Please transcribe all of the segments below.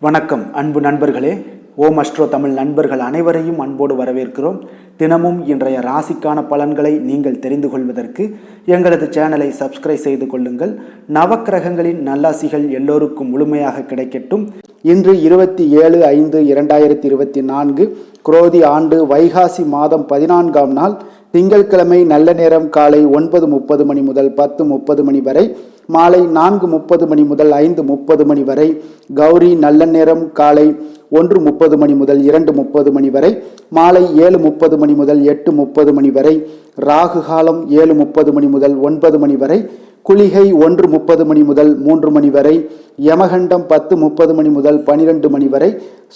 வணக்கம் அன்பு நண்பர்களே. ஓம் அஸ்ட்ரோ தமிழ் நண்பர்கள் அனைவரையும் அன்போடு வரவேற்கிறோம். தினமும் இன்றைய ராசிக்கான பலன்களை நீங்கள் தெரிந்து கொள்வதற்கு எங்களது சேனலை சப்ஸ்கிரைப் செய்து கொள்ளுங்கள். நவக்கிரகங்களின் நல்லாசிகள் எல்லோருக்கும் முழுமையாக கிடைக்கட்டும். இன்று 27/5/2024 குரோதி ஆண்டு வைகாசி மாதம் 14ஆம் நாள் திங்கட்கிழமை. நல்ல நேரம் காலை 9:30 மணி முதல் 10:30 மணி வரை, மாலை 4:30 மணி முதல் 5:30 மணி வரை. கௌரி நல்ல நேரம் காலை 1:30 மணி முதல் 2:30 மணி வரை, மாலை 7:30 மணி முதல் 8:30 மணி வரை. ராகு காலம் 7:30 மணி முதல் 9 மணி வரை. குளிகை 1:30 மணி முதல் 3 மணி வரை. யமகண்டம் 10:30 மணி முதல் 12 மணி வரை.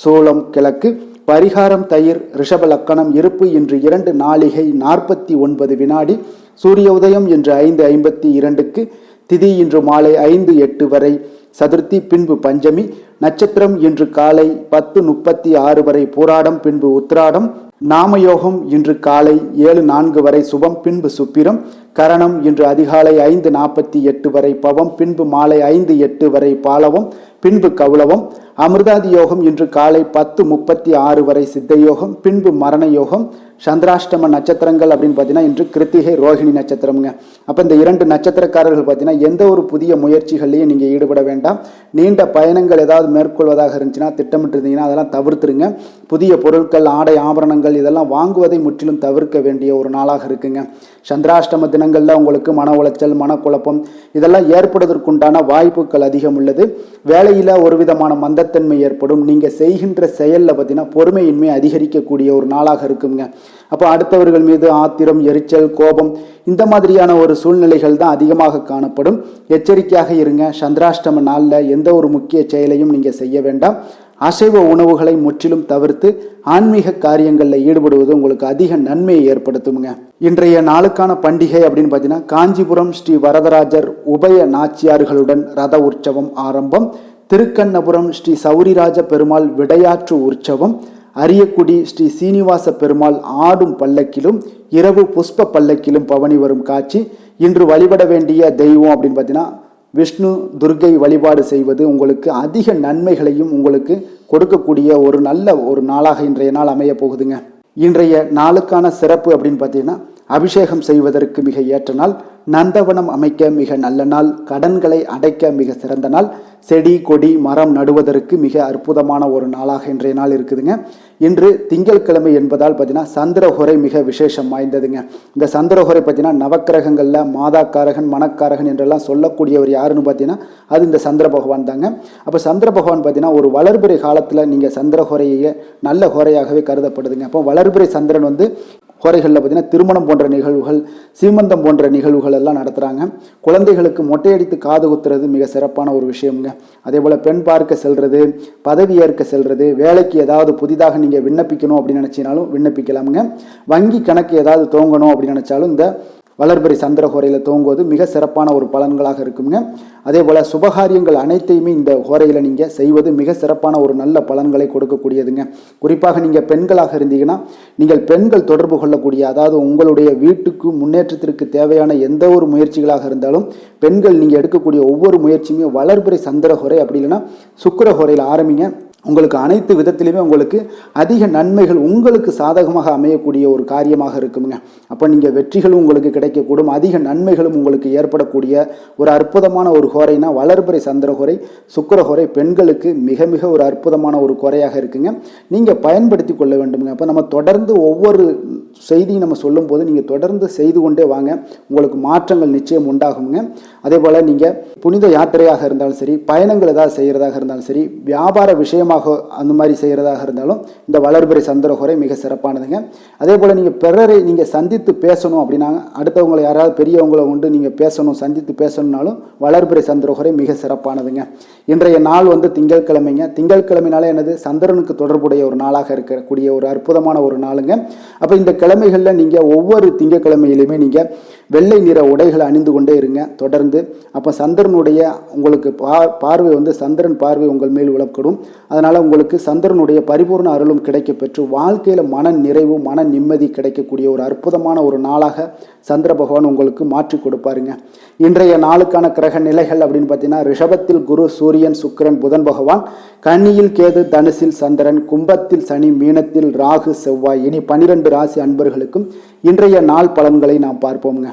சோளம் கிழக்கு. பரிகாரம் தயிர். ரிஷப லக்கணம். இருப்பு இன்று 2 நாழிகை 49 வினாடி. சூரிய உதயம் இன்று 5:52க்கு. திதி இன்று மாலை 5:08 வரை. சதுர்த்தி பின்பு பஞ்சமி. நட்சத்திரம் இன்று காலை 10:36 வரை பூராடம் பின்பு உத்திராடம். நாமயோகம் இன்று காலை 7:04 வரை சுபம் பின்பு சுப்பிரம். கரணம் இன்று அதிகாலை 5:48 வரை பவம் பின்பு மாலை 5:08 வரை பாலவம் பின்பு கௌளவம். அமிர்தாதி யோகம் இன்று காலை 10:36 வரை சித்தயோகம் பின்பு மரண யோகம். சந்திராஷ்டம நட்சத்திரங்கள் அப்படின்னு பார்த்தீங்கன்னா இன்று கிருத்திகை ரோஹிணி நட்சத்திரம்ங்க. அப்போ இந்த 2 நட்சத்திரக்காரர்கள் பார்த்தீங்கன்னா எந்த ஒரு புதிய முயற்சிகள்லையும் நீங்கள் ஈடுபட வேண்டாம். நீண்ட பயணங்கள் ஏதாவது மேற்கொள்வதாக இருந்துச்சுன்னா திட்டமிட்டிருந்தீங்கன்னா அதெல்லாம் தவிர்த்துருங்க. புதிய பொருட்கள், ஆடை, ஆபரணங்கள் இதெல்லாம் வாங்குவதை முற்றிலும் தவிர்க்க வேண்டிய ஒரு நாளாக இருக்குங்க. சந்திராஷ்டம தினங்களில் உங்களுக்கு மன உளைச்சல், மனக்குழப்பம் இதெல்லாம் ஏற்படுவதற்குண்டான வாய்ப்புகள் அதிகம் உள்ளது. வேலையில் ஒரு விதமான மந்தத்தன்மை ஏற்படும். நீங்கள் செய்கின்ற செயலில் பார்த்தீங்கன்னா பொறுமையின்மை அதிகரிக்கக்கூடிய ஒரு நாளாக இருக்குங்க. அப்போ அடுத்தவர்கள் மீது ஆத்திரம், எரிச்சல், கோபம் இந்த மாதிரியான ஒரு சூழ்நிலைகள் தான் அதிகமாக காணப்படும். எச்சரிக்கையாக இருங்க. சந்திராஷ்டம நாளில் எந்த ஒரு முக்கிய செயலையும் நீங்கள் செய்ய வேண்டாம். அசைவ உணவுகளை முற்றிலும் தவிர்த்து ஆன்மீக காரியங்களில் ஈடுபடுவது உங்களுக்கு அதிக நன்மையை ஏற்படுத்துங்க. இன்றைய நாளுக்கான பண்டிகை அப்படின்னு பார்த்தீங்கன்னா காஞ்சிபுரம் ஸ்ரீ வரதராஜர் உபய நாச்சியார்களுடன் ரத உற்சவம் ஆரம்பம். திருக்கண்ணபுரம் ஸ்ரீ சௌரிராஜ பெருமாள் விடையாற்று உற்சவம். அரியக்குடி ஸ்ரீ சீனிவாச பெருமாள் ஆடும் பல்லக்கிலும் இரவு புஷ்ப பல்லக்கிலும் பவனி வரும் காட்சி. இன்று வழிபட வேண்டிய தெய்வம் அப்படின்னு பார்த்தீங்கன்னா விஷ்ணு, துர்க்கை வழிபாடு செய்வது உங்களுக்கு அதிக நன்மைகளையும் உங்களுக்கு கொடுக்கக்கூடிய ஒரு நல்ல ஒரு நாளாக இன்றைய நாள் அமைய போகுதுங்க. இன்றைய நாளுக்கான சிறப்பு அப்படின்னு பார்த்தீங்கன்னா அபிஷேகம் செய்வதற்கு மிக ஏற்ற நாள். நந்தவனம் அமைக்க மிக நல்ல நாள். கடன்களை அடைக்க மிக சிறந்த நாள். செடி, கொடி, மரம் நடுவதற்கு மிக அற்புதமான ஒரு நாளாக இன்றைய நாள் இருக்குதுங்க. இன்று திங்கட்கிழமை என்பதால் பார்த்தீங்கன்னா சந்திரஹொரை மிக விசேஷம் வாய்ந்ததுங்க. இந்த சந்திரஹொரை பார்த்தீங்கன்னா நவக்கிரகங்களில் மாதாக்காரகன், மனக்காரகன் என்றெல்லாம் சொல்லக்கூடியவர் யாருன்னு பார்த்தீங்கன்னா அது இந்த சந்திர பகவான் தாங்க. அப்போ சந்திர பகவான் பார்த்தீங்கன்னா ஒரு வளர்பிறை காலத்தில் நீங்கள் சந்திரஹொரையை நல்ல ஹோரையாகவே கருதப்படுதுங்க. அப்போ வளர்பிறை சந்திரன் ஹோரைகளில் பார்த்தீங்கன்னா திருமணம் போன்ற நிகழ்வுகள், சீமந்தம் போன்ற நிகழ்வுகள் எல்லாம் நடத்துகிறாங்க. குழந்தைகளுக்கு மொட்டையடித்து காது குத்துறது மிக சிறப்பான ஒரு விஷயம்ங்க. அதே போல் பெண் பார்க்க செல்வது, பதவி ஏற்க செல்வது, வேலைக்கு ஏதாவது புதிதாக நீங்கள் விண்ணப்பிக்கணும் அப்படின்னு நினச்சினாலும் விண்ணப்பிக்கலாமுங்க. வங்கி கணக்கு ஏதாவது துவங்கணும் அப்படின்னு நினச்சாலும் இந்த வளர்பிறை சந்திர ஹோரையில் துவங்குவது மிக சிறப்பான ஒரு பலன்களாக இருக்குங்க. அதே போல் சுபகாரியங்கள் அனைத்தையுமே இந்த ஹோரையில் நீங்கள் செய்வது மிக சிறப்பான ஒரு நல்ல பலன்களை கொடுக்கக்கூடியதுங்க. குறிப்பாக நீங்கள் பெண்களாக இருந்தீங்கன்னா நீங்கள் பெண்கள் தொடர்பு கொள்ளக்கூடிய, அதாவது உங்களுடைய வீட்டுக்கு முன்னேற்றத்திற்கு தேவையான எந்த ஒரு முயற்சிகளாக இருந்தாலும் பெண்கள் நீங்கள் எடுக்கக்கூடிய ஒவ்வொரு முயற்சியுமே வளர்பிறை சந்திர ஹோரை அப்படி இல்லைன்னா சுக்கிர ஹோரையில் ஆரம்பிங்க. உங்களுக்கு அனைத்து விதத்திலுமே உங்களுக்கு அதிக நன்மைகள் உங்களுக்கு சாதகமாக அமையக்கூடிய ஒரு காரியமாக இருக்குங்க. அப்போ நீங்கள் வெற்றிகளும் உங்களுக்கு கிடைக்கக்கூடும், அதிக நன்மைகளும் உங்களுக்கு ஏற்படக்கூடிய ஒரு அற்புதமான ஒரு ஹோரைனா வளர்பிறை சந்திர ஹோரை, சுக்கிர ஹோரை பெண்களுக்கு மிக மிக ஒரு அற்புதமான ஒரு குறையாக இருக்குங்க. நீங்கள் பயன்படுத்தி கொள்ள வேண்டுங்க. அப்போ நம்ம தொடர்ந்து ஒவ்வொரு செய்தியும் நம்ம சொல்லும் போது நீங்கள் தொடர்ந்து செய்து கொண்டே வாங்க, உங்களுக்கு மாற்றங்கள் நிச்சயம் உண்டாகுங்க. அதே போல் நீங்கள் புனித யாத்திரையாக இருந்தாலும் சரி, பயணங்கள் ஏதாவது செய்கிறதாக இருந்தாலும் சரி, வியாபார விஷயமாக அந்த மாதிரி செய்கிறதாக இருந்தாலும் இந்த வளர்பிறை சந்திர ஹோரை மிக சிறப்பானதுங்க. அதே போல் நீங்கள் பிறரை நீங்கள் சந்தித்து பேசணும் அப்படின்னா, அடுத்தவங்களை யாராவது பெரியவங்களை உண்டு நீங்கள் பேசணும், சந்தித்து பேசணும்னாலும் வளர்பிறை சந்திர ஹோரை மிக சிறப்பானதுங்க. இன்றைய நாள் திங்கட்கிழமைங்க. திங்கட்கிழமைனாலே என்னது, சந்திரனுக்கு தொடர்புடைய ஒரு நாளாக இருக்கக்கூடிய ஒரு அற்புதமான ஒரு நாளுங்க. அப்போ இந்த கிழமைகளில் நீங்கள் ஒவ்வொரு திங்கட்கிழமையிலுமே நீங்கள் வெள்ளை நிற உடைகளை அணிந்து கொண்டே இருங்க தொடர்ந்து. அப்போ சந்திரனுடைய உங்களுக்கு பார்வை வந்து சந்திரன் பார்வை உங்கள் மேல் விளக்கப்படும். அதனால் உங்களுக்கு சந்திரனுடைய பரிபூர்ண அருளும் கிடைக்க பெற்று வாழ்க்கையில் மன நிறைவு மன நிம்மதி கிடைக்கக்கூடிய ஒரு அற்புதமான ஒரு நாளாக சந்திர பகவான் உங்களுக்கு மாற்றி கொடுப்பாருங்க. இன்றைய நாளுக்கான கிரக நிலைகள் அப்படின்னு பார்த்தீங்கன்னா, ரிஷபத்தில் குரு, சூரியன், சுக்கிரன், புதன் பகவான், கன்னியில் கேது, தனுசில் சந்திரன், கும்பத்தில் சனி, மீனத்தில் ராகு, செவ்வாய். இனி 12 ராசி அன்பர்களுக்கும் இன்றைய நாள் பலன்களை நாம் பார்ப்போம்ங்க.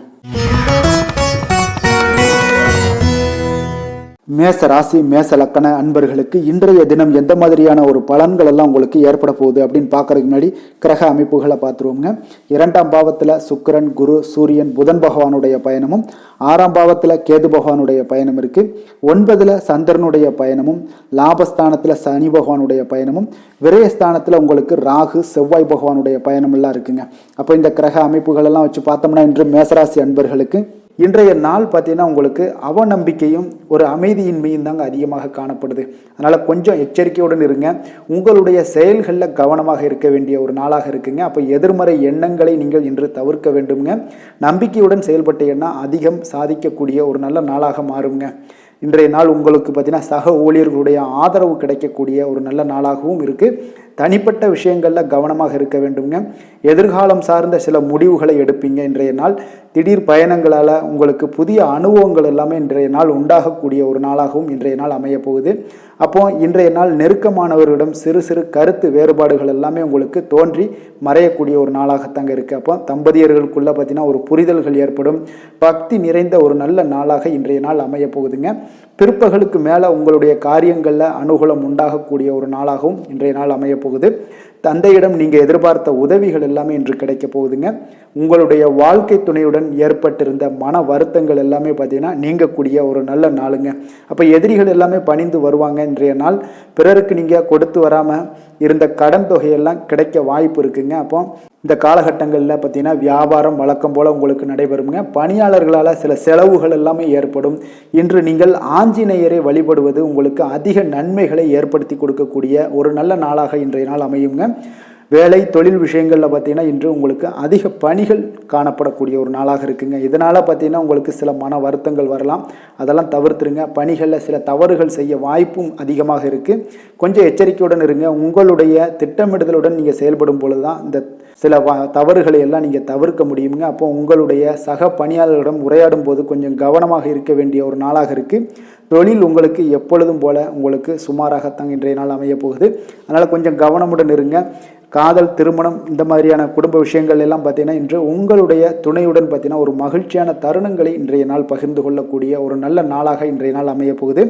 மேச ராசி மேச லக்கண அன்பர்களுக்கு இன்றைய தினம் எந்த மாதிரியான ஒரு பலன்கள் எல்லாம் உங்களுக்கு ஏற்பட போகுது அப்படின்னு பார்க்கறதுக்கு முன்னாடி கிரக அமைப்புகளை பார்த்துருவோங்க. 2ஆம் பாவத்தில் சுக்கிரன், குரு, சூரியன், புதன் பகவானுடைய பயணமும், 6ஆம் பாவத்தில் கேது பகவானுடைய பயணம் இருக்கு. 9ல் சந்திரனுடைய பயணமும், லாபஸ்தானத்தில் சனி பகவானுடைய பயணமும், விரயஸ்தானத்தில் உங்களுக்கு ராகு, செவ்வாய் பகவானுடைய பயணம் எல்லாம் இருக்குங்க. அப்போ இந்த கிரக அமைப்புகள் எல்லாம் வச்சு பார்த்தோம்னா இன்று மேசராசி அன்பர்களுக்கு இன்றைய நாள் பார்த்தீங்கன்னா உங்களுக்கு அவநம்பிக்கையும் ஒரு அமைதியின்மையும் தாங்க அதிகமாக காணப்படுது. அதனால் கொஞ்சம் எச்சரிக்கையுடன் இருங்க. உங்களுடைய செயல்களில் கவனமாக இருக்க வேண்டிய ஒரு நாளாக இருக்குங்க. அப்போ எதிர்மறை எண்ணங்களை நீங்கள் இன்று தவிர்க்க வேண்டுங்க. நம்பிக்கையுடன் செயல்பட்டீங்கன்னா அதிகம் சாதிக்கக்கூடிய ஒரு நல்ல நாளாக மாறுங்க. இன்றைய நாள் உங்களுக்கு பார்த்தீங்கன்னா சக ஊழியர்களுடைய ஆதரவு கிடைக்கக்கூடிய ஒரு நல்ல நாளாகவும் இருக்குது. தனிப்பட்ட விஷயங்களில் கவனமாக இருக்க வேண்டுங்க. எதிர்காலம் சார்ந்த சில முடிவுகளை எடுப்பீங்க. இன்றைய நாள் திடீர் பயணங்களால் உங்களுக்கு புதிய அனுபவங்கள் எல்லாமே இன்றைய நாள் உண்டாகக்கூடிய ஒரு நாளாகவும் இன்றைய நாள் அமைய போகுது. அப்போ இன்றைய நாள் நெருக்கமானவர்களிடம் சிறு சிறு கருத்து வேறுபாடுகள் எல்லாமே உங்களுக்கு தோன்றி மறையக்கூடிய ஒரு நாளாகத்தாங்க இருக்குது. அப்போ தம்பதியர்களுக்குள்ள பார்த்தீங்கன்னா ஒரு புரிதல்கள் ஏற்படும். பக்தி நிறைந்த ஒரு நல்ல நாளாக இன்றைய நாள் அமைய போகுதுங்க. பிற்பகலுக்கு மேலே உங்களுடைய காரியங்களில் அனுகூலம் உண்டாகக்கூடிய ஒரு நாளாகவும் இன்றைய நாள் அமைய போகுது. தந்தையிடம் நீங்கள் எதிர்பார்த்த உதவிகள் எல்லாமே இன்று கிடைக்க போகுதுங்க. உங்களுடைய வாழ்க்கை துணையுடன் ஏற்பட்டிருந்த மன வருத்தங்கள் எல்லாமே பார்த்தீங்கன்னா நீங்கக்கூடிய ஒரு நல்ல நாளுங்க. அப்போ எதிரிகள் எல்லாமே பணிந்து வருவாங்க இன்றைய நாள். பிறருக்கு நீங்கள் கொடுத்து வராமல் இருந்த கடன் தொகையெல்லாம் கிடைக்க வாய்ப்பு இருக்குங்க. அப்போ இந்த காலகட்டங்களில் பார்த்தீங்கன்னா வியாபாரம் வழக்கம் போல் உங்களுக்கு நடைபெறுங்க. பணியாளர்களால் சில செலவுகள் எல்லாமே ஏற்படும். இன்று நீங்கள் ஆஞ்சநேயரை வழிபடுவது உங்களுக்கு அதிக நன்மைகளை ஏற்படுத்தி கொடுக்கக்கூடிய ஒரு நல்ல நாளாக இன்றைய நாள் அமையுங்க. வேலை தொழில் விஷயங்களில் பார்த்தீங்கன்னா இன்று உங்களுக்கு அதிக பணிகள் காணப்படக்கூடிய ஒரு நாளாக இருக்குங்க. இதனால் பார்த்தீங்கன்னா உங்களுக்கு சில மன வருத்தங்கள் வரலாம். அதெல்லாம் தவிர்த்துருங்க. பணிகளில் சில தவறுகள் செய்ய வாய்ப்பும் அதிகமாக இருக்குது. கொஞ்சம் எச்சரிக்கையுடன் இருங்க. உங்களுடைய திட்டமிடுதலுடன் நீங்கள் செயல்படும் பொழுது தான் இந்த சில தவறுகளை எல்லாம் நீங்கள் தவிர்க்க முடியுங்க. அப்போ உங்களுடைய சக பணியாளர்களிடம் உரையாடும் போது கொஞ்சம் கவனமாக இருக்க வேண்டிய ஒரு நாளாக இருக்குது. தொழில் உங்களுக்கு எப்பொழுதும் போல உங்களுக்கு சுமாராகத்தான் இன்றைய நாள் அமைய போகுது. அதனால் கொஞ்சம் கவனமுடன் இருங்க. காதல், திருமணம் இந்த மாதிரியான குடும்ப விஷயங்கள் எல்லாம் பார்த்தீங்கன்னா இன்று உங்களுடைய துணையுடன் பார்த்தீங்கன்னா ஒரு மகிழ்ச்சியான தருணங்களை இன்றைய நாள் பகிர்ந்து கொள்ளக்கூடிய ஒரு நல்ல நாளாக இன்றைய நாள் அமைய போகுது.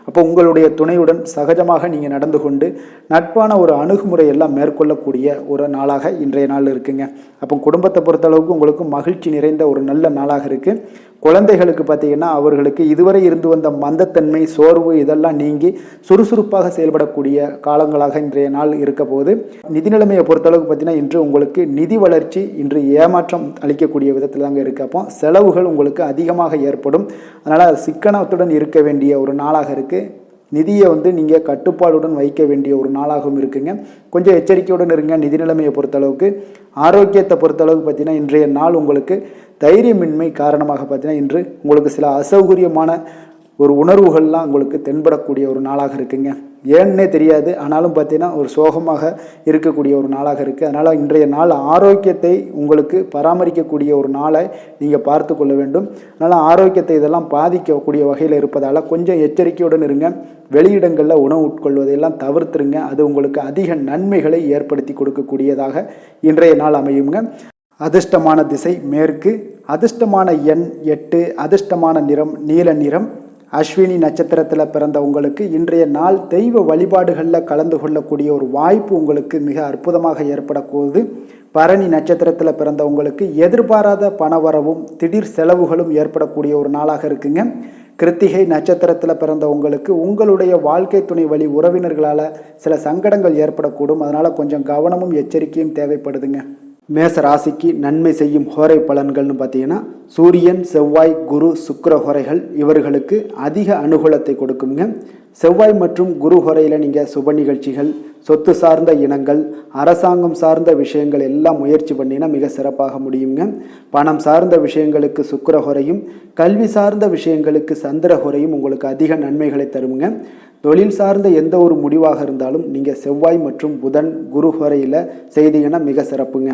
அப்போ உங்களுடைய துணையுடன் சகஜமாக நீங்கள் நடந்து கொண்டு நட்பான ஒரு அணுகுமுறை எல்லாம் மேற்கொள்ளக்கூடிய ஒரு நாளாக இன்றைய நாள் இருக்குங்க. அப்போ குடும்பத்தை பொறுத்தளவுக்கு உங்களுக்கு மகிழ்ச்சி நிறைந்த ஒரு நல்ல நாளாக இருக்குது. குழந்தைகளுக்கு பார்த்தீங்கன்னா அவர்களுக்கு இதுவரை இருந்து வந்த மந்தத்தன்மை, சோர்வு இதெல்லாம் நீங்கி சுறுசுறுப்பாக செயல்படக்கூடிய காலங்களாக இன்றைய நாள் இருக்க போகுது. நிதி நிலைமையை பொறுத்தளவுக்கு பார்த்தீங்கன்னா இன்று உங்களுக்கு நிதி வளர்ச்சி இன்று ஏமாற்றம் அளிக்கக்கூடிய விதத்தில் தாங்க இருக்குது. அப்போ செலவுகள் உங்களுக்கு அதிகமாக ஏற்படும். அதனால் சிக்கனத்துடன் இருக்க வேண்டிய ஒரு நாளாக இருக்குது. நிதியை நீங்கள் கட்டுப்பாடுடன் வைக்க வேண்டிய ஒரு நாளாகவும் இருக்குங்க. கொஞ்சம் எச்சரிக்கையுடன் இருங்க. நிதி நிலைமையை பொறுத்தளவுக்கு. ஆரோக்கியத்தை பொறுத்தளவுக்கு பார்த்தீங்கன்னா இன்றைய நாள் உங்களுக்கு தைரியமின்மை காரணமாக பார்த்தீங்கன்னா இன்று உங்களுக்கு சில அசௌகரியமான ஒரு உணர்வுகள்லாம் உங்களுக்கு தென்படக்கூடிய ஒரு நாளாக இருக்குங்க. ஏன்னே தெரியாது, ஆனாலும் பார்த்தீங்கன்னா ஒரு சோகமாக இருக்கக்கூடிய ஒரு நாளாக இருக்குது. அதனால் இன்றைய நாள் ஆரோக்கியத்தை உங்களுக்கு பராமரிக்கக்கூடிய ஒரு நாளை நீங்கள் பார்த்து கொள்ள வேண்டும். அதனால் ஆரோக்கியத்தை இதெல்லாம் பாதிக்கக்கூடிய வகையில் இருப்பதால் கொஞ்சம் எச்சரிக்கையுடன் இருங்க. வெளியிடங்களில் உணவு உட்கொள்வதையெல்லாம் தவிர்த்துருங்க. அது உங்களுக்கு அதிக நன்மைகளை ஏற்படுத்தி கொடுக்கக்கூடியதாக இன்றைய நாள் அமையுங்க. அதிர்ஷ்டமான திசை மேற்கு, அதிர்ஷ்டமான எண் 8, அதிர்ஷ்டமான நிறம் நீல நிறம். அஸ்வினி நட்சத்திரத்தில் பிறந்த உங்களுக்கு இன்றைய நாள் தெய்வ வழிபாடுகளில் கலந்து கொள்ளக்கூடிய ஒரு வாய்ப்பு உங்களுக்கு மிக அற்புதமாக ஏற்படக்கூடுது. பரணி நட்சத்திரத்தில் பிறந்த உங்களுக்கு எதிர்பாராத பணவரவும் திடீர் செலவுகளும் ஏற்படக்கூடிய ஒரு நாளாக இருக்குங்க. கிருத்திகை நட்சத்திரத்தில் பிறந்த உங்களுக்கு உங்களுடைய வாழ்க்கை துணை வழி உறவினர்களால் சில சங்கடங்கள் ஏற்படக்கூடும். அதனால் கொஞ்சம் கவனமும் எச்சரிக்கையும் தேவைப்படுதுங்க. மேச ராசிக்கு நன்மை செய்யும் ஹோரை பலன்கள்னு பார்த்தீங்கன்னா சூரியன், செவ்வாய், குரு, சுக்கிர ஹோரைகள் இவர்களுக்கு அதிக அனுகூலத்தை கொடுக்குங்க. செவ்வாய் மற்றும் குரு ஹோரையில் நீங்கள் சுப நிகழ்ச்சிகள், சொத்து சார்ந்த இனங்கள், அரசாங்கம் சார்ந்த விஷயங்கள் எல்லாம் முயற்சி பண்ணினா மிக சிறப்பாக முடியுங்க. பணம் சார்ந்த விஷயங்களுக்கு சுக்கிர ஹோரையும், கல்வி சார்ந்த விஷயங்களுக்கு சந்திர ஹோரையும் உங்களுக்கு அதிக நன்மைகளை தருங்க. தொழில் சார்ந்த எந்த ஒரு முடிவாக இருந்தாலும் நீங்கள் செவ்வாய் மற்றும் புதன், குரு ஹோரையில் செய்தீங்கன்னா மிக சிறப்புங்க.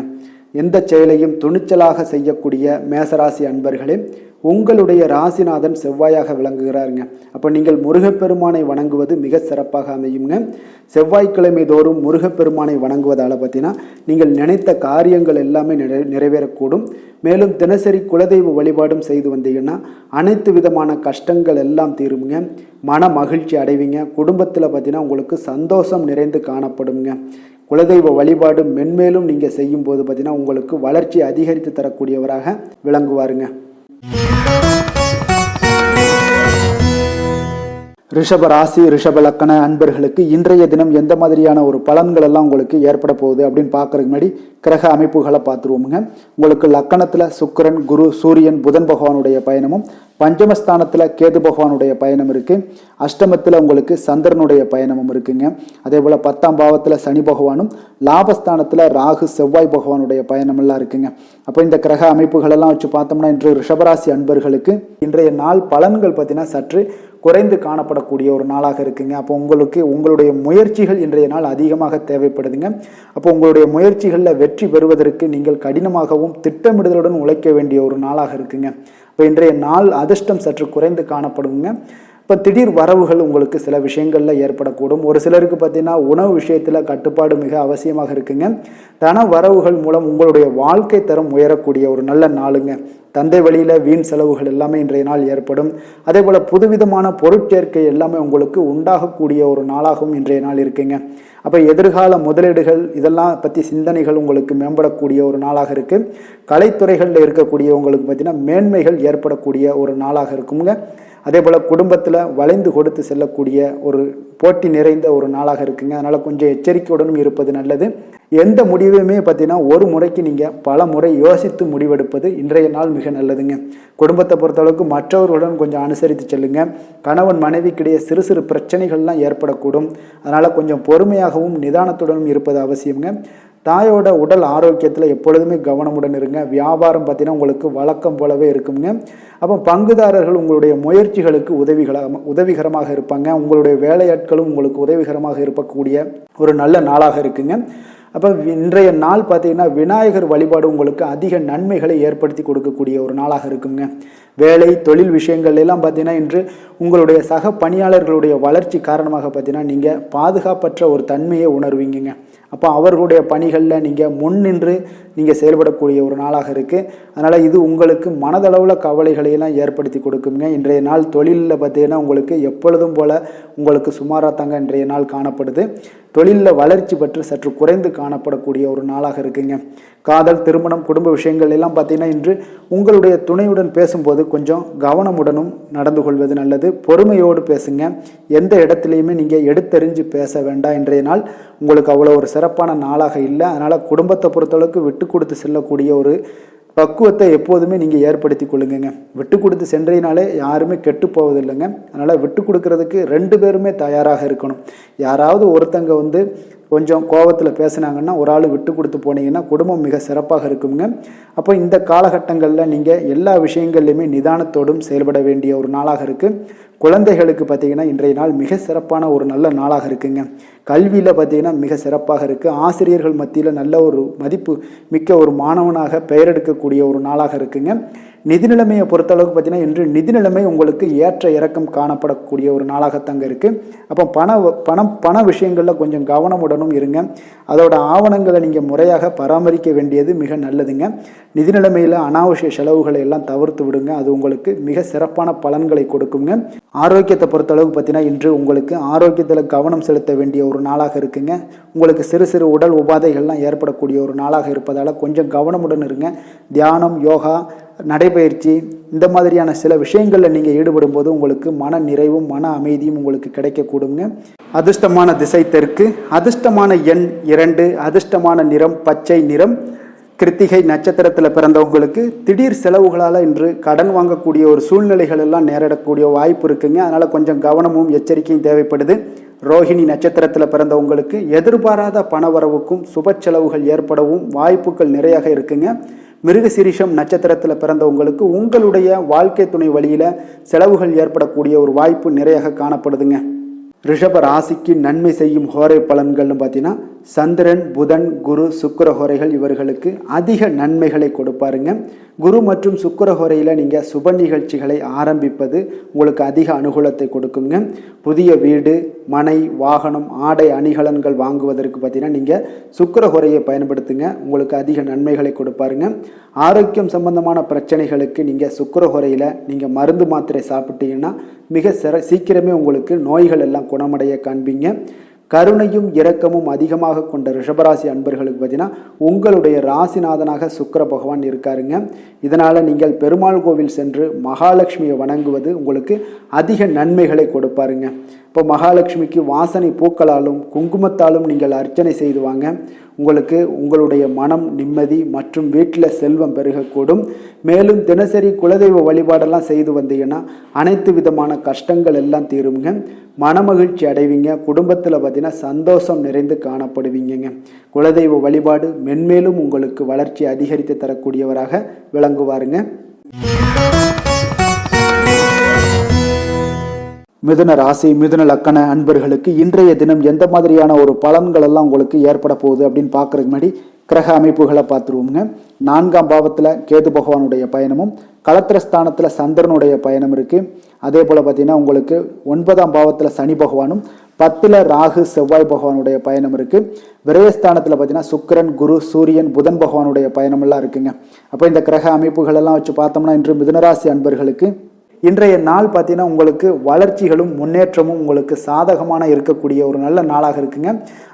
எந்த செயலையும் துணிச்சலாக செய்யக்கூடிய மேசராசி அன்பர்களே, உங்களுடைய ராசிநாதன் செவ்வாயாக விளங்குகிறாருங்க. அப்போ நீங்கள் முருகப்பெருமானை வணங்குவது மிக சிறப்பாக அமையுங்க. செவ்வாய்க்கிழமை தோறும் முருகப்பெருமானை வணங்குவதால் பார்த்தீங்கன்னா நீங்கள் நினைத்த காரியங்கள் எல்லாமே நிறைவேறக்கூடும். மேலும் தினசரி குலதெய்வ வழிபாடும் செய்து வந்தீங்கன்னா அனைத்து விதமான கஷ்டங்கள் எல்லாம் தீருங்க. மன மகிழ்ச்சி அடைவீங்க. குடும்பத்தில் பார்த்தீங்கன்னா உங்களுக்கு சந்தோஷம் நிறைந்து காணப்படுங்க. குலதெய்வ வழிபாடு மென்மேலும் நீங்கள் செய்யும்போது பார்த்தீங்கன்னா உங்களுக்கு வளர்ச்சி அதிகரித்து தரக்கூடியவராக விளங்குவாருங்க. ரிஷப ராசி, ரிஷப லக்கண அன்பர்களுக்கு இன்றைய தினம் எந்த மாதிரியான ஒரு பலன்கள் எல்லாம் உங்களுக்கு ஏற்பட போகுது அப்படின்னு பார்க்கறதுக்கு முன்னாடி கிரக அமைப்புகளை பார்த்துருவோமுங்க. உங்களுக்கு லக்கணத்தில் சுக்கிரன், குரு, சூரியன், புதன் பகவானுடைய பயணமும், பஞ்சமஸ்தானத்தில் கேது பகவானுடைய பயணம் இருக்குது. அஷ்டமத்தில் உங்களுக்கு சந்திரனுடைய பயணமும் இருக்குங்க. அதே போல் 10ஆம் பாவத்தில் சனி பகவானும், லாபஸ்தானத்தில் ராகு, செவ்வாய் பகவானுடைய பயணமெல்லாம் இருக்குங்க. அப்போ இந்த கிரக அமைப்புகளெல்லாம் வச்சு பார்த்தோம்னா இன்று ரிஷபராசி அன்பர்களுக்கு இன்றைய நாள் பலன்கள் பார்த்தீங்கன்னா சற்று குறைந்து காணப்படக்கூடிய ஒரு நாளாக இருக்குங்க. அப்போ உங்களுடைய முயற்சிகள் இன்றைய நாள் அதிகமாக தேவைப்படுதுங்க. அப்போ உங்களுடைய முயற்சிகளில் வெற்றி பெறுவதற்கு நீங்கள் கடினமாகவும் திட்டமிடுதலுடன் உழைக்க வேண்டிய ஒரு நாளாக இருக்குங்க. இப்போ இன்றைய நாள் அதிர்ஷ்டம் சற்று குறைந்து காணப்படுங்க. இப்போ திடீர் வரவுகள் உங்களுக்கு சில விஷயங்களில் ஏற்படக்கூடும். ஒரு சிலருக்கு பார்த்தீங்கன்னா உணவு விஷயத்தில் கட்டுப்பாடு மிக அவசியமாக இருக்குங்க. தன வரவுகள் மூலம் உங்களுடைய வாழ்க்கை தரம் உயரக்கூடிய ஒரு நல்ல நாளுங்க. தந்தை வழியில் வீண் செலவுகள் எல்லாமே இன்றைய நாள் ஏற்படும். அதே போல் புதுவிதமான பொருட்சேர்க்கை எல்லாமே உங்களுக்கு உண்டாகக்கூடிய ஒரு நாளாகவும் இன்றைய நாள் இருக்குங்க. அப்போ எதிர்கால முதலீடுகள் இதெல்லாம் பற்றி சிந்தனைகள் உங்களுக்கு மேம்படக்கூடிய ஒரு நாளாக இருக்குது. கலைத்துறைகளில் இருக்கக்கூடியவங்களுக்கு பார்த்தீங்கன்னா மேன்மைகள் ஏற்படக்கூடிய ஒரு நாளாக இருக்குங்க. அதே போல் குடும்பத்தில் வளைந்து கொடுத்து செல்லக்கூடிய ஒரு போட்டி நிறைந்த ஒரு நாளாக இருக்குங்க. அதனால் கொஞ்சம் எச்சரிக்கையுடனும் இருப்பது நல்லது. எந்த முடிவையுமே பார்த்தீங்கன்னா ஒரு முறைக்கு நீங்கள் பல முறை யோசித்து முடிவெடுப்பது இன்றைய நாள் மிக நல்லதுங்க. குடும்பத்தை பொறுத்தளவுக்கு மற்றவர்களுடன் கொஞ்சம் அனுசரித்து செல்லுங்க. கணவன் மனைவிக்கிடையே சிறு சிறு பிரச்சனைகள்லாம் ஏற்படக்கூடும். அதனால் கொஞ்சம் பொறுமையாகவும் நிதானத்துடனும் இருப்பது அவசியங்க. தாயோட உடல் ஆரோக்கியத்தில் எப்பொழுதுமே கவனமுடன் இருங்க. வியாபாரம் பார்த்தீங்கன்னா உங்களுக்கு வழக்கம் போலவே இருக்குங்க. அப்போ பங்குதாரர்கள் உங்களுடைய முயற்சிகளுக்கு உதவிகரமாக இருப்பாங்க. உங்களுடைய வேலையாட்களும் உங்களுக்கு உதவிகரமாக இருக்கக்கூடிய ஒரு நல்ல நாளாக இருக்குங்க. அப்போ இன்றைய நாள் பார்த்தீங்கன்னா விநாயகர் வழிபாடு உங்களுக்கு அதிக நன்மைகளை ஏற்படுத்தி கொடுக்கக்கூடிய ஒரு நாளாக இருக்குங்க. வேலை தொழில் விஷயங்கள் எல்லாம் பார்த்தீங்கன்னா இன்று உங்களுடைய சக பணியாளர்களுடைய வளர்ச்சி காரணமாக பார்த்தீங்கன்னா நீங்கள் பாதுகாப்பற்ற ஒரு தன்மையை உணர்வீங்க. அப்போ அவர்களுடைய பணிகளில் நீங்கள் முன்னின்று நீங்கள் செயல்படக்கூடிய ஒரு நாளாக இருக்குது. அதனால் இது உங்களுக்கு மனதளவில் கவலைகளையெல்லாம் ஏற்படுத்தி கொடுக்குங்க. இன்றைய நாள் தொழிலில் பார்த்தீங்கன்னா உங்களுக்கு எப்பொழுதும் போல் உங்களுக்கு சுமாராக தாங்க இன்றைய நாள் காணப்படுது. தொழிலில் வளர்ச்சி பெற்று சற்று குறைந்து காணப்படக்கூடிய ஒரு நாளாக இருக்குங்க. காதல், திருமணம், குடும்ப விஷயங்கள் எல்லாம் பார்த்தீங்கன்னா இன்று உங்களுடைய துணையுடன் பேசும்போது கொஞ்சம் கவனமுடனும் நடந்து கொள்வது நல்லது. பொறுமையோடு பேசுங்க. எந்த இடத்துலையுமே நீங்கள் எடுத்தெறிஞ்சு பேச வேண்டாம். இன்றைய நாள் உங்களுக்கு அவ்வளோ ஒரு சிறப்பான நாளாக இல்லை. அதனால் குடும்பத்தை பொறுத்தளவுக்கு விட்டு கொடுத்து செல்லக்கூடிய ஒரு பக்குவத்தை எப்போதுமே நீங்கள் ஏற்படுத்தி கொள்ளுங்க. விட்டு கொடுத்து சென்றீனாலே யாருமே கெட்டு போவதில்லைங்க. அதனால் விட்டு கொடுக்கறதுக்கு 2 பேருமே தயாராக இருக்கணும். யாராவது ஒருத்தங்க கொஞ்சம் கோபத்தில் பேசுனாங்கன்னா ஒரு ஆள் விட்டு கொடுத்து போனீங்கன்னா குடும்பம் மிக சிறப்பாக இருக்குங்க. அப்போ இந்த காலகட்டங்களில் நீங்கள் எல்லா விஷயங்கள்லையுமே நிதானத்தோடும் செயல்பட வேண்டிய ஒரு நாளாக இருக்குது. குழந்தைகளுக்கு பார்த்தீங்கன்னா இன்றைய நாள் மிக சிறப்பான ஒரு நல்ல நாளாக இருக்குங்க. கல்வியில் பார்த்தீங்கன்னா மிக சிறப்பாக இருக்குது. ஆசிரியர்கள் மத்தியில் நல்ல ஒரு மதிப்பு மிக்க ஒரு மாணவனாக பெயர் எடுக்கக்கூடிய ஒரு நாளாக இருக்குங்க. நிதி நிலைமையை பொறுத்தளவுக்கு பார்த்தீங்கன்னா இன்று நிதி நிலைமை உங்களுக்கு ஏற்ற இறக்கம் காணப்படக்கூடிய ஒரு நாளாகத்தாங்க இருக்குது. அப்போ பண விஷயங்களில் கொஞ்சம் கவனமுடனும் இருங்க. அதோட ஆவணங்களை நீங்கள் முறையாக பராமரிக்க வேண்டியது மிக நல்லதுங்க. நிதி நிலைமையில் அனாவசிய செலவுகளை எல்லாம் தவிர்த்து விடுங்க. அது உங்களுக்கு மிக சிறப்பான பலன்களை கொடுக்குங்க. ஆரோக்கியத்தை பொறுத்தளவுக்கு பார்த்தீங்கன்னா இன்று உங்களுக்கு ஆரோக்கியத்தில் கவனம் செலுத்த வேண்டிய ஒரு நாளாக இருக்குங்க. உங்களுக்கு சிறு சிறு உடல் உபாதைகள்லாம் ஏற்படக்கூடிய ஒரு நாளாக இருப்பதால் கொஞ்சம் கவனமுடன் இருங்க. தியானம், யோகா, நடைபயிற்சி இந்த மாதிரியான சில விஷயங்களில் நீங்கள் ஈடுபடும் போது உங்களுக்கு மன நிறைவும் மன அமைதியும் உங்களுக்கு கிடைக்கக்கூடுங்க. அதிர்ஷ்டமான திசை தெற்கு, அதிர்ஷ்டமான எண் 2, அதிர்ஷ்டமான நிறம் பச்சை நிறம், கிருத்திகை நட்சத்திரத்தில் பிறந்தவங்களுக்கு திடீர் செலவுகளால் இன்று கடன் வாங்கக்கூடிய ஒரு சூழ்நிலைகள் எல்லாம் நேரிடக்கூடிய வாய்ப்பு இருக்குங்க. அதனால் கொஞ்சம் கவனமும் எச்சரிக்கையும் தேவைப்படுது. ரோஹிணி நட்சத்திரத்தில் பிறந்தவங்களுக்கு எதிர்பாராத பணவரவுக்கும் சுப செலவுகள் ஏற்படவும் வாய்ப்புகள் நிறையாக இருக்குங்க. மிருகசீரிஷம் நட்சத்திரத்தில் பிறந்தவங்களுக்கு உங்களுடைய வாழ்க்கை துணை வழியில் செலவுகள் ஏற்படக்கூடிய ஒரு வாய்ப்பு நிறையாக காணப்படுதுங்க. ரிஷப ராசிக்கு நன்மை செய்யும் ஹோரை பலன்கள்னு பார்த்தீங்கன்னா சந்திரன், புதன், குரு, சுக்கிர ஹோரைகள் இவர்களுக்கு அதிக நன்மைகளை கொடுப்பாருங்க. குரு மற்றும் சுக்கிர ஹோரையில் நீங்கள் சுப நிகழ்ச்சிகளை ஆரம்பிப்பது உங்களுக்கு அதிக அனுகூலத்தை கொடுக்குங்க. புதிய வீடு, மனை, வாகனம், ஆடை அணிகலன்கள் வாங்குவதற்கு பார்த்தீங்கன்னா நீங்கள் சுக்கிர ஹோரையை பயன்படுத்துங்க, உங்களுக்கு அதிக நன்மைகளை கொடுப்பாருங்க. ஆரோக்கியம் சம்பந்தமான பிரச்சனைகளுக்கு நீங்கள் சுக்கிர ஹோரையில் நீங்கள் மருந்து மாத்திரை சாப்பிட்டீங்கன்னா மிக சீக்கிரமே உங்களுக்கு நோய்கள் எல்லாம் குணமடைய காண்பீங்க. கருணையும் இரக்கமும் அதிகமாக கொண்ட ரிஷபராசி அன்பர்களுக்கு பார்த்தீங்கன்னா உங்களுடைய ராசிநாதனாக சுக்கிர பகவான் இருக்காருங்க. இதனால் நீங்கள் பெருமாள் கோவில் சென்று மகாலட்சுமியை வணங்குவது உங்களுக்கு அதிக நன்மைகளை கொடுப்பாருங்க. இப்போ மகாலட்சுமிக்கு வாசனை பூக்களாலும் குங்குமத்தாலும் நீங்கள் அர்ச்சனை செய்து வாங்க. உங்களுக்கு உங்களுடைய மனம் நிம்மதி மற்றும் வீட்டில் செல்வம் பெருகக்கூடும். மேலும் தினசரி குலதெய்வ வழிபாடெல்லாம் செய்து வந்தீங்கன்னா அனைத்து விதமான கஷ்டங்கள் எல்லாம் தீருங்க. மனமகிழ்ச்சி அடைவீங்க. குடும்பத்தில் பார்த்தீங்கன்னா சந்தோஷம் நிறைந்து காணப்படுவீங்க. குலதெய்வ வழிபாடு மென்மேலும் உங்களுக்கு வளர்ச்சி அதிகரித்து தரக்கூடியவராக விளங்குவாருங்க. மிதுன ராசி, மிதுன லக்கண அன்பர்களுக்கு இன்றைய தினம் எந்த மாதிரியான ஒரு பலன்கள் எல்லாம் உங்களுக்கு ஏற்பட போகுது அப்படின்னு பார்க்கறதுக்கு முன்னாடி கிரக அமைப்புகளை பார்த்துருவோங்க. 4ஆம் பாவத்தில் கேது பகவானுடைய பயணமும், களத்திரஸ்தானத்தில் சந்திரனுடைய பயணம் இருக்குது. அதே போல் பார்த்தீங்கன்னா உங்களுக்கு 9ஆம் பாவத்தில் சனி பகவானும், 10ல் ராகு செவ்வாய் பகவானுடைய பயணம் இருக்குது. விரயஸ்தானத்தில் பார்த்தீங்கன்னா சுக்கிரன், குரு, சூரியன், புதன் பகவானுடைய பயணமெல்லாம் இருக்குங்க. அப்போ இந்த கிரக அமைப்புகளெல்லாம் வச்சு பார்த்தோம்னா இன்று மிதுனராசி அன்பர்களுக்கு இன்றைய நாள் பார்த்தீங்கன்னா உங்களுக்கு வளர்ச்சிகளும் முன்னேற்றமும் உங்களுக்கு சாதகமான இருக்கக்கூடிய ஒரு நல்ல நாளாக இருக்குங்க.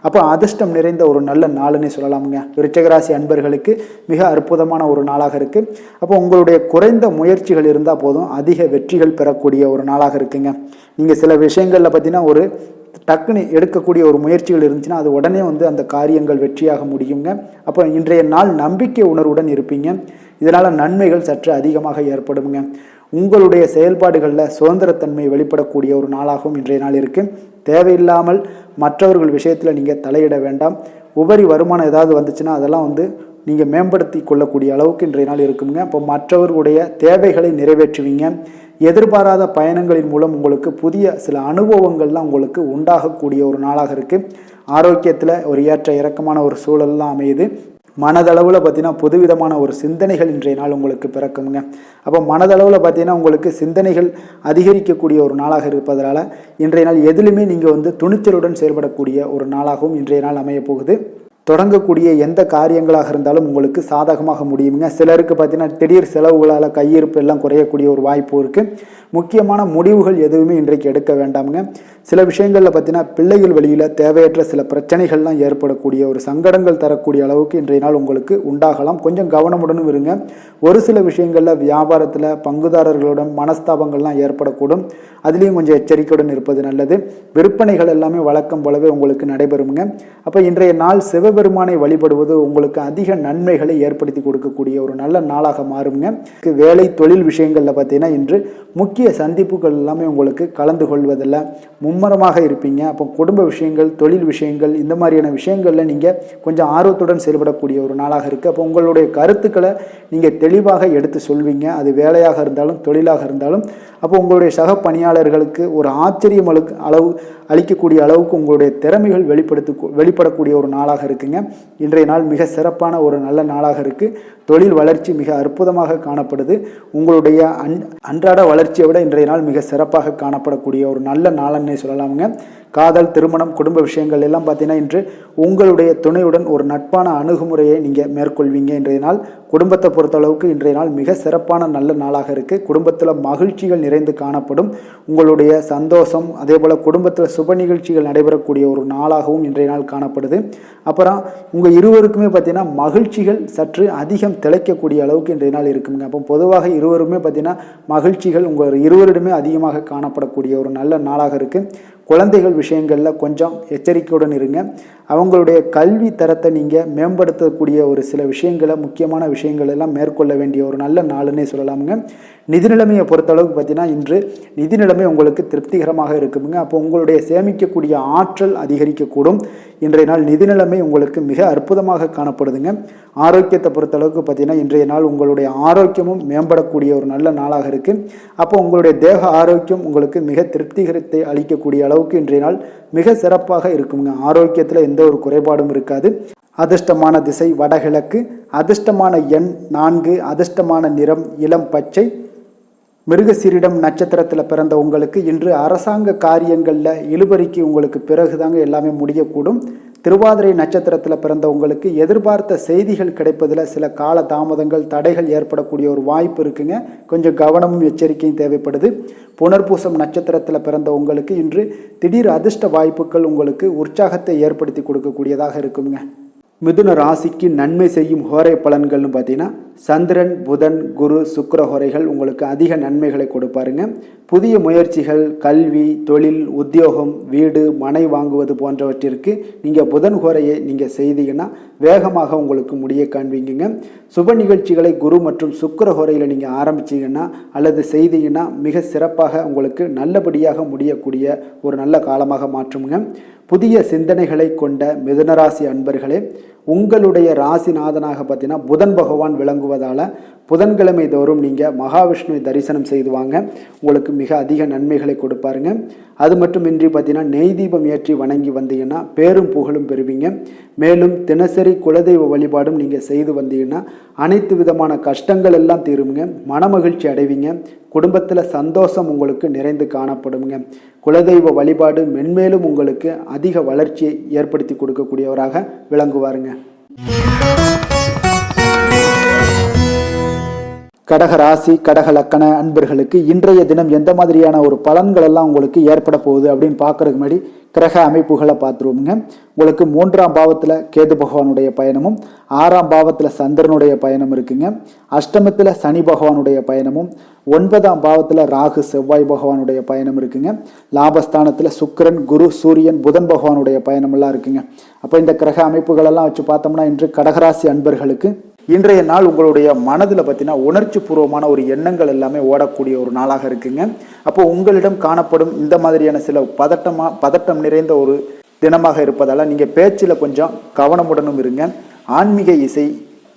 அப்போ அதிர்ஷ்டம் நிறைந்த ஒரு நல்ல நாளுன்னே சொல்லலாமுங்க. விருச்சிகராசி அன்பர்களுக்கு மிக அற்புதமான ஒரு நாளாக இருக்குது. அப்போ உங்களுடைய குறைந்த முயற்சிகள் இருந்தால் போதும் அதிக வெற்றிகள் பெறக்கூடிய ஒரு நாளாக இருக்குங்க. நீங்கள் சில விஷயங்களில் பார்த்தீங்கன்னா ஒரு டக்குன்னு எடுக்கக்கூடிய ஒரு முயற்சிகள் இருந்துச்சுன்னா அது உடனே அந்த காரியங்கள் வெற்றியாக முடியுங்க. அப்போ இன்றைய நாள் நம்பிக்கை உணர்வுடன் இருப்பீங்க. இதனால் நன்மைகள் சற்று அதிகமாக ஏற்படுங்க. உங்களுடைய செயல்பாடுகளில் சுதந்திரத்தன்மை வெளிப்படக்கூடிய ஒரு நாளாகவும் இன்றைய நாள் இருக்குது. தேவையில்லாமல் மற்றவர்கள் விஷயத்தில் நீங்கள் தலையிட வேண்டாம். உபரி வருமானம் ஏதாவது வந்துச்சுன்னா அதெல்லாம் நீங்கள் மேம்படுத்தி கொள்ளக்கூடிய அளவுக்கு இன்றைய நாள் இருக்குங்க. இப்போ மற்றவர்களுடைய தேவைகளை நிறைவேற்றுவீங்க. எதிர்பாராத பயணங்களின் மூலம் உங்களுக்கு புதிய சில அனுபவங்கள்லாம் உங்களுக்கு உண்டாகக்கூடிய ஒரு நாளாக இருக்குது. ஆரோக்கியத்தில் ஒரு ஏற்ற இறக்கமான ஒரு சூழல்லாம் அமையுது. மனதளவில் பார்த்தீங்கன்னா புதுவிதமான ஒரு சிந்தனைகள் இன்றைய நாள் உங்களுக்கு பிறக்குங்க. அப்போ மனதளவில் பார்த்தீங்கன்னா உங்களுக்கு சிந்தனைகள் அதிகரிக்கக்கூடிய ஒரு நாளாக இருப்பதனால இன்றைய நாள் எதிலுமே நீங்கள் துணிச்சலுடன் செயல்படக்கூடிய ஒரு நாளாகவும் இன்றைய நாள் அமையப் போகுது. தொடங்கக்கூடிய எந்த காரியங்களாக இருந்தாலும் உங்களுக்கு சாதகமாக முடியுங்க. சிலருக்கு பார்த்தீங்கன்னா திடீர் செலவுகளால் கையிருப்பு எல்லாம் குறையக்கூடிய ஒரு வாய்ப்பு இருக்குது. முக்கியமான முடிவுகள் எதுவுமே இன்றைக்கு எடுக்க வேண்டாமுங்க. சில விஷயங்களில் பார்த்தீங்கன்னா பிள்ளைகள் வழியில் தேவையற்ற சில பிரச்சனைகள்லாம் ஏற்படக்கூடிய ஒரு சங்கடங்கள் தரக்கூடிய அளவுக்கு இன்றைய நாள் உங்களுக்கு உண்டாகலாம். கொஞ்சம் கவனமுடனும் இருங்க. ஒரு சில விஷயங்களில் வியாபாரத்தில் பங்குதாரர்களுடன் மனஸ்தாபங்கள்லாம் ஏற்படக்கூடும். அதுலேயும் கொஞ்சம் எச்சரிக்கையுடன் இருப்பது நல்லது. விற்பனைகள் எல்லாமே வழக்கம் போலவே உங்களுக்கு நடைபெறுங்க. அப்போ இன்றைய நாள் சிவபெருமானை வழிபடுவது உங்களுக்கு அதிக நன்மைகளை ஏற்படுத்தி கொடுக்கக்கூடிய ஒரு நல்ல நாளாக மாறுங்க. வேலை தொழில் விஷயங்களில் பார்த்தீங்கன்னா இன்று முக்கிய சந்திப்புகள் எல்லாமே உங்களுக்கு கலந்து கொள்வதில் மும்மரமாக இருப்பீங்க. அப்போ குடும்ப விஷயங்கள், தொழில் விஷயங்கள், இந்த மாதிரியான விஷயங்களில் நீங்கள் கொஞ்சம் ஆர்வத்துடன் செயல்படக்கூடிய ஒரு நாளாக இருக்குது. அப்போ உங்களுடைய கருத்துக்களை நீங்கள் தெளிவாக எடுத்து சொல்வீங்க. அது வேலையாக இருந்தாலும் தொழிலாக இருந்தாலும். அப்போ உங்களுடைய சக பணியாளர்களுக்கு ஒரு ஆச்சரியம் அளிக்கக்கூடிய அளவுக்கு உங்களுடைய திறமைகள் வெளிப்படக்கூடிய ஒரு நாளாக இருக்குங்க. இன்றைய நாள் மிக சிறப்பான ஒரு நல்ல நாளாக இருக்குது. தொழில் வளர்ச்சி மிக அற்புதமாக காணப்படுது. உங்களுடைய அன்றாட வளர்ச்சியை விட இன்றைய நாள் மிக சிறப்பாக காணப்படக்கூடிய ஒரு நல்ல நாளன்னே சொல்லலாமுங்க. காதல், திருமணம், குடும்ப விஷயங்கள் எல்லாம் பார்த்தீங்கன்னா இன்று உங்களுடைய துணையுடன் ஒரு நட்பான அணுகுமுறையை நீங்கள் மேற்கொள்வீங்க. இன்றைய நாள் குடும்பத்தை பொறுத்தளவுக்கு இன்றைய நாள் மிக சிறப்பான நல்ல நாளாக இருக்குது. குடும்பத்தில் மகிழ்ச்சிகள் நிறைந்து காணப்படும். உங்களுடைய சந்தோஷம், அதே போல் குடும்பத்தில் சுப நிகழ்ச்சிகள் நடைபெறக்கூடிய ஒரு நாளாகவும் இன்றைய நாள் காணப்படுது. அப்புறம் உங்கள் இருவருக்குமே பார்த்தீங்கன்னா மகிழ்ச்சிகள் சற்று அதிகம் திளைக்கக்கூடிய அளவுக்கு இன்றைய நாள் இருக்குங்க. அப்போ பொதுவாக இருவருமே பார்த்தீங்கன்னா மகிழ்ச்சிகள் உங்கள் இருவரிடமே அதிகமாக காணப்படக்கூடிய ஒரு நல்ல நாளாக இருக்குது. குழந்தைகள் விஷயங்களில் கொஞ்சம் எச்சரிக்கையுடன் இருங்க. அவங்களுடைய கல்வி தரத்தை நீங்கள் மேம்படுத்தக்கூடிய ஒரு சில விஷயங்களை, முக்கியமான விஷயங்கள் எல்லாம் மேற்கொள்ள வேண்டிய ஒரு நல்ல நாளுன்னே சொல்லலாமுங்க. நிதி நிலைமையை பொறுத்தளவுக்கு பார்த்தீங்கன்னா இன்று நிதி நிலைமை உங்களுக்கு திருப்திகரமாக இருக்குமுங்க. அப்போ உங்களுடைய சேமிக்கக்கூடிய ஆற்றல் அதிகரிக்கக்கூடும். இன்றைய நாள் நிதி நிலைமை உங்களுக்கு மிக அற்புதமாக காணப்படுதுங்க. ஆரோக்கியத்தை பொறுத்தளவுக்கு பார்த்தீங்கன்னா இன்றைய நாள் உங்களுடைய ஆரோக்கியமும் மேம்படக்கூடிய ஒரு நல்ல நாளாக இருக்குது. அப்போ உங்களுடைய தேக ஆரோக்கியம் உங்களுக்கு மிக திருப்திகரத்தை அளிக்கக்கூடிய அளவுக்கு இன்றைய நாள் மிக சிறப்பாக இருக்குங்க. ஆரோக்கியத்தில் எந்த ஒரு குறைபாடும் இருக்காது. அதிர்ஷ்டமான திசை வடகிழக்கு, அதிர்ஷ்டமான எண் 4, அதிர்ஷ்டமான நிறம் இளம் பச்சை. மிருகசீரிடம் நட்சத்திரத்தில் பிறந்த உங்களுக்கு இன்று அரசாங்க காரியங்களில் இழுபறிக்கு உங்களுக்கு பிறகுதாங்க எல்லாமே முடியக்கூடும். திருவாதிரை நட்சத்திரத்தில் பிறந்த உங்களுக்கு எதிர்பார்த்த செய்திகள் கிடைப்பதில் சில கால தாமதங்கள், தடைகள் ஏற்படக்கூடிய ஒரு வாய்ப்பு இருக்குங்க. கொஞ்சம் கவனமும் எச்சரிக்கையும் தேவைப்படுது. புனர்பூசம் நட்சத்திரத்தில் பிறந்த உங்களுக்கு இன்று திடீர் அதிர்ஷ்ட வாய்ப்புகள் உங்களுக்கு உற்சாகத்தை ஏற்படுத்தி கொடுக்கக்கூடியதாக இருக்குங்க. மிதுன ராசிக்கு நன்மை செய்யும் ஹோரை பலன்கள்னு பார்த்தீங்கன்னா சந்திரன், புதன், குரு, சுக்கிர ஹோரைகள் உங்களுக்கு அதிக நன்மைகளை கொடுப்பாருங்க. புதிய முயற்சிகள், கல்வி, தொழில், உத்தியோகம், வீடு, மனை வாங்குவது போன்றவற்றிற்கு நீங்கள் புதன் ஹோரையை நீங்கள் செய்தீங்கன்னா வேகமாக உங்களுக்கு முடிய காண்பீங்க. சுப நிகழ்ச்சிகளை குரு மற்றும் சுக்கிர ஹோரையில் நீங்கள் ஆரம்பிச்சிங்கன்னா அல்லது செய்தீங்கன்னா மிக சிறப்பாக உங்களுக்கு நல்லபடியாக முடியக்கூடிய ஒரு நல்ல காலமாக மாற்றுங்க. புதிய சிந்தனைகளை கொண்ட மிதுனராசி அன்பர்களே, உங்களுடைய ராசிநாதனாக பார்த்தீங்கன்னா புதன் பகவான் விளங்குவதால் புதன்கிழமை தோறும் நீங்கள் மகாவிஷ்ணுவை தரிசனம் செய்து வாங்க. உங்களுக்கு மிக அதிக நன்மைகளை கொடுப்பாருங்க. அது மட்டுமின்றி பார்த்தீங்கன்னா நெய் தீபம் ஏற்றி வணங்கி வந்தீங்கன்னா பேரும் புகழும் பெறுவீங்க. மேலும் தினசரி குலதெய்வ வழிபாடும் நீங்கள் செய்து வந்தீங்கன்னா அனைத்து விதமான கஷ்டங்கள் எல்லாம் தீருங்க. மனமகிழ்ச்சி அடைவீங்க. குடும்பத்தில் சந்தோஷம் உங்களுக்கு நிறைந்து காணப்படுங்க. குலதெய்வ வழிபாடு மென்மேலும் உங்களுக்கு அதிக வளர்ச்சியை ஏற்படுத்தி கொடுக்கக்கூடியவராக விளங்குவாருங்க. கடக ராசி, கடக லக்கண அன்பர்களுக்கு இன்றைய தினம் எந்த மாதிரியான ஒரு பலன்கள் எல்லாம் உங்களுக்கு ஏற்பட போகுது அப்படின்னு பார்க்கறதுக்கு முன்னாடி கிரக அமைப்புகளை பார்த்துருவோங்க. உங்களுக்கு 3ஆம் பாவத்தில் கேது பகவானுடைய பயணமும், 6ஆம் பாவத்தில் சந்திரனுடைய பயணம் இருக்குங்க. அஷ்டமத்தில் சனி பகவானுடைய பயணமும், 9ஆம் பாவத்தில் ராகு செவ்வாய் பகவானுடைய பயணம் இருக்குங்க. லாபஸ்தானத்தில் சுக்கிரன், குரு, சூரியன், புதன் பகவானுடைய பயணம் எல்லாம் இருக்குங்க. அப்போ இந்த கிரக அமைப்புகளெல்லாம் வச்சு பார்த்தோம்னா இன்று கடகராசி அன்பர்களுக்கு இன்றைய நாள் உங்களுடைய மனதில் பார்த்தீங்கன்னா உணர்ச்சி பூர்வமான ஒரு எண்ணங்கள் எல்லாமே ஓடக்கூடிய ஒரு நாளாக இருக்குங்க. அப்போ உங்களிடம் காணப்படும் இந்த மாதிரியான சில பதட்டம் நிறைந்த ஒரு தினமாக இருப்பதால் நீங்கள் பேச்சில் கொஞ்சம் கவனமுடனும் இருங்க. ஆன்மீக இசை,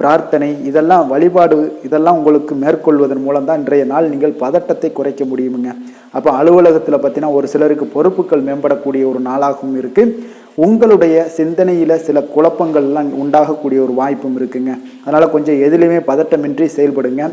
பிரார்த்தனை, இதெல்லாம் வழிபாடு, இதெல்லாம் உங்களுக்கு மேற்கொள்வதன் மூலம் தான் இன்றைய நாள் நீங்கள் பதட்டத்தை குறைக்க முடியுமுங்க. அப்போ அலுவலகத்தில் பார்த்தீங்கன்னா ஒரு சிலருக்கு பொறுப்புகள் மேம்படக்கூடிய ஒரு நாளாகவும் இருக்குது. உங்களுடைய சிந்தனையில் சில குழப்பங்கள்லாம் உண்டாகக்கூடிய ஒரு வாய்ப்பும் இருக்குங்க. அதனால் கொஞ்சம் எதிலுமே பதட்டமின்றி செயல்படுங்க.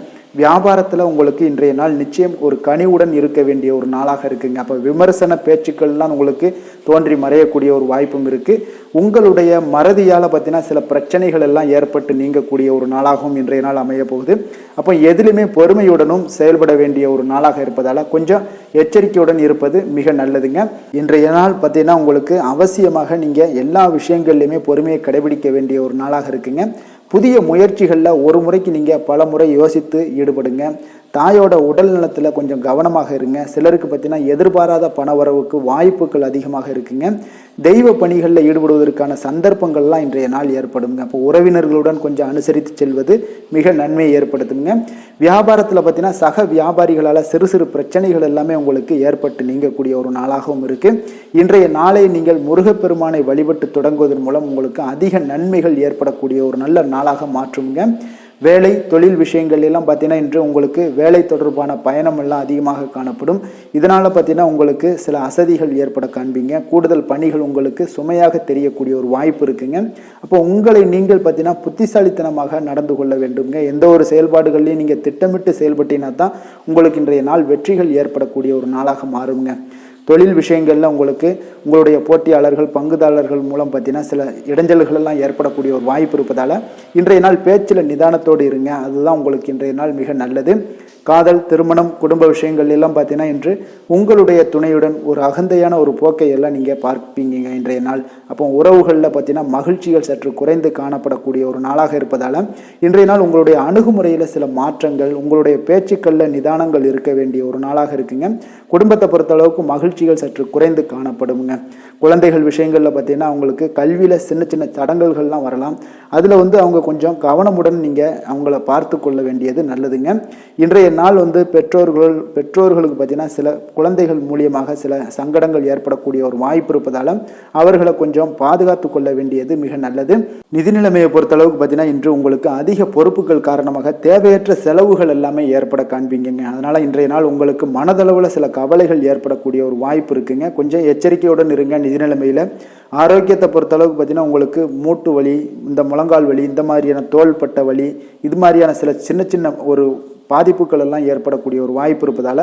வியாபாரத்தில் உங்களுக்கு இன்றைய நாள் நிச்சயம் ஒரு கனிவுடன் இருக்க வேண்டிய ஒரு நாளாக இருக்குங்க. அப்போ விமர்சன பேச்சுக்கள்லாம் உங்களுக்கு தோன்றி மறையக்கூடிய ஒரு வாய்ப்பும் இருக்குது. உங்களுடைய மறதியால் பார்த்தீங்கன்னா சில பிரச்சனைகள் எல்லாம் ஏற்பட்டு நீங்கக்கூடிய ஒரு நாளாகவும் இன்றைய நாள் அமைய போகுது. அப்போ எதிலுமே பொறுமையுடனும் செயல்பட வேண்டிய ஒரு நாளாக இருப்பதால் கொஞ்சம் எச்சரிக்கையுடன் இருப்பது மிக நல்லதுங்க. இன்றைய நாள் பார்த்தீங்கன்னா உங்களுக்கு அவசியமாக நீங்கள் எல்லா விஷயங்கள்லையுமே பொறுமையை கடைபிடிக்க வேண்டிய ஒரு நாளாக இருக்குங்க. புதிய முயற்சிகளில் ஒரு முறைக்கு நீங்கள் பல முறை யோசித்து ஈடுபடுங்க. தாயோட உடல் நலத்தில் கொஞ்சம் கவனமாக இருங்க. சிலருக்கு பார்த்தீங்கன்னா எதிர்பாராத பணவரவுக்கு வாய்ப்புகள் அதிகமாக இருக்குங்க. தெய்வ பணிகளில் ஈடுபடுவதற்கான சந்தர்ப்பங்கள்லாம் இன்றைய நாள் ஏற்படுங்க. அப்போ உறவினர்களுடன் கொஞ்சம் அனுசரித்து செல்வது மிக நன்மையை ஏற்படுத்துங்க. வியாபாரத்தில் பார்த்தீங்கன்னா சக வியாபாரிகளால் சிறு சிறு பிரச்சனைகள் எல்லாமே உங்களுக்கு ஏற்பட்டு நீங்கக்கூடிய ஒரு நாளாகவும் இருக்குது. இன்றைய நாளை நீங்கள் முருகப்பெருமானை வழிபட்டு தொடங்குவதன் மூலம் உங்களுக்கு அதிக நன்மைகள் ஏற்படக்கூடிய ஒரு நல்ல நாளாக மாற்றுங்க. வேலை, தொழில் விஷயங்கள் எல்லாம் பார்த்தீங்கன்னா இன்று உங்களுக்கு வேலை தொடர்பான பயணம் எல்லாம் அதிகமாக காணப்படும். இதனால் பார்த்தீங்கன்னா உங்களுக்கு சில அசதிகள் ஏற்பட காண்பீங்க. கூடுதல் பணிகள் உங்களுக்கு சுமையாக தெரியக்கூடிய ஒரு வாய்ப்பு இருக்குங்க. அப்போ உங்களை நீங்கள் பார்த்தீங்கன்னா புத்திசாலித்தனமாக நடந்து கொள்ள வேண்டுங்க. எந்த ஒரு செயல்பாடுகள்லையும் நீங்கள் திட்டமிட்டு செயல்பட்டீங்கன்னா தான் உங்களுக்கு இன்றைய நாள் வெற்றிகள் ஏற்படக்கூடிய ஒரு நாளாக மாறுங்க. தொழில் விஷயங்களில் உங்களுக்கு உங்களுடைய போட்டியாளர்கள், பங்குதாரர்கள் மூலம் பார்த்தீங்கன்னா சில இடைஞ்சல்கள் எல்லாம் ஏற்படக்கூடிய ஒரு வாய்ப்பு இருப்பதால் இன்றைய நாள் பேச்சில் நிதானத்தோடு இருங்க. அதுதான் உங்களுக்கு இன்றைய நாள் மிக நல்லது. காதல், திருமணம், குடும்ப விஷயங்கள் எல்லாம் பார்த்தீங்கன்னா இன்று உங்களுடைய துணையுடன் ஒரு அகந்தையான ஒரு போக்கை எல்லாம் நீங்கள் பார்ப்பீங்க இன்றைய நாள். அப்போ உறவுகளில் பார்த்தீங்கன்னா மகிழ்ச்சிகள் சற்று குறைந்து காணப்படக்கூடிய ஒரு நாளாக இருப்பதால் இன்றைய நாள் உங்களுடைய அணுகுமுறையில் சில மாற்றங்கள், உங்களுடைய பேச்சுக்களில் நிதானங்கள் இருக்க வேண்டிய ஒரு நாளாக இருக்குங்க. குடும்பத்தை பொறுத்தளவுக்கு மகிழ்ச்சிகள் சற்று குறைந்து காணப்படுங்க. குழந்தைகள் விஷயங்களில் பார்த்தீங்கன்னா அவங்களுக்கு கல்வியில் சின்ன சின்ன தடங்கல்கள்லாம் வரலாம். அதில் அவங்க கொஞ்சம் கவனமுடன் நீங்கள் அவங்கள பார்த்து கொள்ள வேண்டியது நல்லதுங்க. இன்றைய நாள் பெற்றோர்களுக்கு பார்த்தீங்கன்னா சில குழந்தைகள் மூலியமாக சில சங்கடங்கள் ஏற்படக்கூடிய ஒரு வாய்ப்பு இருப்பதால் அவர்களை கொஞ்சம் பாதுகாத்து கொள்ள வேண்டியது மிக நல்லது. நிதி நிலைமையை பொறுத்தளவுக்கு பார்த்தீங்கன்னா இன்று உங்களுக்கு அதிக பொறுப்புகள் காரணமாக தேவையற்ற செலவுகள் எல்லாமே ஏற்பட காண்பீங்க. அதனால் இன்றைய நாள் உங்களுக்கு மனதளவில் சில கவலைகள் ஏற்படக்கூடிய ஒரு வாய்ப்பு இருக்குங்க. கொஞ்சம் எச்சரிக்கையுடன் இருங்க. நிதி நிலைமையில் ஆரோக்கியத்தை பொறுத்தளவுக்கு பார்த்தீங்கன்னா உங்களுக்கு மூட்டு வலி, இந்த முழங்கால் வலி, இந்த மாதிரியான தோள்பட்ட வலி, இது மாதிரியான சில சின்ன சின்ன ஒரு பாதிப்புகள் எல்லாம் ஏற்படக்கூடிய ஒரு வாய்ப்பு இருப்பதால்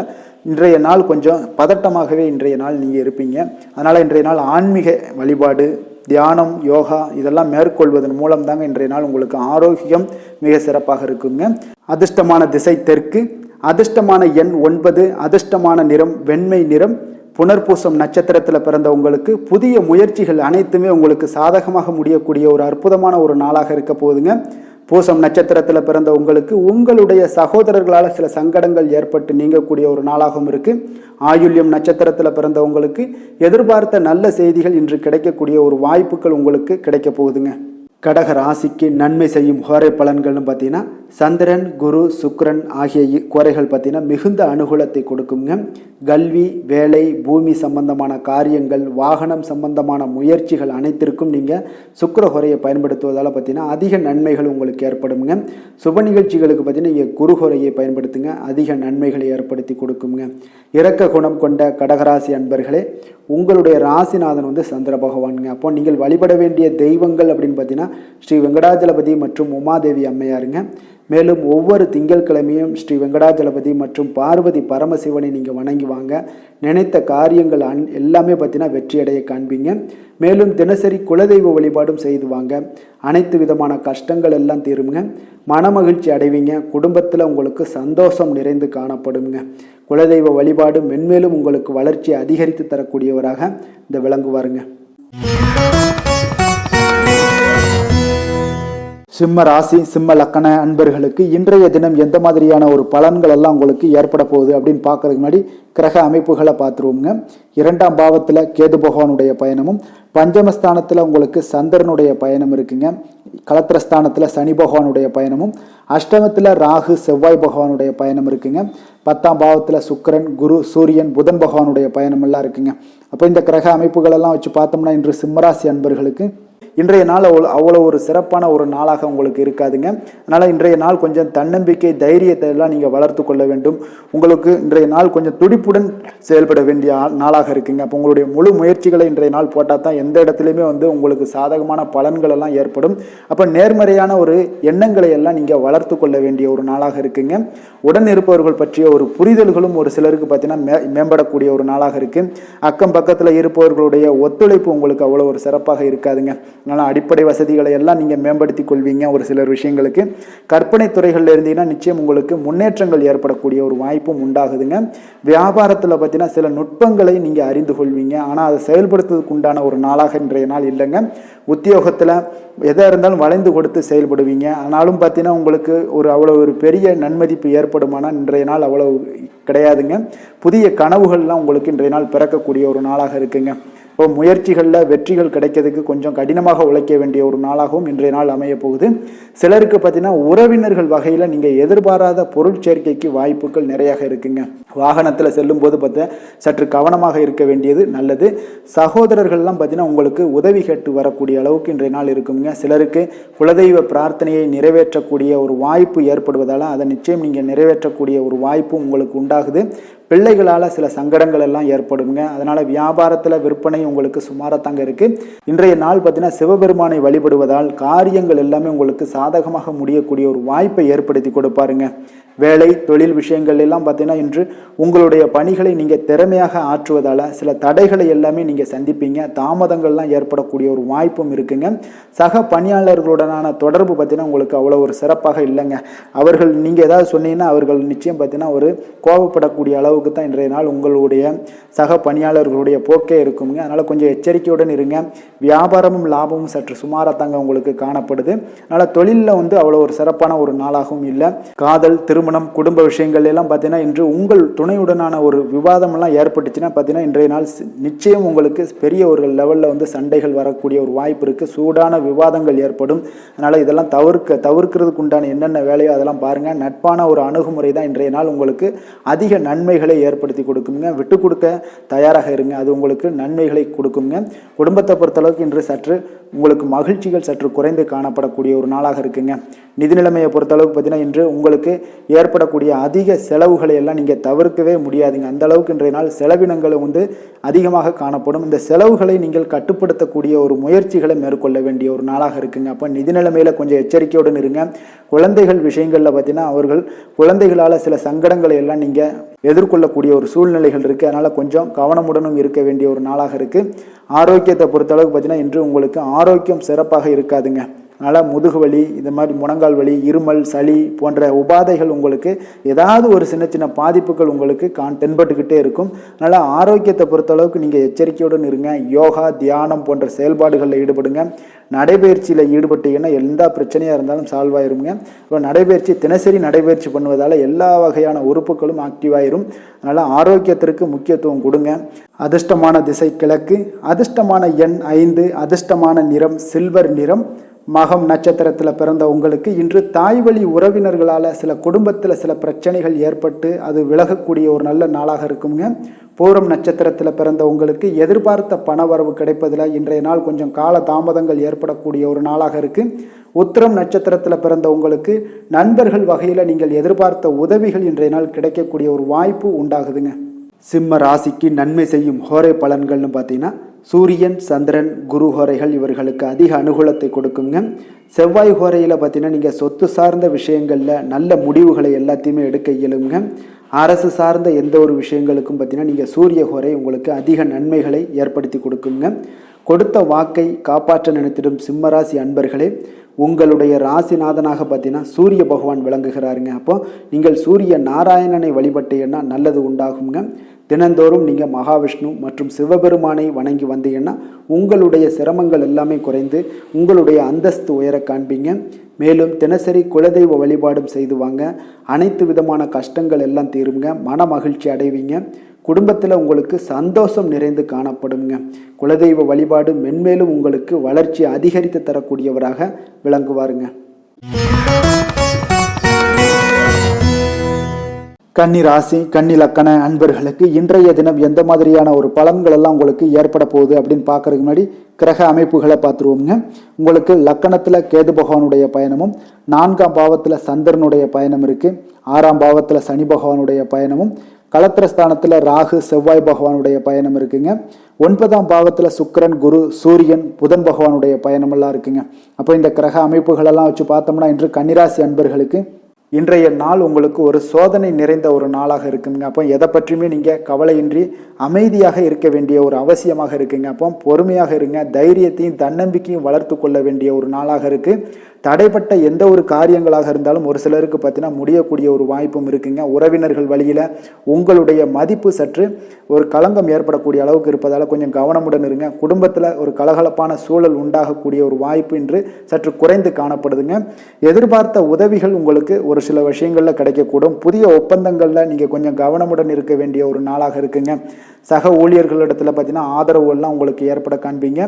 இன்றைய நாள் கொஞ்சம் பதட்டமாகவே இன்றைய நாள் நீங்கள் இருப்பீங்க. அதனால் இன்றைய நாள் ஆன்மீக வழிபாடு, தியானம், யோகா இதெல்லாம் மேற்கொள்வதன் மூலம் தாங்க இன்றைய நாள் உங்களுக்கு ஆரோக்கியம் மிக சிறப்பாக இருக்குங்க. அதிர்ஷ்டமான திசை தெற்கு, அதிர்ஷ்டமான எண் 9, அதிர்ஷ்டமான நிறம் வெண்மை நிறம். புனர்பூசம் நட்சத்திரத்தில் பிறந்த உங்களுக்கு புதிய முயற்சிகள் அனைத்துமே உங்களுக்கு சாதகமாக முடியக்கூடிய ஒரு அற்புதமான ஒரு நாளாக இருக்க போகுதுங்க. பூசம் நட்சத்திரத்தில் பிறந்த உங்களுக்கு உங்களுடைய சகோதரர்களால் சில சங்கடங்கள் ஏற்பட்டு நீங்கக்கூடிய ஒரு நாளாகவும் இருக்கு. ஆயுள்யம் நட்சத்திரத்தில் பிறந்த உங்களுக்கு எதிர்பார்த்த நல்ல செய்திகள் இன்று கிடைக்கக்கூடிய ஒரு வாய்ப்புகள் உங்களுக்கு கிடைக்க போகுதுங்க. கடக ராசிக்கு நன்மை செய்யும் கோரை பலன்கள்னு பார்த்தீங்கன்னா சந்திரன், குரு, சுக்கிரன் ஆகிய கோரைகள் பார்த்தீங்கன்னா மிகுந்த அனுகூலத்தை கொடுக்குங்க. கல்வி, வேலை, பூமி சம்பந்தமான காரியங்கள், வாகனம் சம்பந்தமான முயற்சிகள் அனைத்திற்கும் நீங்கள் சுக்கிர கோரையை பயன்படுத்துவதால் பார்த்தீங்கன்னா அதிக நன்மைகள் உங்களுக்கு ஏற்படுங்க. சுப நிகழ்ச்சிகளுக்கு பார்த்தீங்கன்னா நீங்கள் குரு கோரையை பயன்படுத்துங்க, அதிக நன்மைகளை ஏற்படுத்தி கொடுக்குங்க. இரக்க குணம் கொண்ட கடகராசி அன்பர்களே, உங்களுடைய ராசிநாதன் சந்திர பகவானுங்க. அப்போ நீங்கள் வழிபட வேண்டிய தெய்வங்கள் அப்படின்னு பார்த்தீங்கன்னா ஸ்ரீ வெங்கடாஜலபதி மற்றும் உமாதேவி அம்மையாருங்க. மேலும் ஒவ்வொரு திங்கட்கிழமையும் ஸ்ரீ வெங்கடாஜலபதி மற்றும் பார்வதி பரமசிவனை நீங்கள் வணங்கி வாங்க. நினைத்த காரியங்கள் எல்லாமே பார்த்தீங்கன்னா வெற்றியடைய காண்பீங்க. மேலும் தினசரி குலதெய்வ வழிபாடும் செய்து வாங்க. அனைத்து விதமான கஷ்டங்கள் எல்லாம் தீருங்க. மனமகிழ்ச்சி அடைவீங்க. குடும்பத்தில் உங்களுக்கு சந்தோஷம் நிறைந்து காணப்படுங்க. குலதெய்வ வழிபாடு மென்மேலும் உங்களுக்கு வளர்ச்சியை அதிகரித்து தரக்கூடியவராக இந்த விளங்குவாருங்க. சிம்ம ராசி, சிம்ம லக்கண அன்பர்களுக்கு இன்றைய தினம் எந்த மாதிரியான ஒரு பலன்கள் எல்லாம் உங்களுக்கு ஏற்பட போகுது அப்படின்னு பார்க்கறதுக்கு முன்னாடி கிரக அமைப்புகளை பார்த்துருவோங்க. 2ஆம் பாவத்தில் கேது பகவானுடைய பயணமும், பஞ்சமஸ்தானத்தில் உங்களுக்கு சந்திரனுடைய பயணம் இருக்குங்க. கலத்திரஸ்தானத்தில் சனி பகவானுடைய பயணமும், அஷ்டமத்தில் ராகு செவ்வாய் பகவானுடைய பயணம் இருக்குங்க. 10ஆம் பாவத்தில் சுக்கிரன், குரு, சூரியன், புதன் பகவானுடைய பயணம் எல்லாம் இருக்குங்க. அப்போ இந்த கிரக அமைப்புகள் எல்லாம் வச்சு பார்த்தோம்னா இன்று சிம்மராசி அன்பர்களுக்கு இன்றைய நாள் அவ்வளோ ஒரு சிறப்பான ஒரு நாளாக உங்களுக்கு இருக்காதுங்க. அதனால் இன்றைய நாள் கொஞ்சம் தன்னம்பிக்கை, தைரியத்தை எல்லாம் நீங்கள் வளர்த்து கொள்ள வேண்டும். உங்களுக்கு இன்றைய நாள் கொஞ்சம் துடிப்புடன் செயல்பட வேண்டிய நாளாக இருக்குங்க. அப்போ உங்களுடைய முழு முயற்சிகளை இன்றைய நாள் போட்டால் தான் எந்த இடத்துலையுமே உங்களுக்கு சாதகமான பலன்கள் எல்லாம் ஏற்படும். அப்போ நேர்மறையான ஒரு எண்ணங்களை எல்லாம் நீங்கள் வளர்த்து கொள்ள வேண்டிய ஒரு நாளாக இருக்குங்க. உடன் இருப்பவர்கள் பற்றிய ஒரு புரிதல்களும் ஒரு சிலருக்கு பார்த்தீங்கன்னா மேம்படக்கூடிய ஒரு நாளாக இருக்குது. அக்கம் பக்கத்தில் இருப்பவர்களுடைய ஒத்துழைப்பு உங்களுக்கு அவ்வளோ ஒரு சிறப்பாக இருக்காதுங்க. அதனால் அடிப்படை வசதிகளை எல்லாம் நீங்கள் மேம்படுத்தி கொள்வீங்க. ஒரு சிலர் விஷயங்களுக்கு கற்பனை துறைகளில் இருந்தீங்கன்னா நிச்சயம் உங்களுக்கு முன்னேற்றங்கள் ஏற்படக்கூடிய ஒரு வாய்ப்பும் உண்டாகுதுங்க. வியாபாரத்தில் பார்த்தீங்கன்னா சில நுட்பங்களை நீங்கள் அறிந்து கொள்வீங்க. ஆனால் அதை செயல்படுத்துவதற்கு உண்டான ஒரு நாளாக இன்றைய நாள் இல்லைங்க. உத்தியோகத்தில் எதாக இருந்தாலும் வளைந்து கொடுத்து செயல்படுவீங்க. ஆனாலும் பார்த்தீங்கன்னா உங்களுக்கு அவ்வளோ ஒரு பெரிய நன்மதிப்பு ஏற்படுமானால் இன்றைய நாள் அவ்வளோ கிடையாதுங்க. புதிய கனவுகள்லாம் உங்களுக்கு இன்றைய நாள் பிறக்கக்கூடிய ஒரு நாளாக இருக்குங்க. இப்போ முயற்சிகளில் வெற்றிகள் கிடைக்கிறதுக்கு கொஞ்சம் கடினமாக உழைக்க வேண்டிய ஒரு நாளாகவும் இன்றைய நாள் அமைய போகுது. சிலருக்கு பார்த்தீங்கன்னா உறவினர்கள் வகையில் நீங்கள் எதிர்பாராத பொருட்சேர்க்கைக்கு வாய்ப்புகள் நிறையாக இருக்குங்க. வாகனத்தில் செல்லும் போது பார்த்தா சற்று கவனமாக இருக்க வேண்டியது நல்லது. சகோதரர்கள்லாம் பார்த்தீங்கன்னா உங்களுக்கு உதவி கேட்டு வரக்கூடிய அளவுக்கு இன்றைய நாள் இருக்குங்க. சிலருக்கு குலதெய்வ பிரார்த்தனையை நிறைவேற்றக்கூடிய ஒரு வாய்ப்பு ஏற்படுவதால் அதை நிச்சயம் நீங்கள் நிறைவேற்றக்கூடிய ஒரு வாய்ப்பும் உங்களுக்கு உண்டாகுது. பிள்ளைகளால் சில சங்கடங்கள் எல்லாம் ஏற்படுங்க. அதனால் வியாபாரத்தில் விற்பனை உங்களுக்கு சுமாரத்தாங்க இருக்குது. இன்றைய நாள் பார்த்தீங்கன்னா சிவபெருமானை வழிபடுவதால் காரியங்கள் எல்லாமே உங்களுக்கு சாதகமாக முடியக்கூடிய ஒரு வாய்ப்பை ஏற்படுத்தி கொடுப்பாருங்க. வேலை தொழில் விஷயங்கள் எல்லாம் பார்த்தீங்கன்னா இன்று உங்களுடைய பணிகளை நீங்கள் திறமையாக ஆற்றுவதால் சில தடைகளை எல்லாமே நீங்கள் சந்திப்பீங்க. தாமதங்கள்லாம் ஏற்படக்கூடிய ஒரு வாய்ப்பும் இருக்குங்க. சக பணியாளர்களுடனான தொடர்பு பார்த்தீங்கன்னா உங்களுக்கு அவ்வளோ ஒரு சிறப்பாக இல்லைங்க. அவர்கள் நீங்கள் ஏதாவது சொன்னீங்கன்னா அவர்கள் நிச்சயம் பார்த்தீங்கன்னா ஒரு கோபப்படக்கூடிய அளவுக்கு தான் இன்றைய நாள் உங்களுடைய சக பணியாளர்களுடைய போக்கே இருக்குங்க. அதனால் கொஞ்சம் எச்சரிக்கையுடன் இருங்க. வியாபாரமும் லாபமும் சற்று சுமாரத்தாங்க உங்களுக்கு காணப்படுது. அதனால் தொழிலில் அவ்வளோ ஒரு சிறப்பான ஒரு நாளாகவும் இல்லை. காதல் திருமணம் குடும்ப விஷயங்கள் எல்லாம் பார்த்தீங்கன்னா இன்று உங்கள் துணையுடனான ஒரு விவாதமெல்லாம் ஏற்பட்டுச்சுன்னா பார்த்தீங்கன்னா இன்றைய நாள் நிச்சயம் உங்களுக்கு பெரிய ஒரு லெவலில் சண்டைகள் வரக்கூடிய ஒரு வாய்ப்பு இருக்குது. சூடான விவாதங்கள் ஏற்படும். அதனால் இதெல்லாம் தவிர்க்கிறதுக்கு உண்டான என்னென்ன வேலையோ அதெல்லாம் பாருங்கள். நட்பான ஒரு அணுகுமுறை தான் இன்றைய நாள் உங்களுக்கு அதிக நன்மைகளை ஏற்படுத்தி கொடுக்குங்க. விட்டு கொடுக்க தயாராக இருங்க. அது உங்களுக்கு நன்மைகளை கொடுக்குங்க. குடும்பத்தை பொறுத்தளவுக்கு இன்று சற்று உங்களுக்கு மகிழ்ச்சிகள் சற்று குறைந்து காணப்படக்கூடிய ஒரு நாளாக இருக்குங்க. நிதி நிலைமையை பொறுத்தளவுக்கு பார்த்தீங்கன்னா இன்று உங்களுக்கு ஏற்படக்கூடிய அதிக செலவுகளை எல்லாம் நீங்கள் தவிர்க்கவே முடியாதுங்க. அந்த அளவுக்கு இன்றைய நாள் செலவினங்கள் அதிகமாக காணப்படும். இந்த செலவுகளை நீங்கள் கட்டுப்படுத்தக்கூடிய ஒரு முயற்சிகளை மேற்கொள்ள வேண்டிய ஒரு நாளாக இருக்குங்க. அப்போ நிதி நிலைமையில் கொஞ்சம் எச்சரிக்கையுடன் இருங்க. குழந்தைகள் விஷயங்களில் பார்த்தீங்கன்னா அவர்கள் குழந்தைகளால் சில சங்கடங்களை எல்லாம் நீங்கள் எதிர்கொள்ளக்கூடிய ஒரு சூழ்நிலைகள் இருக்குது. அதனால் கொஞ்சம் கவனமுடனும் இருக்க வேண்டிய ஒரு நாளாக இருக்குது. ஆரோக்கியத்தை பொறுத்தளவுக்கு பார்த்தீங்கன்னா இன்று உங்களுக்கு ஆரோக்கியம் சிறப்பாக இருக்காதுங்க. அதனால் முதுகு வலி, இந்த மாதிரி முழங்கால் வலி, இருமல், சளி போன்ற உபாதைகள் உங்களுக்கு ஏதாவது ஒரு சின்ன சின்ன பாதிப்புகள் உங்களுக்கு தென்பட்டுக்கிட்டே இருக்கும். அதனால் ஆரோக்கியத்தை பொறுத்தளவுக்கு நீங்கள் எச்சரிக்கையுடன் இருங்க. யோகா தியானம் போன்ற செயல்பாடுகளில் ஈடுபடுங்க. நடைபயிற்சியில் ஈடுபட்டீங்கன்னா எந்த பிரச்சனையாக இருந்தாலும் சால்வ் ஆயிருங்க. இப்போ நடைபயிற்சி தினசரி நடைபயிற்சி பண்ணுவதால் எல்லா வகையான உறுப்புகளும் ஆக்டிவாயிரும். அதனால் ஆரோக்கியத்திற்கு முக்கியத்துவம் கொடுங்க. அதிர்ஷ்டமான திசை கிழக்கு, அதிர்ஷ்டமான எண் 5, அதிர்ஷ்டமான நிறம் சில்வர் நிறம். மகம் நட்சத்திரத்தில் பிறந்த உங்களுக்கு இன்று தாய் வழி உறவினர்களால் சில குடும்பத்தில் சில பிரச்சனைகள் ஏற்பட்டு அது விலகக்கூடிய ஒரு நல்ல நாளாக இருக்குங்க. பூரம் நட்சத்திரத்தில் பிறந்த உங்களுக்கு எதிர்பார்த்த பணவரவு கிடைப்பதில் இன்றைய நாள் கொஞ்சம் கால தாமதங்கள் ஏற்படக்கூடிய ஒரு நாளாக இருக்குது. உத்திரம் நட்சத்திரத்தில் பிறந்த உங்களுக்கு நண்பர்கள் வகையில் நீங்கள் எதிர்பார்த்த உதவிகள் இன்றைய நாள் கிடைக்கக்கூடிய ஒரு வாய்ப்பு உண்டாகுதுங்க. சிம்ம ராசிக்கு நன்மை செய்யும் ஹோரை பலன்கள்னு பார்த்தீங்கன்னா சூரியன் சந்திரன் குரு ஹோரைகள் இவர்களுக்கு அதிக அனுகூலத்தை கொடுக்குங்க. செவ்வாய் ஹோரையில் பார்த்தீங்கன்னா நீங்கள் சொத்து சார்ந்த விஷயங்களில் நல்ல முடிவுகளை எல்லாத்தையுமே எடுக்க இயலுங்க. அரசு சார்ந்த எந்த ஒரு விஷயங்களுக்கும் பார்த்தீங்கன்னா நீங்கள் சூரிய ஹோரை உங்களுக்கு அதிக நன்மைகளை ஏற்படுத்தி கொடுக்குங்க. கொடுத்த வாக்கை காப்பாற்ற நினைத்திடும் சிம்மராசி அன்பர்களே, உங்களுடைய ராசிநாதனாக பார்த்தீங்கன்னா சூரிய பகவான் விளங்குகிறாருங்க. அப்போ நீங்கள் சூரிய நாராயணனை வழிபட்டீங்கன்னா நல்லது உண்டாகுங்க. தினந்தோறும் நீங்கள் மகாவிஷ்ணு மற்றும் சிவபெருமானை வணங்கி வந்தீங்கன்னா உங்களுடைய சிரமங்கள் எல்லாமே குறைந்து உங்களுடைய அந்தஸ்து உயர காண்பீங்க. மேலும் தினசரி குலதெய்வ வழிபாடும் செய்து வாங்க. அனைத்து விதமான கஷ்டங்கள் எல்லாம் தீருங்க. மன மகிழ்ச்சி அடைவீங்க. குடும்பத்தில் உங்களுக்கு சந்தோஷம் நிறைந்து காணப்படுங்க. குலதெய்வ வழிபாடு மென்மேலும் உங்களுக்கு வளர்ச்சி அதிகரித்து தரக்கூடியவராக விளங்குவாருங்க. கன்னி ராசி கன்னி லக்கண அன்பர்களுக்கு இன்றைய தினம் எந்த மாதிரியான ஒரு பலன்கள் எல்லாம் உங்களுக்கு ஏற்பட போகுது அப்படின்னு பார்க்கறதுக்கு முன்னாடி கிரக அமைப்புகளை பார்த்துருவோங்க. உங்களுக்கு லக்கணத்தில் கேது பகவானுடைய பயணமும், 4ஆம் பாவத்தில் சந்திரனுடைய பயணம் இருக்குது, 6ஆம் பாவத்தில் சனி பகவானுடைய பயணமும், களத்திரஸ்தானத்தில் ராகு செவ்வாய் பகவானுடைய பயணம் இருக்குங்க. 9ஆம் பாவத்தில் சுக்கிரன் குரு சூரியன் புதன் பகவானுடைய பயணமெல்லாம் இருக்குங்க. அப்போ இந்த கிரக அமைப்புகளெல்லாம் வச்சு பார்த்தோம்னா இன்று கன்னிராசி அன்பர்களுக்கு இன்றைய நாள் உங்களுக்கு ஒரு சோதனை நிறைந்த ஒரு நாளாக இருக்குங்க. அப்போ எதை பற்றியுமே நீங்கள் கவலையின்றி அமைதியாக இருக்க வேண்டிய ஒரு அவசியமாக இருக்குங்க. அப்போ பொறுமையாக இருங்க. தைரியத்தையும் தன்னம்பிக்கையும் வளர்த்து கொள்ள வேண்டிய ஒரு நாளாக இருக்குது. தடைப்பட்ட எந்த ஒரு காரியங்களாக இருந்தாலும் ஒரு சிலருக்கு பார்த்தீங்கன்னா முடியக்கூடிய ஒரு வாய்ப்பும் இருக்குங்க. உறவினர்கள் வழியில் உங்களுடைய மதிப்பு சற்று ஒரு களங்கம் ஏற்படக்கூடிய அளவுக்கு இருப்பதால் கொஞ்சம் கவனமுடன் இருங்க. குடும்பத்தில் ஒரு கலகலப்பான சூழல் உண்டாகக்கூடிய ஒரு வாய்ப்பு இன்று சற்று குறைந்து காணப்படுதுங்க. எதிர்பார்த்த உதவிகள் உங்களுக்கு ஒரு சில விஷயங்களில் கிடைக்கக்கூடும். புதிய ஒப்பந்தங்களில் நீங்கள் கொஞ்சம் கவனமுடன் இருக்க வேண்டிய ஒரு நாளாக இருக்குங்க. சக ஊழியர்களிடத்தில் பார்த்தீங்கன்னா ஆதரவு எல்லாம் உங்களுக்கு ஏற்பட காண்பீங்க.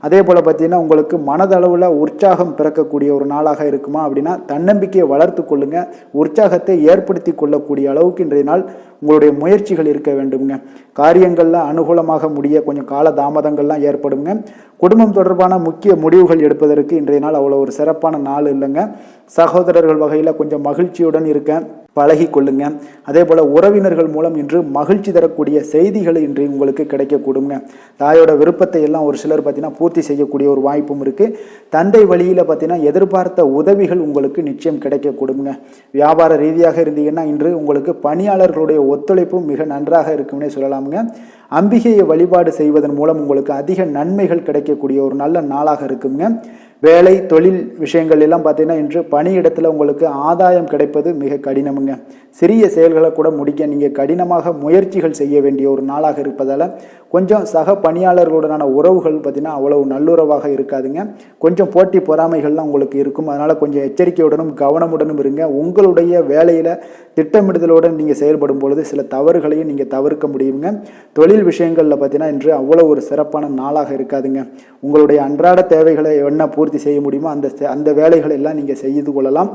அதே போல் பார்த்தீங்கன்னா உங்களுக்கு மனதளவில் உற்சாகம் பிறக்கக்கூடிய ஒரு நாளாக இருக்குமா அப்படின்னா தன்னம்பிக்கையை வளர்த்து கொள்ளுங்க. உற்சாகத்தை ஏற்படுத்தி கொள்ளக்கூடிய அளவுக்கு இன்றைய நாள் உங்களுடைய முயற்சிகள் இருக்க வேண்டுங்க. காரியங்கள்லாம் அனுகூலமாக முடிய கொஞ்சம் கால தாமதங்கள்லாம் ஏற்படுங்க. குடும்பம் தொடர்பான முக்கிய முடிவுகள் எடுப்பதற்கு இன்றைய நாள் அவ்வளோ ஒரு சிறப்பான நாள் இல்லைங்க. சகோதரர்கள் வகையில் கொஞ்சம் மகிழ்ச்சியுடன் இருக்க பழகி கொள்ளுங்க. அதே போல் உறவினர்கள் மூலம் இன்று மகிழ்ச்சி தரக்கூடிய செய்திகள் இன்று உங்களுக்கு கிடைக்கக்கூடுங்க. தாயோட விருப்பத்தை எல்லாம் ஒரு சிலர் பார்த்தீங்கன்னா பூர்த்தி செய்யக்கூடிய ஒரு வாய்ப்பும் இருக்குது. தந்தை வழியில் பார்த்தீங்கன்னா எதிர்பார்த்த உதவிகள் உங்களுக்கு நிச்சயம் கிடைக்கக்கூடுங்க. வியாபார ரீதியாக இருந்தீங்கன்னா இன்று உங்களுக்கு பணியாளர்களுடைய ஒத்துழைப்பும் மிக நன்றாக இருக்கும்னே சொல்லலாமுங்க. அம்பிகையை வழிபாடு செய்வதன் மூலம் உங்களுக்கு அதிக நன்மைகள் கிடைக்கக்கூடிய ஒரு நல்ல நாளாக இருக்குங்க. வேலை தொழில் விஷயங்கள் எல்லாம் பார்த்தீங்கன்னா இன்று பணியிடத்தில் உங்களுக்கு ஆதாயம் கிடைப்பது மிக கடினமுங்க. சிறிய செயல்களை கூட முடிக்க நீங்கள் கடினமாக முயற்சிகள் செய்ய வேண்டிய ஒரு நாளாக இருப்பதால் கொஞ்சம் சக பணியாளர்களுடனான உறவுகள் பார்த்தீங்கன்னா அவ்வளவு நல்லுறவாக இருக்காதுங்க. கொஞ்சம் போட்டி பொறாமைகள்லாம் உங்களுக்கு இருக்கும். அதனால் கொஞ்சம் எச்சரிக்கையுடனும் கவனமுடனும் இருங்க. உங்களுடைய வேலையில் திட்டமிடுதலுடன் நீங்கள் செயல்படும் பொழுது சில தவறுகளையும் நீங்கள் தவிர்க்க முடியுங்க. தொழில் விஷயங்களில் பார்த்தீங்கன்னா இன்று அவ்வளோ ஒரு சிறப்பான நாளாக இருக்காதுங்க. உங்களுடைய அன்றாட தேவைகளை என்ன பூர்த்தி செய்ய முடியுமோ அந்த வேலைகளை எல்லாம் நீங்கள் செய்து கொள்ளலாம்.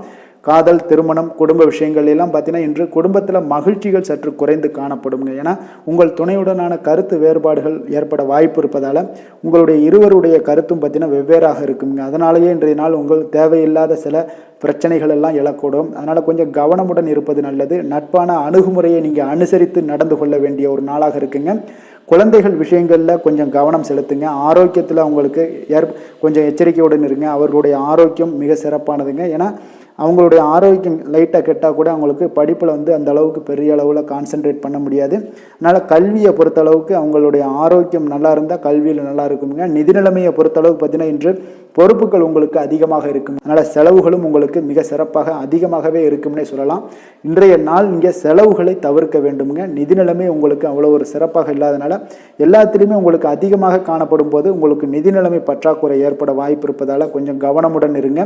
காதல், திருமணம், குடும்ப விஷயங்கள் எல்லாம் பார்த்தீங்கன்னா இன்று குடும்பத்தில் மகிழ்ச்சிகள் சற்று குறைந்து காணப்படுங்க. ஏன்னா உங்கள் துணையுடனான கருத்து வேறுபாடுகள் ஏற்பட வாய்ப்பு இருப்பதால் உங்களுடைய இருவருடைய கருத்தும் பார்த்தீங்கன்னா வெவ்வேறாக இருக்குங்க. அதனாலேயே இன்றைய நாள் உங்கள் தேவையில்லாத சில பிரச்சனைகள் எல்லாம் எழக்கூடும். அதனால் கொஞ்சம் கவனமுடன் இருப்பது நல்லது. நட்பான அணுகுமுறையை நீங்கள் அனுசரித்து நடந்து கொள்ள வேண்டிய ஒரு நாளாக இருக்குங்க. குழந்தைகள் விஷயங்களில் கொஞ்சம் கவனம் செலுத்துங்க. ஆரோக்கியத்தில் அவங்களுக்கு கொஞ்சம் எச்சரிக்கையுடன் இருங்க. அவர்களுடைய ஆரோக்கியம் மிக சிறப்பானதுங்க. ஏன்னா அவங்களுடைய ஆரோக்கியம் லைட்டாக கெட்டால் கூட அவங்களுக்கு படிப்பில் அந்த அளவுக்கு பெரிய அளவில் கான்சென்ட்ரேட் பண்ண முடியாது. அதனால் கல்வியை பொறுத்தளவுக்கு அவங்களுடைய ஆரோக்கியம் நல்லா இருந்தால் கல்வியில் நல்லா இருக்குங்க. நிதி நிலைமையை பொறுத்தளவுக்கு பார்த்தீங்கன்னா இன்று பொறுப்புகள் உங்களுக்கு அதிகமாக இருக்கும். அதனால் செலவுகளும் உங்களுக்கு மிக சிறப்பாக அதிகமாகவே இருக்கும்னே சொல்லலாம். இன்றைய நாள் இங்கே செலவுகளை தவிர்க்க வேண்டுமுங்க. நிதி நிலைமை உங்களுக்கு அவ்வளோ ஒரு சிறப்பாக இல்லாதனால எல்லாத்திலையுமே உங்களுக்கு அதிகமாக காணப்படும் போது உங்களுக்கு நிதி நிலைமை பற்றாக்குறை ஏற்பட வாய்ப்பு இருப்பதால் கொஞ்சம் கவனமுடன் இருங்க.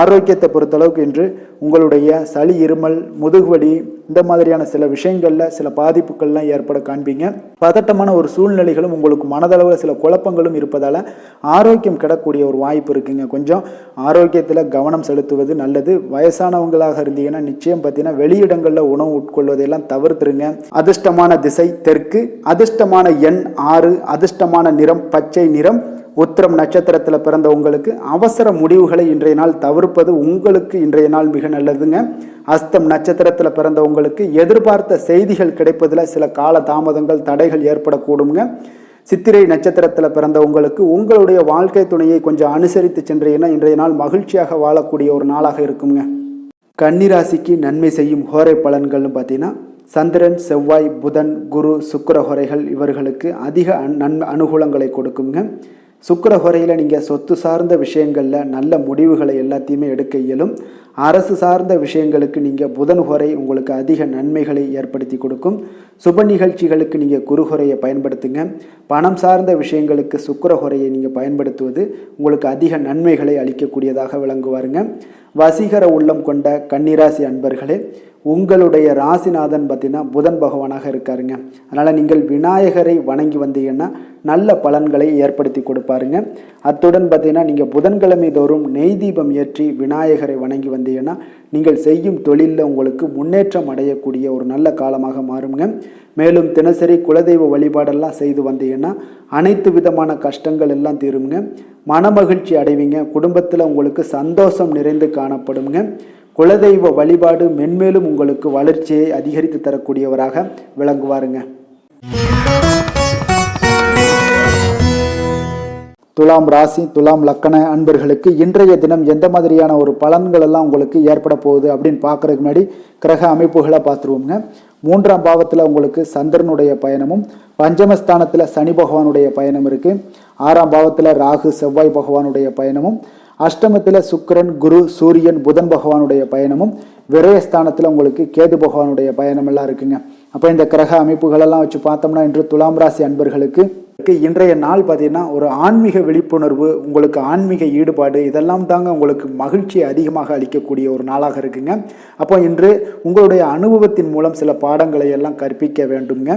ஆரோக்கியத்தை பொறுத்தளவுக்கு இன்று உங்களுடைய சளி, இருமல், முதுகுவலி இந்த மாதிரியான சில விஷயங்களில் சில பாதிப்புகள்லாம் ஏற்பட காண்பீங்க. பதட்டமான ஒரு சூழ்நிலைகளும் உங்களுக்கு மனதளவில் சில குழப்பங்களும் இருப்பதால் ஆரோக்கியம் கிடக்கூடிய ஒரு வாய்ப்பு இருக்குங்க. கொஞ்சம் ஆரோக்கியத்தில் கவனம் செலுத்துவது நல்லது. வயசானவங்களாக இருந்தீங்கன்னா நிச்சயம் பார்த்தீங்கன்னா வெளியிடங்களில் உணவு உட்கொள்வதையெல்லாம் தவிர்த்துருங்க. அதிர்ஷ்டமான திசை தெற்கு, அதிர்ஷ்டமான எண் 6, அதிர்ஷ்டமான நிறம் பச்சை நிறம். உத்திரம் நட்சத்திரத்தில் பிறந்த உங்களுக்கு அவசர முடிவுகளை இன்றைய நாள் தவிர்ப்பது உங்களுக்கு இன்றைய நாள் மிக நல்லதுங்க. அஸ்தம் நட்சத்திரத்தில் பிறந்த உங்களுக்கு எதிர்பார்த்த செய்திகள் கிடைப்பதில் சில கால தாமதங்கள், தடைகள் ஏற்படக்கூடுங்க. சித்திரை நட்சத்திரத்தில் பிறந்த உங்களுக்கு உங்களுடைய வாழ்க்கை துணையை கொஞ்சம் அனுசரித்து சென்றீங்கன்னா இன்றைய நாள் மகிழ்ச்சியாக வாழக்கூடிய ஒரு நாளாக இருக்குங்க. கன்னிராசிக்கு நன்மை செய்யும் ஹோரை பலன்கள்னு பார்த்தீங்கன்னா சந்திரன், செவ்வாய், புதன், குரு, சுக்கிர ஹோரைகள் இவர்களுக்கு அதிக அனுகூலங்களை கொடுக்குங்க. சுக்கிர ஹோரையில் நீங்கள் சொத்து சார்ந்த விஷயங்களில் நல்ல முடிவுகளை எல்லாத்தையுமே எடுக்க இயலும். அரசு சார்ந்த விஷயங்களுக்கு நீங்கள் புதன் ஹோரை உங்களுக்கு அதிக நன்மைகளை ஏற்படுத்தி கொடுக்கும். சுப நிகழ்ச்சிகளுக்கு நீங்கள் குரு ஹோரையை பயன்படுத்துங்க. பணம் சார்ந்த விஷயங்களுக்கு சுக்கிர ஹோரையை நீங்கள் பயன்படுத்துவது உங்களுக்கு அதிக நன்மைகளை அளிக்கக்கூடியதாக விளங்குவாருங்க. வசீகர உள்ளம் கொண்ட கன்னிராசி அன்பர்களே, உங்களுடைய ராசிநாதன் பார்த்தீங்கன்னா புதன் பகவானாக இருக்காருங்க. அதனால் நீங்கள் விநாயகரை வணங்கி வந்தீங்கன்னா நல்ல பலன்களை ஏற்படுத்தி கொடுப்பாருங்க. அத்துடன் பார்த்தீங்கன்னா நீங்கள் புதன்கிழமை தோறும் நெய் தீபம் ஏற்றி விநாயகரை வணங்கி வந்தீங்கன்னா நீங்கள் செய்யும் தொழிலில் உங்களுக்கு முன்னேற்றம் அடையக்கூடிய ஒரு நல்ல காலமாக மாறுங்க. மேலும் தினசரி குலதெய்வ வழிபாடெல்லாம் செய்து வந்தீங்கன்னா அனைத்து விதமான கஷ்டங்கள் எல்லாம் தீருங்க. மனமகிழ்ச்சி அடைவீங்க. குடும்பத்தில் உங்களுக்கு சந்தோஷம் நிறைந்து காணப்படுங்க. குலதெய்வ வழிபாடு மென்மேலும் உங்களுக்கு வளர்ச்சியை அதிகரித்து தரக்கூடியவராக விளங்குவாருங்க. துலாம் ராசி, துலாம் லக்கண அன்பர்களுக்கு இன்றைய தினம் எந்த மாதிரியான ஒரு பலன்கள் எல்லாம் உங்களுக்கு ஏற்பட போகுது அப்படின்னு பார்க்கறதுக்கு முன்னாடி கிரக அமைப்புகளை பார்த்துருவோங்க. 3ஆம் பாவத்தில் உங்களுக்கு சந்திரனுடைய பயணமும், பஞ்சமஸ்தானத்தில் சனி பகவானுடைய பயணம் இருக்கு. 6ஆம் பாவத்தில் ராகு, செவ்வாய் பகவானுடைய பயணமும், அஷ்டமத்தில் சுக்கிரன், குரு, சூரியன், புதன் பகவானுடைய பயணமும், விரயஸ்தானத்தில் உங்களுக்கு கேது பகவானுடைய பயணம் எல்லாம் இருக்குங்க. அப்போ இந்த கிரக அமைப்புகளெல்லாம் வச்சு பார்த்தோம்னா இன்று துலாம் ராசி அன்பர்களுக்கு இன்றைய நாள் பார்த்தீங்கன்னா ஒரு ஆன்மீக விழிப்புணர்வு, உங்களுக்கு ஆன்மீக ஈடுபாடு இதெல்லாம் தாங்க உங்களுக்கு மகிழ்ச்சியை அதிகமாக அளிக்கக்கூடிய ஒரு நாளாக இருக்குங்க. அப்போ இன்று உங்களுடைய அனுபவத்தின் மூலம் சில பாடங்களை எல்லாம் கற்பிக்க வேண்டுங்க.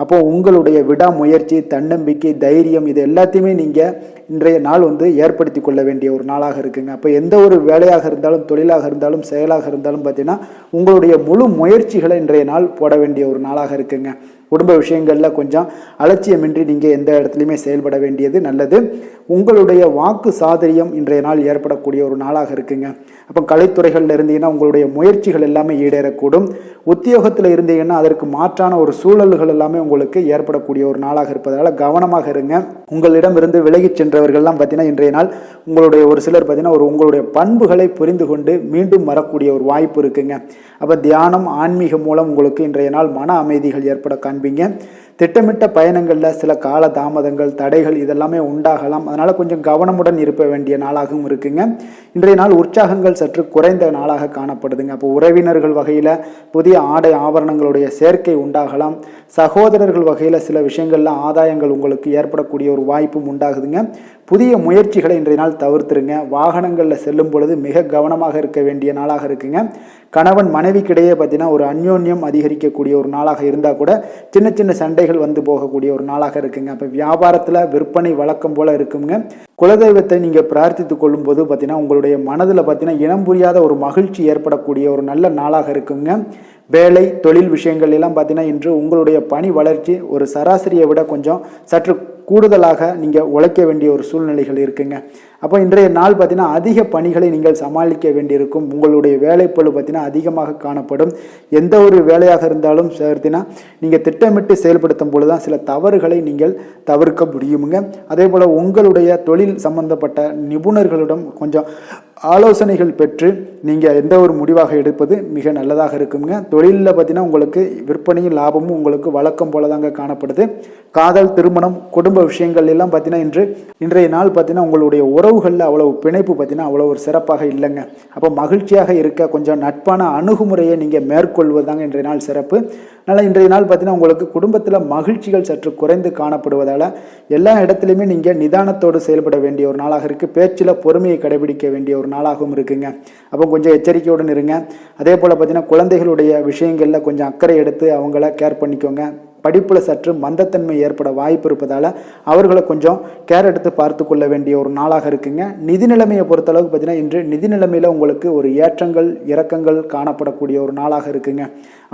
அப்போ உங்களுடைய விடாமுயற்சி, தன்னம்பிக்கை, தைரியம் இது எல்லாத்தையுமே நீங்கள் இன்றைய நாள் ஏற்படுத்தி கொள்ள வேண்டிய ஒரு நாளாக இருக்குங்க. அப்போ எந்த ஒரு வேலையாக இருந்தாலும், தொழிலாக இருந்தாலும், செயலாக இருந்தாலும் பார்த்தீங்கன்னா உங்களுடைய முழு முயற்சிகளை இன்றைய நாள் போட வேண்டிய ஒரு நாளாக இருக்குங்க. குடும்ப விஷயங்களில் கொஞ்சம் அலட்சியமின்றி நீங்கள் எந்த இடத்துலையுமே செயல்பட வேண்டியது நல்லது. உங்களுடைய வாக்கு சாதுரியம் இன்றைய நாள் ஏற்படக்கூடிய ஒரு நாளாக இருக்குங்க. அப்போ கலைத்துறைகளில் இருந்தீங்கன்னா உங்களுடைய முயற்சிகள் எல்லாமே ஈடேறக்கூடும். உத்தியோகத்தில் இருந்தீங்கன்னா அதற்கு மாற்றான ஒரு சூழல்கள் எல்லாமே உங்களுக்கு ஏற்படக்கூடிய ஒரு நாளாக இருப்பதால் கவனமாக இருங்க. உங்களிடமிருந்து விலகிச் சென்றவர்கள்லாம் பார்த்தீங்கன்னா இன்றைய நாள் உங்களுடைய ஒரு சிலர் பார்த்தீங்கன்னா உங்களுடைய பண்புகளை புரிந்து கொண்டு மீண்டும் வரக்கூடிய ஒரு வாய்ப்பு இருக்குங்க. அப்போ தியானம் ஆன்மீகம் மூலம் உங்களுக்கு இன்றைய நாள் மன அமைதிகள் ஏற்பட காண்பீங்க. திட்டமிட்ட பயணங்களில் சில கால தாமதங்கள் தடைகள் இதெல்லாமே உண்டாகலாம். அதனால் கொஞ்சம் கவனமுடன் இருக்க வேண்டிய நாளாகவும் இருக்குங்க. இன்றைய நாள் உற்சாகங்கள் சற்று குறைந்த நாளாக காணப்படுதுங்க. அப்போ உறவினர்கள் வகையில் புதிய ஆடை ஆபரணங்களுடைய சேர்க்கை உண்டாகலாம். சகோதரர்கள் வகையில் சில விஷயங்கள்ல ஆதாயங்கள் உங்களுக்கு ஏற்படக்கூடிய ஒரு வாய்ப்பும் உண்டாகுதுங்க. புதிய முயற்சிகளை இன்றைய நாள் தவிர்த்துருங்க. வாகனங்களில் செல்லும் பொழுது மிக கவனமாக இருக்க வேண்டிய நாளாக இருக்குங்க. கணவன் மனைவிக்கிடையே பார்த்தீங்கன்னா ஒரு அந்யோன்யம் அதிகரிக்கக்கூடிய ஒரு நாளாக இருந்தால் கூட சின்ன சின்ன சண்டைகள் வந்து போகக்கூடிய ஒரு நாளாக இருக்குங்க. அப்போ வியாபாரத்தில் விற்பனை வழக்கம் போல இருக்குங்க. குலதெய்வத்தை நீங்கள் பிரார்த்தித்து கொள்ளும் போது பார்த்தீங்கன்னா உங்களுடைய மனதில் பார்த்தீங்கன்னா இனம் புரியாத ஒரு மகிழ்ச்சி ஏற்படக்கூடிய ஒரு நல்ல நாளாக இருக்குங்க. வேலை தொழில் விஷயங்கள் எல்லாம் பார்த்தீங்கன்னா இன்று உங்களுடைய பணி வளர்ச்சி ஒரு சராசரியை விட கொஞ்சம் சற்று கூடுதலாக நீங்கள் உழைக்க வேண்டிய ஒரு சூழ்நிலைகள் இருக்குங்க. அப்போ இன்றைய நாள் பார்த்தீங்கன்னா அதிக பணிகளை நீங்கள் சமாளிக்க வேண்டியிருக்கும். உங்களுடைய வேலைப்பளு பார்த்தீங்கன்னா அதிகமாக காணப்படும். எந்த ஒரு வேலையாக இருந்தாலும் பார்த்தீங்கன்னா நீங்கள் திட்டமிட்டு செயல்படுத்தும் பொழுது தான் சில தவறுகளை நீங்கள் தவிர்க்க முடியுங்க. அதே போல் உங்களுடைய தொழில் சம்பந்தப்பட்ட நிபுணர்களிடம் கொஞ்சம் ஆலோசனைகள் பெற்று நீங்கள் எந்த ஒரு முடிவாக எடுப்பது மிக நல்லதாக இருக்குங்க. தொழிலில் பார்த்தீங்கன்னா உங்களுக்கு விற்பனையும் லாபமும் உங்களுக்கு வழக்கம் போல தாங்க காணப்படுது. காதல் திருமணம் குடும்ப விஷயங்கள் எல்லாம் பார்த்தீங்கன்னா இன்றைய நாள் பார்த்தீங்கன்னா உங்களுடைய உறவுகளில் அவ்வளவு பிணைப்பு பார்த்தீங்கன்னா அவ்வளோ ஒரு சிறப்பாக இல்லைங்க. அப்போ மகிழ்ச்சியாக இருக்க கொஞ்சம் நட்பான அணுகுமுறையை நீங்கள் மேற்கொள்வதாங்க இன்றைய நாள் சிறப்பு. அதனால் இன்றைய நாள் பார்த்தீங்கன்னா உங்களுக்கு குடும்பத்தில் மகிழ்ச்சிகள் சற்று குறைந்து காணப்படுவதால் எல்லா இடத்துலையுமே நீங்கள் நிதானத்தோடு செயல்பட வேண்டிய ஒரு நாளாக இருக்குது. பேச்சில் பொறுமையை கடைபிடிக்க வேண்டிய ஒரு நாளாகவும் இருக்குங்க. அப்போ கொஞ்சம் எச்சரிக்கையுடன் இருங்க. அதே போல் பார்த்தீங்கன்னா குழந்தைகளுடைய விஷயங்களில் கொஞ்சம் அக்கறை எடுத்து அவங்கள கேர் பண்ணிக்கோங்க. படிப்பில் சற்று மந்தத்தன்மை ஏற்பட வாய்ப்பு இருப்பதால் அவர்களை கொஞ்சம் கேர் எடுத்து பார்த்து கொள்ள வேண்டிய ஒரு நாளாக இருக்குங்க. நிதி நிலைமையை பொறுத்தளவுக்கு பார்த்தீங்கன்னா இன்று நிதி நிலைமையில் உங்களுக்கு ஒரு ஏற்றங்கள் இறக்கங்கள் காணப்படக்கூடிய ஒரு நாளாக இருக்குங்க.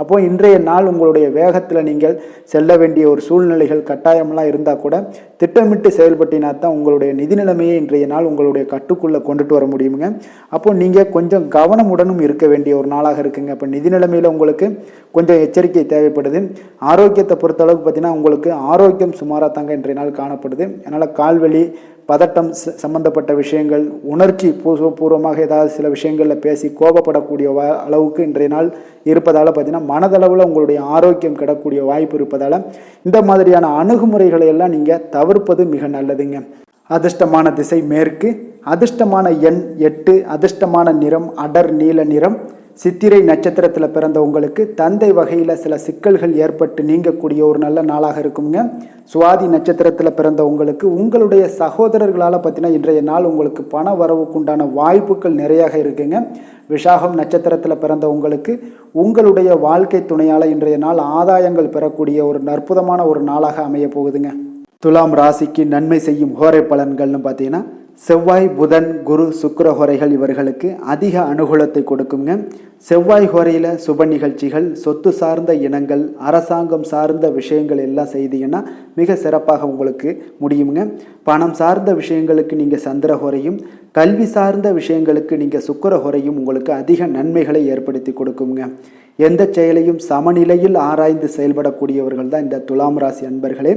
அப்போது இன்றைய நாள் உங்களுடைய வேகத்தில் நீங்கள் செல்ல வேண்டிய ஒரு சூழ்நிலைகள் கட்டாயமெல்லாம் இருந்தால் கூட திட்டமிட்டு செயல்பட்டினா தான் உங்களுடைய நிதி நிலைமையை இன்றைய நாள் உங்களுடைய கட்டுக்குள்ளே கொண்டுட்டு வர முடியுங்க. அப்போது நீங்கள் கொஞ்சம் கவனமுடனும் இருக்க வேண்டிய ஒரு நாளாக இருக்குங்க. அப்போ நிதி நிலைமையில் உங்களுக்கு கொஞ்சம் எச்சரிக்கை தேவைப்படுது. ஆரோக்கியத்தை பொறுத்தளவுக்கு பார்த்தீங்கன்னா உங்களுக்கு ஆரோக்கியம் சுமாராக தாங்க இன்றைய நாள் காணப்படுது. அதனால் கால்வலி பதட்டம் சம்பந்தப்பட்ட விஷயங்கள் உணர்ச்சி பூர்வமாக ஏதாவது சில விஷயங்களில் பேசி கோபப்படக்கூடிய அளவுக்கு இன்றைய நாள் இருப்பதால் பார்த்தீங்கன்னா மனதளவில் உங்களுடைய ஆரோக்கியம் கிடக்கூடிய வாய்ப்பு இருப்பதால் இந்த மாதிரியான அணுகுமுறைகளை எல்லாம் நீங்கள் தவிர்ப்பது மிக நல்லதுங்க. அதிர்ஷ்டமான திசை மேற்கு, அதிர்ஷ்டமான எண் 8, அதிர்ஷ்டமான நிறம் அடர் நீல நிறம். சித்திரை நட்சத்திரத்தில் பிறந்த உங்களுக்கு தந்தை வகையில் சில சிக்கல்கள் ஏற்பட்டு நீங்கக்கூடிய ஒரு நல்ல நாளாக இருக்குங்க. சுவாதி நட்சத்திரத்தில் பிறந்த உங்களுக்கு உங்களுடைய சகோதரர்களால் பார்த்தீங்கன்னா இன்றைய நாள் உங்களுக்கு பண வரவுக்குண்டான வாய்ப்புகள் நிறையாக இருக்குங்க. விஷாகம் நட்சத்திரத்தில் பிறந்த உங்களுக்கு உங்களுடைய வாழ்க்கை துணையால் இன்றைய நாள் ஆதாயங்கள் பெறக்கூடிய ஒரு அற்புதமான ஒரு நாளாக அமைய போகுதுங்க. துலாம் ராசிக்கு நன்மை செய்யும் ஹோரை பலன்கள்னு பார்த்தீங்கன்னா செவ்வாய் புதன் குரு சுக்கிர ஹோரைகள் இவர்களுக்கு அதிக அனுகூலத்தை கொடுக்குங்க. செவ்வாய் ஹோரையில் சுப நிகழ்ச்சிகள் சொத்து சார்ந்த இனங்கள் அரசாங்கம் சார்ந்த விஷயங்கள் எல்லாம் செய்தீங்கன்னா மிக சிறப்பாக உங்களுக்கு முடியுங்க. பணம் சார்ந்த விஷயங்களுக்கு நீங்கள் சந்திர ஹோரையும் கல்வி சார்ந்த விஷயங்களுக்கு நீங்கள் சுக்கிர ஹோரையும் உங்களுக்கு அதிக நன்மைகளை ஏற்படுத்தி கொடுக்குங்க. எந்த செயலையும் சமநிலையில் ஆராய்ந்து செயல்படக்கூடியவர்கள் தான் இந்த துலாம் ராசி அன்பர்களே.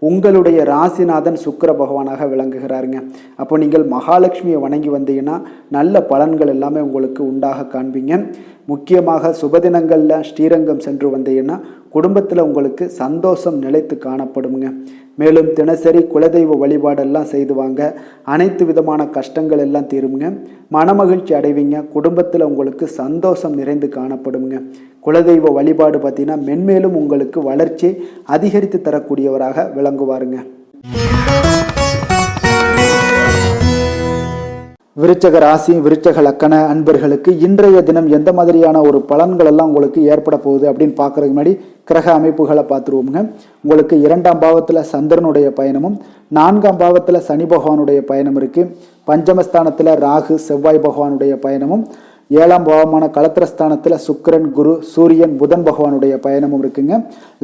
உங்களுடைய ராசிநாதன் சுக்கிர பகவானாக விளங்குகிறாருங்க. அப்போ நீங்கள் மகாலட்சுமியை வணங்கி வந்தீங்கன்னா நல்ல பலன்கள் எல்லாமே உங்களுக்கு உண்டாக காண்பீங்க. முக்கியமாக சுபதினங்களில் ஸ்ரீரங்கம் சென்று வந்தீங்கன்னா குடும்பத்தில் உங்களுக்கு சந்தோஷம் நிலைத்து காணப்படுங்க. மேலும் தினசரி குலதெய்வ வழிபாடெல்லாம் செய்து வாங்க. அனைத்து விதமான கஷ்டங்கள் எல்லாம் தீருங்க. மனமகிழ்ச்சி அடைவீங்க. குடும்பத்தில் உங்களுக்கு சந்தோஷம் நிறைந்து காணப்படுங்க. குலதெய்வ வழிபாடு பார்த்தீங்கன்னா மென்மேலும் உங்களுக்கு வளர்ச்சி அதிகரித்து தரக்கூடியவராக விளங்குவாருங்க. விருச்சக ராசி விருச்சக லக்கண அன்பர்களுக்கு இன்றைய தினம் எந்த மாதிரியான ஒரு பலன்கள் எல்லாம் உங்களுக்கு ஏற்பட போகுது அப்படின்னு பார்க்கறதுக்கு முன்னாடி கிரக அமைப்புகளை பார்த்துருவோமுங்க. உங்களுக்கு 2ஆம் பாவத்தில் சந்திரனுடைய பயணமும் 4ஆம் பாவத்தில் சனி பகவானுடைய பயணம் இருக்குது. பஞ்சமஸ்தானத்தில் ராகு செவ்வாய் பகவானுடைய பயணமும் 7ஆம் பாவமான களத்திரஸ்தானத்தில் சுக்கிரன், குரு, சூரியன், புதன் பகவானுடைய பயணமும் இருக்குங்க.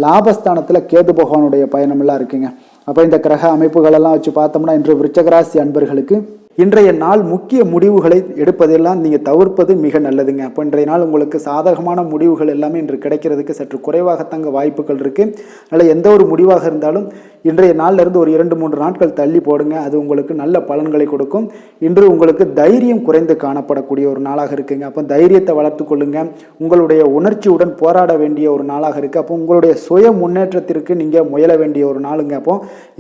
லாபஸ்தானத்தில் கேது பகவானுடைய பயணமெல்லாம் இருக்குங்க. அப்போ இந்த கிரக அமைப்புகளெல்லாம் வச்சு பார்த்தோம்னா இன்று விருச்சகராசி அன்பர்களுக்கு இன்றைய நாள் முக்கிய முடிவுகளை எடுப்பதெல்லாம் நீங்கள் தவிர்ப்பது மிக நல்லதுங்க. அப்போ இன்றைய நாள் உங்களுக்கு சாதகமான முடிவுகள் எல்லாமே இன்று கிடைக்கிறதுக்கு சற்று குறைவாகத்தாங்க வாய்ப்புகள் இருக்குது. அதனால் எந்த ஒரு முடிவாக இருந்தாலும் இன்றைய நாளிலிருந்து ஒரு 2-3 நாட்கள் தள்ளி போடுங்க. அது உங்களுக்கு நல்ல பலன்களை கொடுக்கும். இன்று உங்களுக்கு தைரியம் குறைந்து காணப்படக்கூடிய ஒரு நாளாக இருக்குங்க. அப்போ தைரியத்தை வளர்த்து கொள்ளுங்க. உங்களுடைய உணர்ச்சியுடன் போராட வேண்டிய ஒரு நாளாக இருக்குது. அப்போ உங்களுடைய சுய முன்னேற்றத்திற்கு நீங்கள் முயல வேண்டிய ஒரு நாளுங்க. அப்போ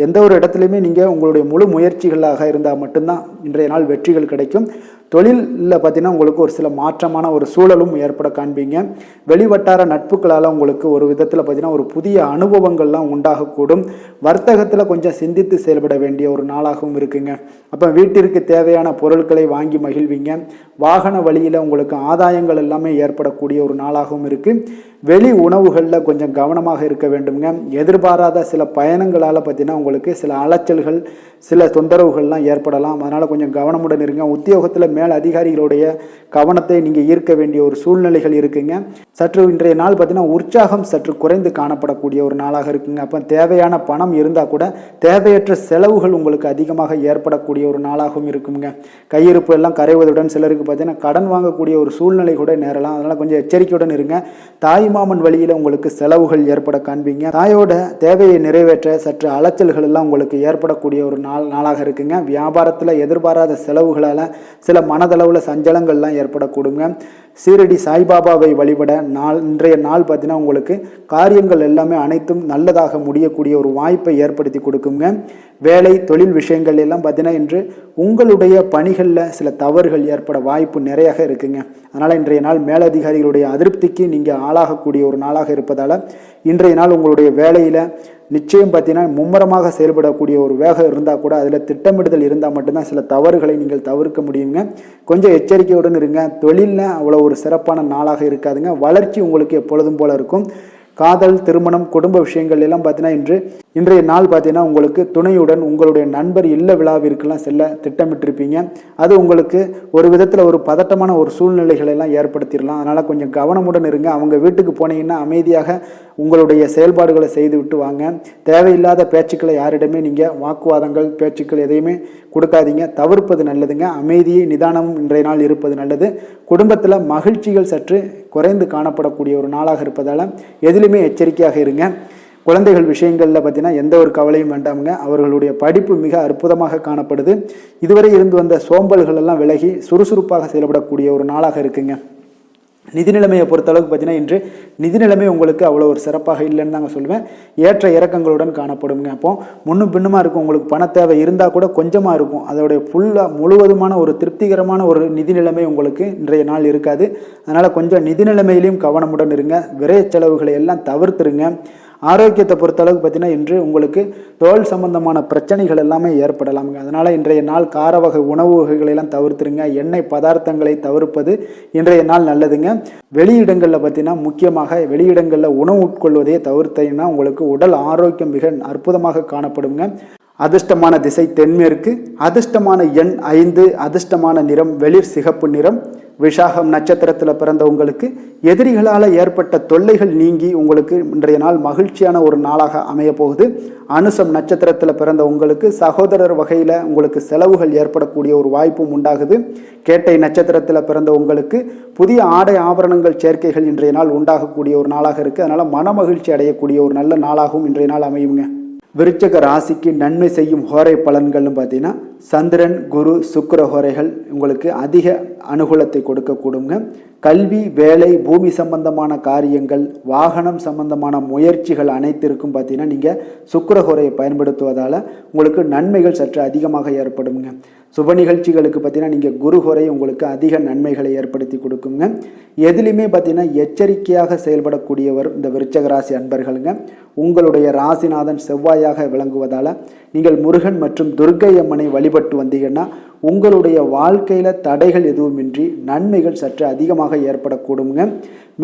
எந்த ஒரு இடத்துலையுமே நீங்கள் உங்களுடைய முழு முயற்சிகளாக இருந்தால் மட்டும்தான் இன்றைய நாள் வெற்றிகள் கிடைக்கும். தொழிலில் பார்த்தீங்கன்னா உங்களுக்கு ஒரு சில மாற்றமான ஒரு சூழலும் ஏற்பட காண்பீங்க. வெளிவட்டார நட்புகளால் உங்களுக்கு ஒரு விதத்தில் பார்த்தீங்கன்னா ஒரு புதிய அனுபவங்கள்லாம் உண்டாகக்கூடும். வர்த்தகத்தில் கொஞ்சம் சிந்தித்து செயல்பட வேண்டிய ஒரு நாளாகவும் இருக்குங்க. அப்போ வீட்டிற்கு தேவையான பொருட்களை வாங்கி மகிழ்வீங்க. வாகன வழியில் உங்களுக்கு ஆதாயங்கள் எல்லாமே ஏற்படக்கூடிய ஒரு நாளாகவும் இருக்குது. வெளி உணவுகளில் கொஞ்சம் கவனமாக இருக்க வேண்டுங்க. எதிர்பாராத சில பயணங்களால் பார்த்தீங்கன்னா உங்களுக்கு சில அலைச்சல்கள், சில தொந்தரவுகள்லாம் ஏற்படலாம். அதனால் கொஞ்சம் கவனமுடன் இருங்க. உத்தியோகத்தில் மேல் அதிகாரிகளுடைய கவனத்தை நீங்கள் ஈர்க்க வேண்டிய ஒரு சூழ்நிலைகள் இருக்குங்க. சற்று இன்றைய நாள் பார்த்தீங்கன்னா உற்சாகம் சற்று குறைந்து காணப்படக்கூடிய ஒரு நாளாக இருக்குங்க. அப்போ தேவையான பணம் இருந்தால் கூட தேவையற்ற செலவுகள் உங்களுக்கு அதிகமாக ஏற்படக்கூடிய ஒரு நாளாகவும் இருக்குங்க. கையிருப்பு எல்லாம் கரைவதுடன் சிலருக்கு பார்த்தீங்கன்னா கடன் வாங்கக்கூடிய ஒரு சூழ்நிலை கூட நேரலாம். அதனால் கொஞ்சம் எச்சரிக்கையுடன் இருங்க. தாய்மாமன் வழியில் உங்களுக்கு செலவுகள் ஏற்பட காண்பீங்க. தாயோட தேவையை நிறைவேற்ற சற்று அலைச்சல்கள் எல்லாம் உங்களுக்கு ஏற்படக்கூடிய ஒரு நாளாக இருக்குங்க. வியாபாரத்தில் எதிர்பாராத செலவுகளால் சில மனதளவில் சஞ்சலங்கள்லாம் ஏற்படக்கூடுங்க. சீரடி சாய்பாபாவை வழிபட இன்றைய நாள் பார்த்தீங்கன்னா உங்களுக்கு காரியங்கள் எல்லாமே அனைத்தும் நல்லதாக முடியக்கூடிய ஒரு வாய்ப்பை ஏற்படுத்தி கொடுக்குங்க. வேலை தொழில் விஷயங்கள் எல்லாம் பார்த்தீங்கன்னா இன்று உங்களுடைய பணிகளில் சில தவறுகள் ஏற்பட வாய்ப்பு நிறையாக இருக்குங்க. அதனால் இன்றைய நாள் மேலதிகாரிகளுடைய அதிருப்திக்கு நீங்கள் ஆளாகக்கூடிய ஒரு நாளாக இருப்பதால் இன்றைய நாள் உங்களுடைய வேலையில் நிச்சயம் பார்த்தீங்கன்னா மும்முரமாக செயல்படக்கூடிய ஒரு வேகம் இருந்தால் கூட அதில் திட்டமிடுதல் இருந்தால் மட்டும்தான் சில தவறுகளை நீங்கள் தவிர்க்க முடியுங்க. கொஞ்சம் எச்சரிக்கையுடன் இருங்க. தொழிலில் அவ்வளோ ஒரு சிறப்பான நாளாக இருக்காதுங்க. வளர்ச்சி உங்களுக்கு எப்பொழுதும் போல இருக்கும். காதல், திருமணம், குடும்ப விஷயங்கள் எல்லாம் பார்த்தீங்கன்னா இன்றைய நாள் பார்த்தீங்கன்னா உங்களுக்கு துணையுடன் உங்களுடைய நண்பர் இல்ல விழாவிற்கெல்லாம் செல்ல திட்டமிட்டிருப்பீங்க. அது உங்களுக்கு ஒரு விதத்தில் ஒரு பதட்டமான ஒரு சூழ்நிலைகளை எல்லாம் ஏற்படுத்திடலாம். அதனால் கொஞ்சம் கவனமுடன் இருங்க. அவங்க வீட்டுக்கு போனீங்கன்னா அமைதியாக உங்களுடைய செயல்பாடுகளை செய்து விட்டு வாங்க. தேவையில்லாத பேச்சுக்களை யாரிடமே நீங்கள் வாக்குவாதங்கள், பேச்சுக்கள் எதையுமே கொடுக்காதீங்க. தவிர்ப்பது நல்லதுங்க. அமைதியை நிதானமும் இன்றைய நாள் இருப்பது நல்லது. குடும்பத்தில் மகிழ்ச்சிகள் சற்று குறைந்து காணப்படக்கூடிய ஒரு நாளாக இருப்பதால் எதிலுமே எச்சரிக்கையாக இருங்க. குழந்தைகள் விஷயங்களில் பார்த்தீங்கன்னா எந்த ஒரு கவலையும் வேண்டாமுங்க. அவர்களுடைய படிப்பு மிக அற்புதமாக காணப்படுது. இதுவரை இருந்து வந்த சோம்பல்கள் எல்லாம் விலகி சுறுசுறுப்பாக செயல்படக்கூடிய ஒரு நாளாக இருக்குங்க. நிதி நிலைமையை பொறுத்தளவுக்கு பார்த்தீங்கன்னா இன்று நிதி நிலைமை உங்களுக்கு அவ்வளோ ஒரு சிறப்பாக இல்லைன்னு தாங்க சொல்லுவேன். ஏற்ற இறக்கங்களுடன் காணப்படுங்க. அப்போ முன்னும் பின்னுமா இருக்கும். உங்களுக்கு பண தேவை இருந்தால் கூட கொஞ்சமாக இருக்கும். அதோடைய முழுவதுமான ஒரு திருப்திகரமான ஒரு நிதி நிலைமை உங்களுக்கு இன்றைய நாள் இருக்காது. அதனால் கொஞ்சம் நிதி நிலைமையிலையும் கவனமுடன் இருங்க. விரைய செலவுகளை எல்லாம் தவிர்த்துருங்க. ஆரோக்கியத்தை பொறுத்தளவுக்கு பார்த்தீங்கன்னா இன்று உங்களுக்கு தோல் சம்பந்தமான பிரச்சனைகள் எல்லாமே ஏற்படலாமுங்க. அதனால் இன்றைய நாள் கார வகை உணவு வகைகளெல்லாம் தவிர்த்துருங்க. எண்ணெய் பதார்த்தங்களை தவிர்ப்பது இன்றைய நாள் நல்லதுங்க. வெளியிடங்களில் பார்த்தீங்கன்னா முக்கியமாக வெளியிடங்களில் உணவு உட்கொள்வதையே தவிர்த்தீங்கன்னா உங்களுக்கு உடல் ஆரோக்கியம் மிக அற்புதமாக காணப்படுங்க. அதிர்ஷ்டமான திசை தென்மேற்கு. அதிர்ஷ்டமான எண் 5. அதிர்ஷ்டமான நிறம் வெளிர் சிகப்பு நிறம். விஷாகம் நட்சத்திரத்தில் பிறந்த உங்களுக்கு எதிரிகளால் ஏற்பட்ட தொல்லைகள் நீங்கி உங்களுக்கு இன்றைய நாள் மகிழ்ச்சியான ஒரு நாளாக அமைய போகுது. அனுசம் நட்சத்திரத்தில் பிறந்த உங்களுக்கு சகோதரர் வகையில் உங்களுக்கு செலவுகள் ஏற்படக்கூடிய ஒரு வாய்ப்பும் உண்டாகுது. கேட்டை நட்சத்திரத்தில் பிறந்த உங்களுக்கு புதிய ஆடை ஆபரணங்கள் சேர்க்கைகள் இன்றைய நாள் உண்டாகக்கூடிய ஒரு நாளாக இருக்குது. அதனால் மன மகிழ்ச்சி அடையக்கூடிய ஒரு நல்ல நாளாகவும் இன்றைய நாள் அமையுங்க. விருச்சக ராசிக்கு நன்மை செய்யும் ஹோரை பலன்கள்னு பார்த்தீங்கன்னா சந்திரன், குரு, சுக்கிர ஹோரைகள் உங்களுக்கு அதிக அனுகூலத்தை கொடுக்கக்கூடுங்க. கல்வி, வேலை, பூமி சம்பந்தமான காரியங்கள், வாகனம் சம்பந்தமான முயற்சிகள் அனைத்திற்கும் பார்த்தீங்கன்னா நீங்கள் சுக்கிர ஹோரையை பயன்படுத்துவதால் உங்களுக்கு நன்மைகள் சற்று அதிகமாக ஏற்படுங்க. சுப நிகழ்ச்சிகளுக்கு பார்த்தீங்கன்னா நீங்கள் குரு ஹோரை உங்களுக்கு அதிக நன்மைகளை ஏற்படுத்தி கொடுக்குங்க. எதுலையுமே பார்த்தீங்கன்னா எச்சரிக்கையாக செயல்படக்கூடியவர் இந்த விருச்சக ராசி அன்பர்களுங்க. உங்களுடைய ராசிநாதன் செவ்வாயாக விளங்குவதால் நீங்கள் முருகன் மற்றும் துர்க்கை அம்மனை வழிபட்டு வந்தீங்கன்னா உங்களுடைய வாழ்க்கையில் தடைகள் எதுவுமின்றி நன்மைகள் சற்று அதிகமாக ஏற்படக்கூடுங்க.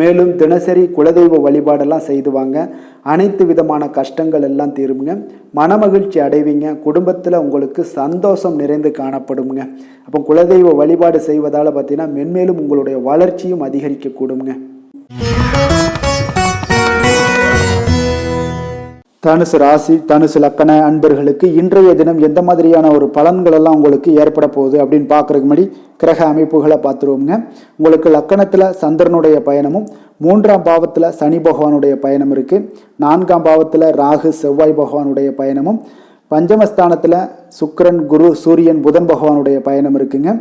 மேலும் தினசரி குலதெய்வ வழிபாடெல்லாம் செய்து வாங்க. அனைத்து விதமான கஷ்டங்கள் எல்லாம் தீருங்க. மனமகிழ்ச்சி அடைவீங்க. குடும்பத்தில் உங்களுக்கு சந்தோஷம் நிறைந்து காணப்படுங்க. அப்போ குலதெய்வ வழிபாடு செய்வதால் பார்த்தீங்கன்னா மென்மேலும் உங்களுடைய வளர்ச்சியும் அதிகரிக்க கூடுங்க. தனுசு ராசி தனுசு லக்கண அன்பர்களுக்கு இன்றைய தினம் எந்த மாதிரியான ஒரு பலன்கள் எல்லாம் உங்களுக்கு ஏற்பட போகுது அப்படின்னு பார்க்கறதுக்கு முன்னாடி கிரக அமைப்புகளை பார்த்துருவோங்க. உங்களுக்கு லக்கணத்தில் சந்திரனுடைய பயணமும், 3ஆம் பாவத்தில் சனி பகவானுடைய பயணம் இருக்கு. 4ஆம் பாவத்தில் ராகு செவ்வாய் பகவானுடைய பயணமும், பஞ்சமஸ்தானத்தில் சுக்கிரன் குரு சூரியன் புதன் பகவானுடைய பயணம் இருக்குங்க.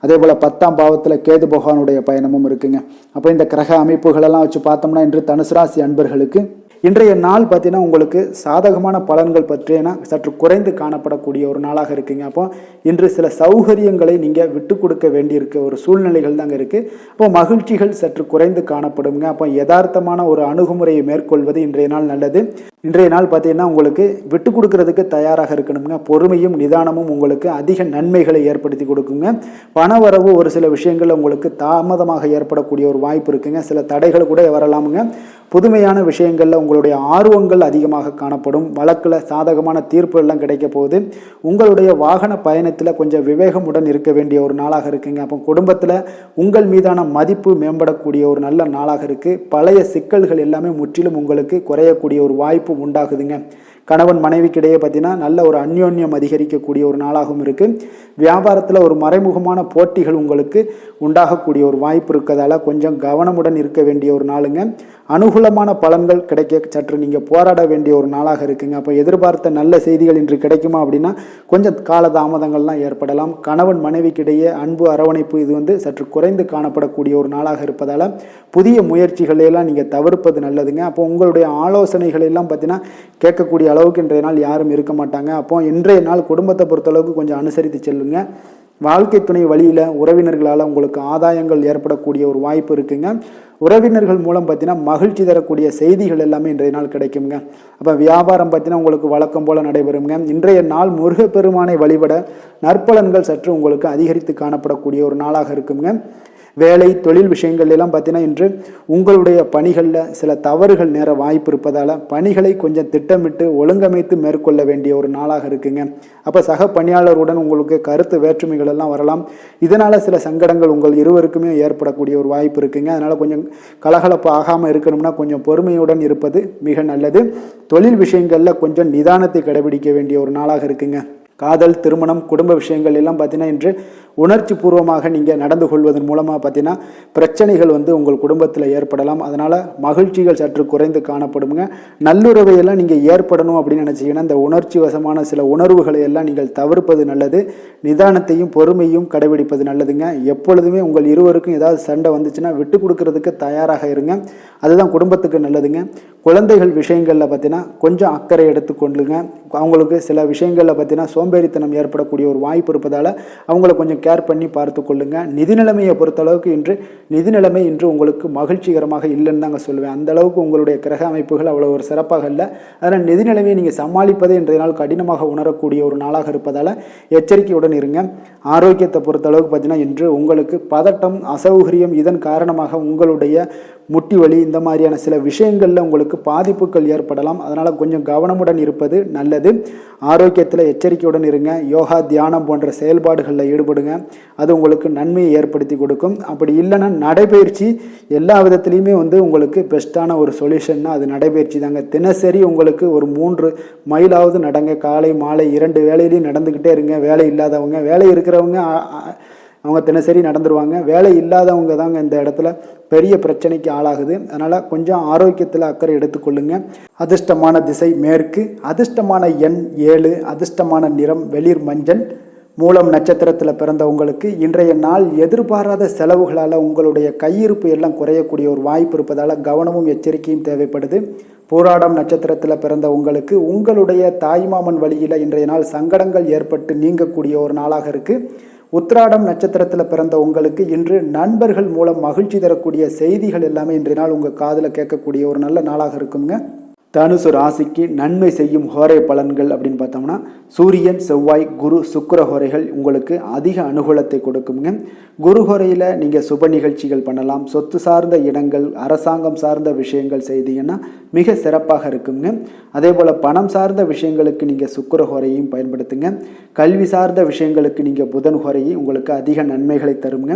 அதே போல் 10ஆம் பாவத்தில் கேது பகவானுடைய பயணமும் இருக்குங்க. அப்போ இந்த கிரக அமைப்புகளெல்லாம் வச்சு பார்த்தோம்னா இன்று தனுசு ராசி அன்பர்களுக்கு இன்றைய நாள் பார்த்தீங்கன்னா உங்களுக்கு சாதகமான பலன்கள் பற்றினா சற்று குறைந்து காணப்படக்கூடிய ஒரு நாளாக இருக்குங்க. அப்போ இன்று சில சௌகரியங்களை நீங்கள் விட்டு கொடுக்க வேண்டியிருக்க ஒரு சூழ்நிலைகள் தாங்க இருக்குது. அப்போ மகிழ்ச்சிகள் சற்று குறைந்து காணப்படுங்க. அப்போ யதார்த்தமான ஒரு அணுகுமுறையை மேற்கொள்வது இன்றைய நாள் நல்லது. இன்றைய நாள் பார்த்தீங்கன்னா உங்களுக்கு விட்டு கொடுக்கறதுக்கு தயாராக இருக்கணுங்க. பொறுமையும் நிதானமும் உங்களுக்கு அதிக நன்மைகளை ஏற்படுத்தி கொடுக்குங்க. பணவரவு ஒரு சில விஷயங்கள் உங்களுக்கு தாமதமாக ஏற்படக்கூடிய ஒரு வாய்ப்பு இருக்குங்க. சில தடைகள் கூட வரலாமுங்க. புதுமையான விஷயங்களில் உங்களுடைய ஆர்வங்கள் அதிகமாக காணப்படும். வழக்கில் சாதகமான தீர்ப்பு எல்லாம் கிடைக்க போகுது. உங்களுடைய வாகன பயணத்தில் கொஞ்சம் விவேகமுடன் இருக்க வேண்டிய ஒரு நாளாக இருக்குங்க. அப்போ குடும்பத்தில் உங்கள் மீதான மதிப்பு மேம்படக்கூடிய ஒரு நல்ல நாளாக இருக்குது. பழைய சிக்கல்கள் எல்லாமே முற்றிலும் உங்களுக்கு குறையக்கூடிய ஒரு வாய்ப்பு உண்டாகுதுங்க. கணவன் மனைவிக்கிடையே பார்த்தீங்கன்னா நல்ல ஒரு அந்யோன்யம் அதிகரிக்கக்கூடிய ஒரு நாளாகவும் இருக்குது. வியாபாரத்தில் ஒரு மறைமுகமான போட்டிகள் உங்களுக்கு உண்டாகக்கூடிய ஒரு வாய்ப்பு இருக்கிறதால கொஞ்சம் கவனமுடன் இருக்க வேண்டிய ஒரு நாளுங்க. அனுகூலமான பலன்கள் கிடைக்க சற்று நீங்கள் போராட வேண்டிய ஒரு நாளாக இருக்குங்க. அப்போ எதிர்பார்த்த நல்ல செய்திகள் இன்று கிடைக்குமா அப்படின்னா கொஞ்சம் கால தாமதங்கள்லாம் ஏற்படலாம். கணவன் மனைவிக்கிடையே அன்பு அரவணைப்பு இது சற்று குறைந்து காணப்படக்கூடிய ஒரு நாளாக இருப்பதால் புதிய முயற்சிகளையெல்லாம் நீங்கள் தவிர்ப்பது நல்லதுங்க. அப்போ உங்களுடைய ஆலோசனைகள் எல்லாம் பார்த்தீங்கன்னா கேட்கக்கூடிய அளவுக்கு இன்றைய நாள் யாரும் இருக்க மாட்டாங்க. அப்போ இன்றைய நாள் குடும்பத்தை பொறுத்தளவுக்கு கொஞ்சம் அனுசரித்து செல்லுங்க. வாழ்க்கை துணை வழியில் உறவினர்களால் உங்களுக்கு ஆதாயங்கள் ஏற்படக்கூடிய ஒரு வாய்ப்பு இருக்குங்க. உறவினர்கள் மூலம் பார்த்தீங்கன்னா மகிழ்ச்சி தரக்கூடிய செய்திகள் எல்லாமே இன்றைய நாள் கிடைக்குங்க. அப்போ வியாபாரம் பார்த்தீங்கன்னா உங்களுக்கு வழக்கம் போல் நடைபெறுங்க. இன்றைய நாள் முருகப்பெருமானை வழிபட நற்பலன்கள் சற்று உங்களுக்கு அதிகரித்து காணப்படக்கூடிய ஒரு நாளாக இருக்குங்க. வேலை தொழில் விஷயங்கள் எல்லாம் பார்த்தீங்கன்னா இன்று உங்களுடைய பணிகளில் சில தவறுகள் நேர வாய்ப்பு இருப்பதால் பணிகளை கொஞ்சம் திட்டமிட்டு ஒழுங்கமைத்து மேற்கொள்ள வேண்டிய ஒரு நாளாக இருக்குங்க. அப்போ சக பணியாளருடன் உங்களுக்கு கருத்து வேற்றுமைகள் எல்லாம் வரலாம். இதனால் சில சங்கடங்கள் உங்கள் இருவருக்குமே ஏற்படக்கூடிய ஒரு வாய்ப்பு இருக்குங்க. அதனால் கொஞ்சம் கலகலப்பு ஆகாமல் இருக்கணும்னா கொஞ்சம் பொறுமையுடன் இருப்பது மிக நல்லது. தொழில் விஷயங்களில் கொஞ்சம் நிதானத்தை கடைபிடிக்க வேண்டிய ஒரு நாளாக இருக்குங்க. காதல், திருமணம், குடும்ப விஷயங்கள் எல்லாம் பார்த்தீங்கன்னா இன்று உணர்ச்சி பூர்வமாக நீங்கள் நடந்து கொள்வதன் மூலமாக பார்த்தீங்கன்னா பிரச்சனைகள் உங்கள் குடும்பத்தில் ஏற்படலாம். அதனால் மகிழ்ச்சிகள் சற்று குறைந்து காணப்படுங்க. நல்லுறவையெல்லாம் நீங்கள் ஏற்படணும் அப்படின்னு நினச்சிங்கன்னா இந்த உணர்ச்சி வசமான சில உணர்வுகளை எல்லாம் நீங்கள் தவிர்ப்பது நல்லது. நிதானத்தையும் பொறுமையும் கடைபிடிப்பது நல்லதுங்க. எப்பொழுதுமே உங்கள் இருவருக்கும் ஏதாவது சண்டை வந்துச்சுன்னா விட்டு கொடுக்கறதுக்கு தயாராக இருங்க. அதுதான் குடும்பத்துக்கு நல்லதுங்க. குழந்தைகள் விஷயங்களில் பார்த்தீங்கன்னா கொஞ்சம் அக்கறை எடுத்துக்கொள்ளுங்க. அவங்களுக்கு சில விஷயங்களில் பார்த்தீங்கன்னா சோம்பேறித்தனம் ஏற்படக்கூடிய ஒரு வாய்ப்பு இருப்பதால் அவங்கள கொஞ்சம் கேர் பண்ணி பார்த்து கொள்ளுங்க. நிதி நிலைமையை பொறுத்தளவுக்கு நிதி நிலைமை இன்று உங்களுக்கு மகிழ்ச்சிகரமாக இல்லைன்னு தாங்க சொல்லுவேன். அந்த அளவுக்கு உங்களுடைய கிரக அமைப்புகள் அவ்வளோ ஒரு சிறப்பாக இல்லை. அதனால் நிதி நிலைமையை நீங்கள் சமாளிப்பதே இன்றைய நாள் கடினமாக உணரக்கூடிய ஒரு நாளாக இருப்பதால் எச்சரிக்கையுடன் இருங்க. ஆரோக்கியத்தை பொறுத்தளவுக்கு பார்த்தீங்கன்னா இன்று உங்களுக்கு பதட்டம், அசௌகரியம் இதன் காரணமாக உங்களுடைய முட்டி வலி இந்த மாதிரியான சில விஷயங்களில் உங்களுக்கு பாதிப்புகள் ஏற்படலாம். அதனால் கொஞ்சம் கவனமுடன் இருப்பது நல்லது. ஆரோக்கியத்தில் எச்சரிக்கையுடன் இருங்க. யோகா, தியானம் போன்ற செயல்பாடுகளில் ஈடுபடுங்க. அது உங்களுக்கு நன்மையை ஏற்படுத்தி கொடுக்கும். அப்படி இல்லைன்னா நடைபயிற்சி எல்லா விதத்துலேயுமே உங்களுக்கு பெஸ்ட்டான ஒரு சொல்யூஷன்னா அது நடைபயிற்சி தாங்க. தினசரி உங்களுக்கு ஒரு 3 மைலாவது நடங்க. காலை மாலை 2 வேலையிலையும் நடந்துக்கிட்டே இருங்க. வேலை இல்லாதவங்க, வேலை இருக்கிறவங்க அவங்க தினசரி நடந்துருவாங்க. வேலை இல்லாதவங்க தாங்க இந்த இடத்துல பெரிய பிரச்சனைக்கு ஆளாகுது. அதனால் கொஞ்சம் ஆரோக்கியத்தில் அக்கறை எடுத்துக்கொள்ளுங்க. அதிர்ஷ்டமான திசை மேற்கு, அதிர்ஷ்டமான எண் 7, அதிர்ஷ்டமான நிறம் வெளிர் மஞ்சள். மூலம் நட்சத்திரத்தில் பிறந்த உங்களுக்கு இன்றைய நாள் எதிர்பாராத செலவுகளால் உங்களுடைய கையிருப்பு எல்லாம் குறையக்கூடிய ஒரு வாய்ப்பு இருப்பதால் கவனமும் எச்சரிக்கையும் தேவைப்படுது. போராடம் நட்சத்திரத்தில் பிறந்த உங்களுக்கு உங்களுடைய தாய்மாமன் வழியில் இன்றைய நாள் சங்கடங்கள் ஏற்பட்டு நீங்கக்கூடிய ஒரு நாளாக இருக்குது. உத்திராடம் நட்சத்திரத்தில் பிறந்த உங்களுக்கு இன்று நண்பர்கள் மூலம் மகிழ்ச்சி தரக்கூடிய செய்திகள் எல்லாமே இன்றைய நாள் உங்கள் காதில் கேட்கக்கூடிய ஒரு நல்ல நாளாக இருக்குங்க. தனுசு ராசிக்கு நன்மை செய்யும் ஹோரை பலன்கள் அப்படின்னு பார்த்தோம்னா சூரியன், செவ்வாய், குரு, சுக்கிர ஹோரைகள் உங்களுக்கு அதிக அனுகூலத்தை கொடுக்குங்க. குரு ஹோரையில் நீங்கள் சுப நிகழ்ச்சிகள் பண்ணலாம். சொத்து சார்ந்த இடங்கள், அரசாங்கம் சார்ந்த விஷயங்கள் செய்தீங்கன்னா மிக சிறப்பாக இருக்குங்க. அதே போல் பணம் சார்ந்த விஷயங்களுக்கு நீங்கள் சுக்கிர ஹோரையும் பயன்படுத்துங்க. கல்வி சார்ந்த விஷயங்களுக்கு நீங்கள் புதன் ஹோரையும் உங்களுக்கு அதிக நன்மைகளை தருங்க.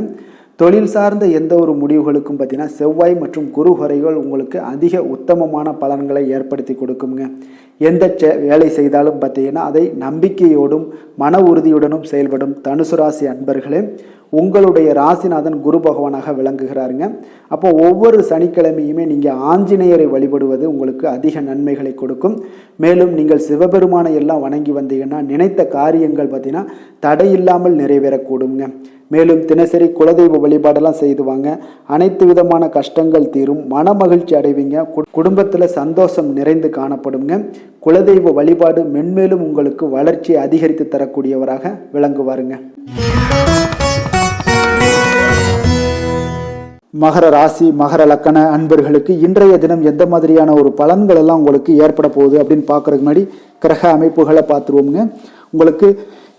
தொழில் சார்ந்த எந்த ஒரு முடிவுகளுக்கும் பார்த்தீங்கன்னா செவ்வாய் மற்றும் குரு ஹோரைகள் உங்களுக்கு அதிக உத்தமமான பலன்களை ஏற்படுத்தி கொடுக்குங்க. எந்த வேலை செய்தாலும் பார்த்தீங்கன்னா அதை நம்பிக்கையோடும் மன உறுதியுடனும் செயல்படும் தனுசு ராசி அன்பர்களே, உங்களுடைய ராசிநாதன் குரு பகவானாக விளங்குகிறாருங்க. அப்போ ஒவ்வொரு சனிக்கிழமையுமே நீங்கள் ஆஞ்சநேயரை வழிபடுவது உங்களுக்கு அதிக நன்மைகளை கொடுக்கும். மேலும் நீங்கள் சிவபெருமானை எல்லாம் வணங்கி வந்தீங்கன்னா நினைத்த காரியங்கள் பார்த்தீங்கன்னா தடையில்லாமல் நிறைவேறக்கூடுங்க. மேலும் தினசரி குலதெய்வ வழிபாடெல்லாம் செய்துவாங்க. அனைத்து விதமான கஷ்டங்கள் தீரும், மன மகிழ்ச்சி அடைவீங்க, குடும்பத்தில் சந்தோஷம் நிறைந்து காணப்படுங்க. குலதெய்வ வழிபாடு மென்மேலும் உங்களுக்கு வளர்ச்சியை அதிகரித்து தரக்கூடியவராக விளங்குவாருங்க. மகர ராசி, மகர லக்கண அன்பர்களுக்கு இன்றைய தினம் எந்த மாதிரியான ஒரு பலன்கள் எல்லாம் உங்களுக்கு ஏற்பட போகுது அப்படின்னு பார்க்கறதுக்கு முன்னாடி கிரக அமைப்புகளை பார்த்துருவோமுங்க. உங்களுக்கு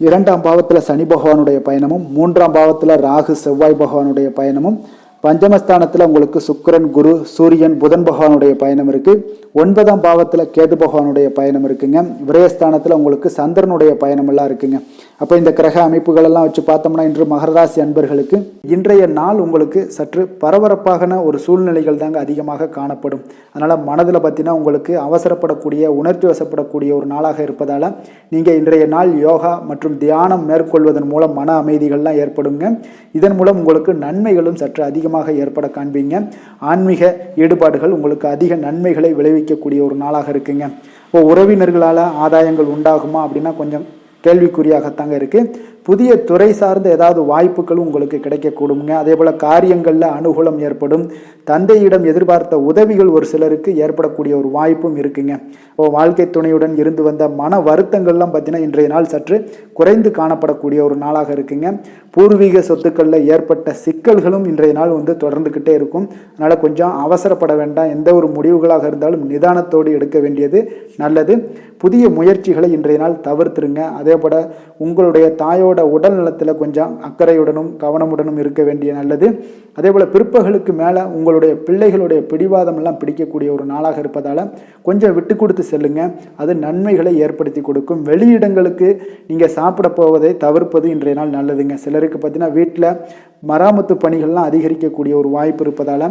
2ஆம் பாவத்தில் சனி பகவானுடைய பயணமும், 3ஆம் பாவத்தில் ராகு செவ்வாய் பகவானுடைய பயணமும், பஞ்சமஸ்தானத்தில் உங்களுக்கு சுக்கிரன், குரு, சூரியன், புதன் பகவானுடைய பயணம் இருக்குது. 9ஆம் பாவத்தில் கேது பகவானுடைய பயணம் இருக்குங்க. விரயஸ்தானத்தில் உங்களுக்கு சந்திரனுடைய பயணம் எல்லாம் இருக்குங்க. அப்போ இந்த கிரக அமைப்புகள் எல்லாம் வச்சு பார்த்தோம்னா இன்று மகர ராசி அன்பர்களுக்கு இன்றைய நாள் உங்களுக்கு சற்று பரபரப்பான ஒரு சூழ்நிலைகள் தாங்க அதிகமாக காணப்படும். அதனால் மனதில் பார்த்தீங்கன்னா உங்களுக்கு அவசரப்படக்கூடிய, உணர்ச்சி வசப்படக்கூடிய ஒரு நாளாக இருப்பதால் நீங்கள் இன்றைய நாள் யோகா மற்றும் தியானம் மேற்கொள்வதன் மூலம் மன அமைதிகள்லாம் ஏற்படுங்க. இதன் மூலம் உங்களுக்கு நன்மைகளும் சற்று அதிகமாக ஏற்பட காண்பீங்க. ஆன்மீக ஈடுபாடுகள் உங்களுக்கு அதிக நன்மைகளை விளைவிக்கக்கூடிய ஒரு நாளாக இருக்குங்க. இப்போ உறவினர்களால் ஆதாயங்கள் உண்டாகுமா அப்படின்னா கொஞ்சம் கேள்விக்குறியாகத்தாங்க இருக்குது. புதிய துறை சார்ந்த ஏதாவது வாய்ப்புகளும் உங்களுக்கு கிடைக்கக்கூடுங்க. அதே போல் காரியங்களில் அனுகூலம் ஏற்படும். தந்தையிடம் எதிர்பார்த்த உதவிகள் ஒரு சிலருக்கு ஏற்படக்கூடிய ஒரு வாய்ப்பும் இருக்குங்க. இப்போ வாழ்க்கை துணையுடன் இருந்து வந்த மன வருத்தங்கள்லாம் பார்த்தீங்கன்னா இன்றைய நாள் சற்று குறைந்து காணப்படக்கூடிய ஒரு நாளாக இருக்குங்க. பூர்வீக சொத்துக்களில் ஏற்பட்ட சிக்கல்களும் இன்றைய நாள் தொடர்ந்துக்கிட்டே இருக்கும். அதனால் கொஞ்சம் அவசரப்பட வேண்டாம். எந்த ஒரு முடிவுகளாக இருந்தாலும் நிதானத்தோடு எடுக்க வேண்டியது நல்லது. புதிய முயற்சிகளை இன்றைய நாள் தவிர்த்துருங்க. அதே போல் உங்களுடைய தாயோட உடல் நலத்தில் கொஞ்சம் அக்கறையுடனும் கவனமுடனும் இருக்க வேண்டிய நல்லது. அதே போல் பிற்பகலுக்கு மேலே உங்களுடைய பிள்ளைகளுடைய பிடிவாதம் எல்லாம் பிடிக்கக்கூடிய ஒரு நாளாக இருப்பதால் கொஞ்சம் விட்டு கொடுத்து செல்லுங்க. அது நன்மைகளை ஏற்படுத்தி கொடுக்கும். வெளியிடங்களுக்கு நீங்கள் சாப்பிட போவதை தவிர்ப்பது இன்றைய நாள் நல்லதுங்க. சிலருக்கு பார்த்தீங்கன்னா வீட்டில் மராமத்து பணிகள்லாம் அதிகரிக்கக்கூடிய ஒரு வாய்ப்பு இருப்பதால்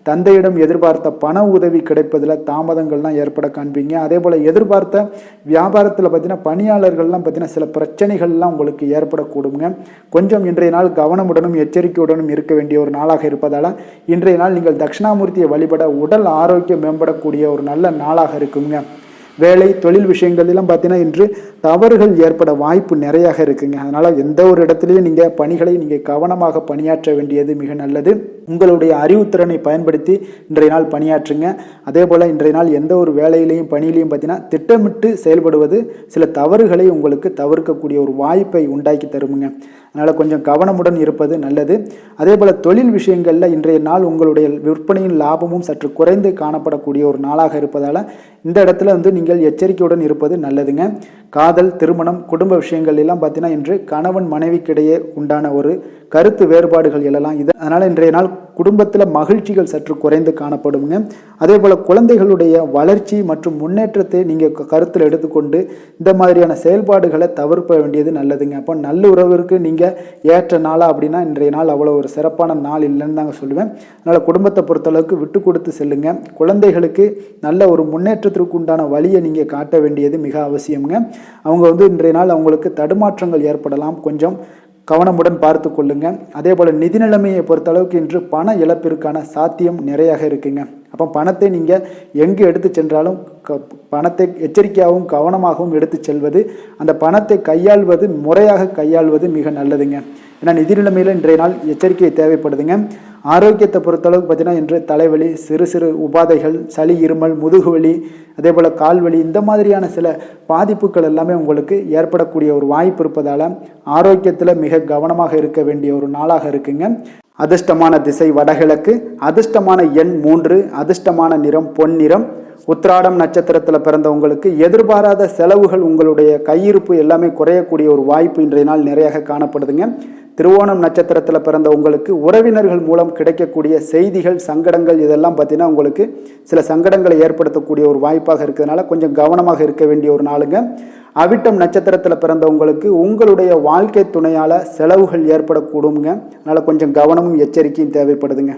தந்தையிடம் எதிர்பார்த்த பண உதவி கிடைப்பதில் தாமதங்கள்லாம் ஏற்பட காண்பீங்க. அதே போல் எதிர்பார்த்த வியாபாரத்தில் பார்த்தீங்கன்னா பணியாளர்கள்லாம் பார்த்தீங்கன்னா சில பிரச்சனைகள்லாம் உங்களுக்கு ஏற்படக்கூடுங்க. கொஞ்சம் இன்றைய நாள் கவனமுடனும் எச்சரிக்கையுடனும் இருக்க வேண்டிய ஒரு நாளாக இருப்பதால் இன்றைய நாள் நீங்கள் தட்சிணாமூர்த்தியை வழிபட உடல் ஆரோக்கியம் மேம்படக்கூடிய ஒரு நல்ல நாளாக இருக்குங்க. வேலை தொழில் விஷயங்கள்லாம் பார்த்தீங்கன்னா இன்று தவறுகள் ஏற்பட வாய்ப்பு நிறையாக இருக்குங்க. அதனால் எந்த ஒரு இடத்துலையும் நீங்கள் பணிகளை நீங்கள் கவனமாக பணியாற்ற வேண்டியது மிக நல்லது. உங்களுடைய அறிவுத்திறனை பயன்படுத்தி இன்றைய நாள் பணியாற்றுங்க. அதே போல் இன்றைய நாள் எந்த ஒரு வேலையிலையும் பணியிலையும் பார்த்தீங்கன்னா திட்டமிட்டு செயல்படுவது சில தவறுகளை உங்களுக்கு தவிர்க்கக்கூடிய ஒரு வாய்ப்பை உண்டாக்கி தருமுங்க. அதனால் கொஞ்சம் கவனமுடன் இருப்பது நல்லது. அதே போல் தொழில் விஷயங்களில் இன்றைய நாள் உங்களுடைய விற்பனையின் லாபமும் சற்று குறைந்து காணப்படக்கூடிய ஒரு நாளாக இருப்பதால் இந்த இடத்துல நீங்கள் எச்சரிக்கையுடன் இருப்பது நல்லதுங்க. காதல், திருமணம், குடும்ப விஷயங்கள் எல்லாம் பார்த்தீங்கன்னா இன்று கணவன் மனைவிக்கிடையே உண்டான ஒரு கருத்து வேறுபாடுகள் எல்லாம் இது. அதனால் இன்றைய நாள் குடும்பத்தில் மகிழ்ச்சிகள் சற்று குறைந்து காணப்படுங்க. அதே போல் குழந்தைகளுடைய வளர்ச்சி மற்றும் முன்னேற்றத்தை நீங்கள் கருத்தில் எடுத்துக்கொண்டு இந்த மாதிரியான செயல்பாடுகளை தவிர்க்க வேண்டியது நல்லதுங்க. அப்போ நல்ல உறவிற்கு நீங்கள் ஏற்ற நாளா அப்படின்னா இன்றைய நாள் அவ்வளோ ஒரு சிறப்பான நாள் இல்லைன்னு தாங்க சொல்லுவேன். அதனால் குடும்பத்தை பொறுத்தளவுக்கு விட்டு கொடுத்து செல்லுங்க. குழந்தைகளுக்கு நல்ல ஒரு முன்னேற்றத்திற்கு உண்டான வழியை நீங்கள் காட்ட வேண்டியது மிக அவசியம்ங்க. அவங்க இன்றைய நாள் அவங்களுக்கு தடுமாற்றங்கள் ஏற்படலாம். கொஞ்சம் கவனமுடன் பார்த்து கொள்ளுங்க. அதே போல் நிதி நிலைமையை பொறுத்தளவுக்கு இன்று பண இழப்பிற்கான சாத்தியம் நிறையாக இருக்குங்க. அப்போ பணத்தை நீங்கள் எங்கு எடுத்து சென்றாலும் பணத்தை எச்சரிக்கையாகவும் கவனமாகவும் எடுத்து செல்வது, அந்த பணத்தை கையாள்வது முறையாக கையாள்வது மிக நல்லதுங்க. ஏன்னா நிதி நிலைமையில் இன்றைய நாள் எச்சரிக்கை தேவைப்படுதுங்க. ஆரோக்கியத்தை பொறுத்தளவுக்கு பார்த்தீங்கன்னா இன்று தலைவலி, சிறு சிறு உபாதைகள், சளி, இருமல், முதுகுவலி, அதே போல் கால்வலி இந்த மாதிரியான சில பாதிப்புகள் எல்லாமே உங்களுக்கு ஏற்படக்கூடிய ஒரு வாய்ப்பு இருப்பதால் ஆரோக்கியத்தில் மிக கவனமாக இருக்க வேண்டிய ஒரு நாளாக இருக்குங்க. அதிர்ஷ்டமான திசை வடகிழக்கு, அதிர்ஷ்டமான எண் 3, அதிர்ஷ்டமான நிறம் பொன்னிறம், உத்திராடம் நட்சத்திரத்தில் பிறந்தவங்களுக்கு எதிர்பாராத செலவுகள், உங்களுடைய கையிருப்பு எல்லாமே குறையக்கூடிய ஒரு வாய்ப்பு இன்றைய நாள் நிறையாக காணப்படுதுங்க. திருவோணம் நட்சத்திரத்தில் பிறந்த உங்களுக்கு உறவினர்கள் மூலம் கிடைக்கக்கூடிய செய்திகள், சங்கடங்கள் இதெல்லாம் பார்த்தீங்கன்னா உங்களுக்கு சில சங்கடங்களை ஏற்படுத்தக்கூடிய ஒரு வாய்ப்பாக இருக்கிறதுனால கொஞ்சம் கவனமாக இருக்க வேண்டிய ஒரு நாளுங்க. அவிட்டம் நட்சத்திரத்தில் பிறந்தவங்களுக்கு உங்களுடைய வாழ்க்கை துணையால் செலவுகள் ஏற்படக்கூடுங்க. அதனால் கொஞ்சம் கவனமும் எச்சரிக்கையும் தேவைப்படுதுங்க.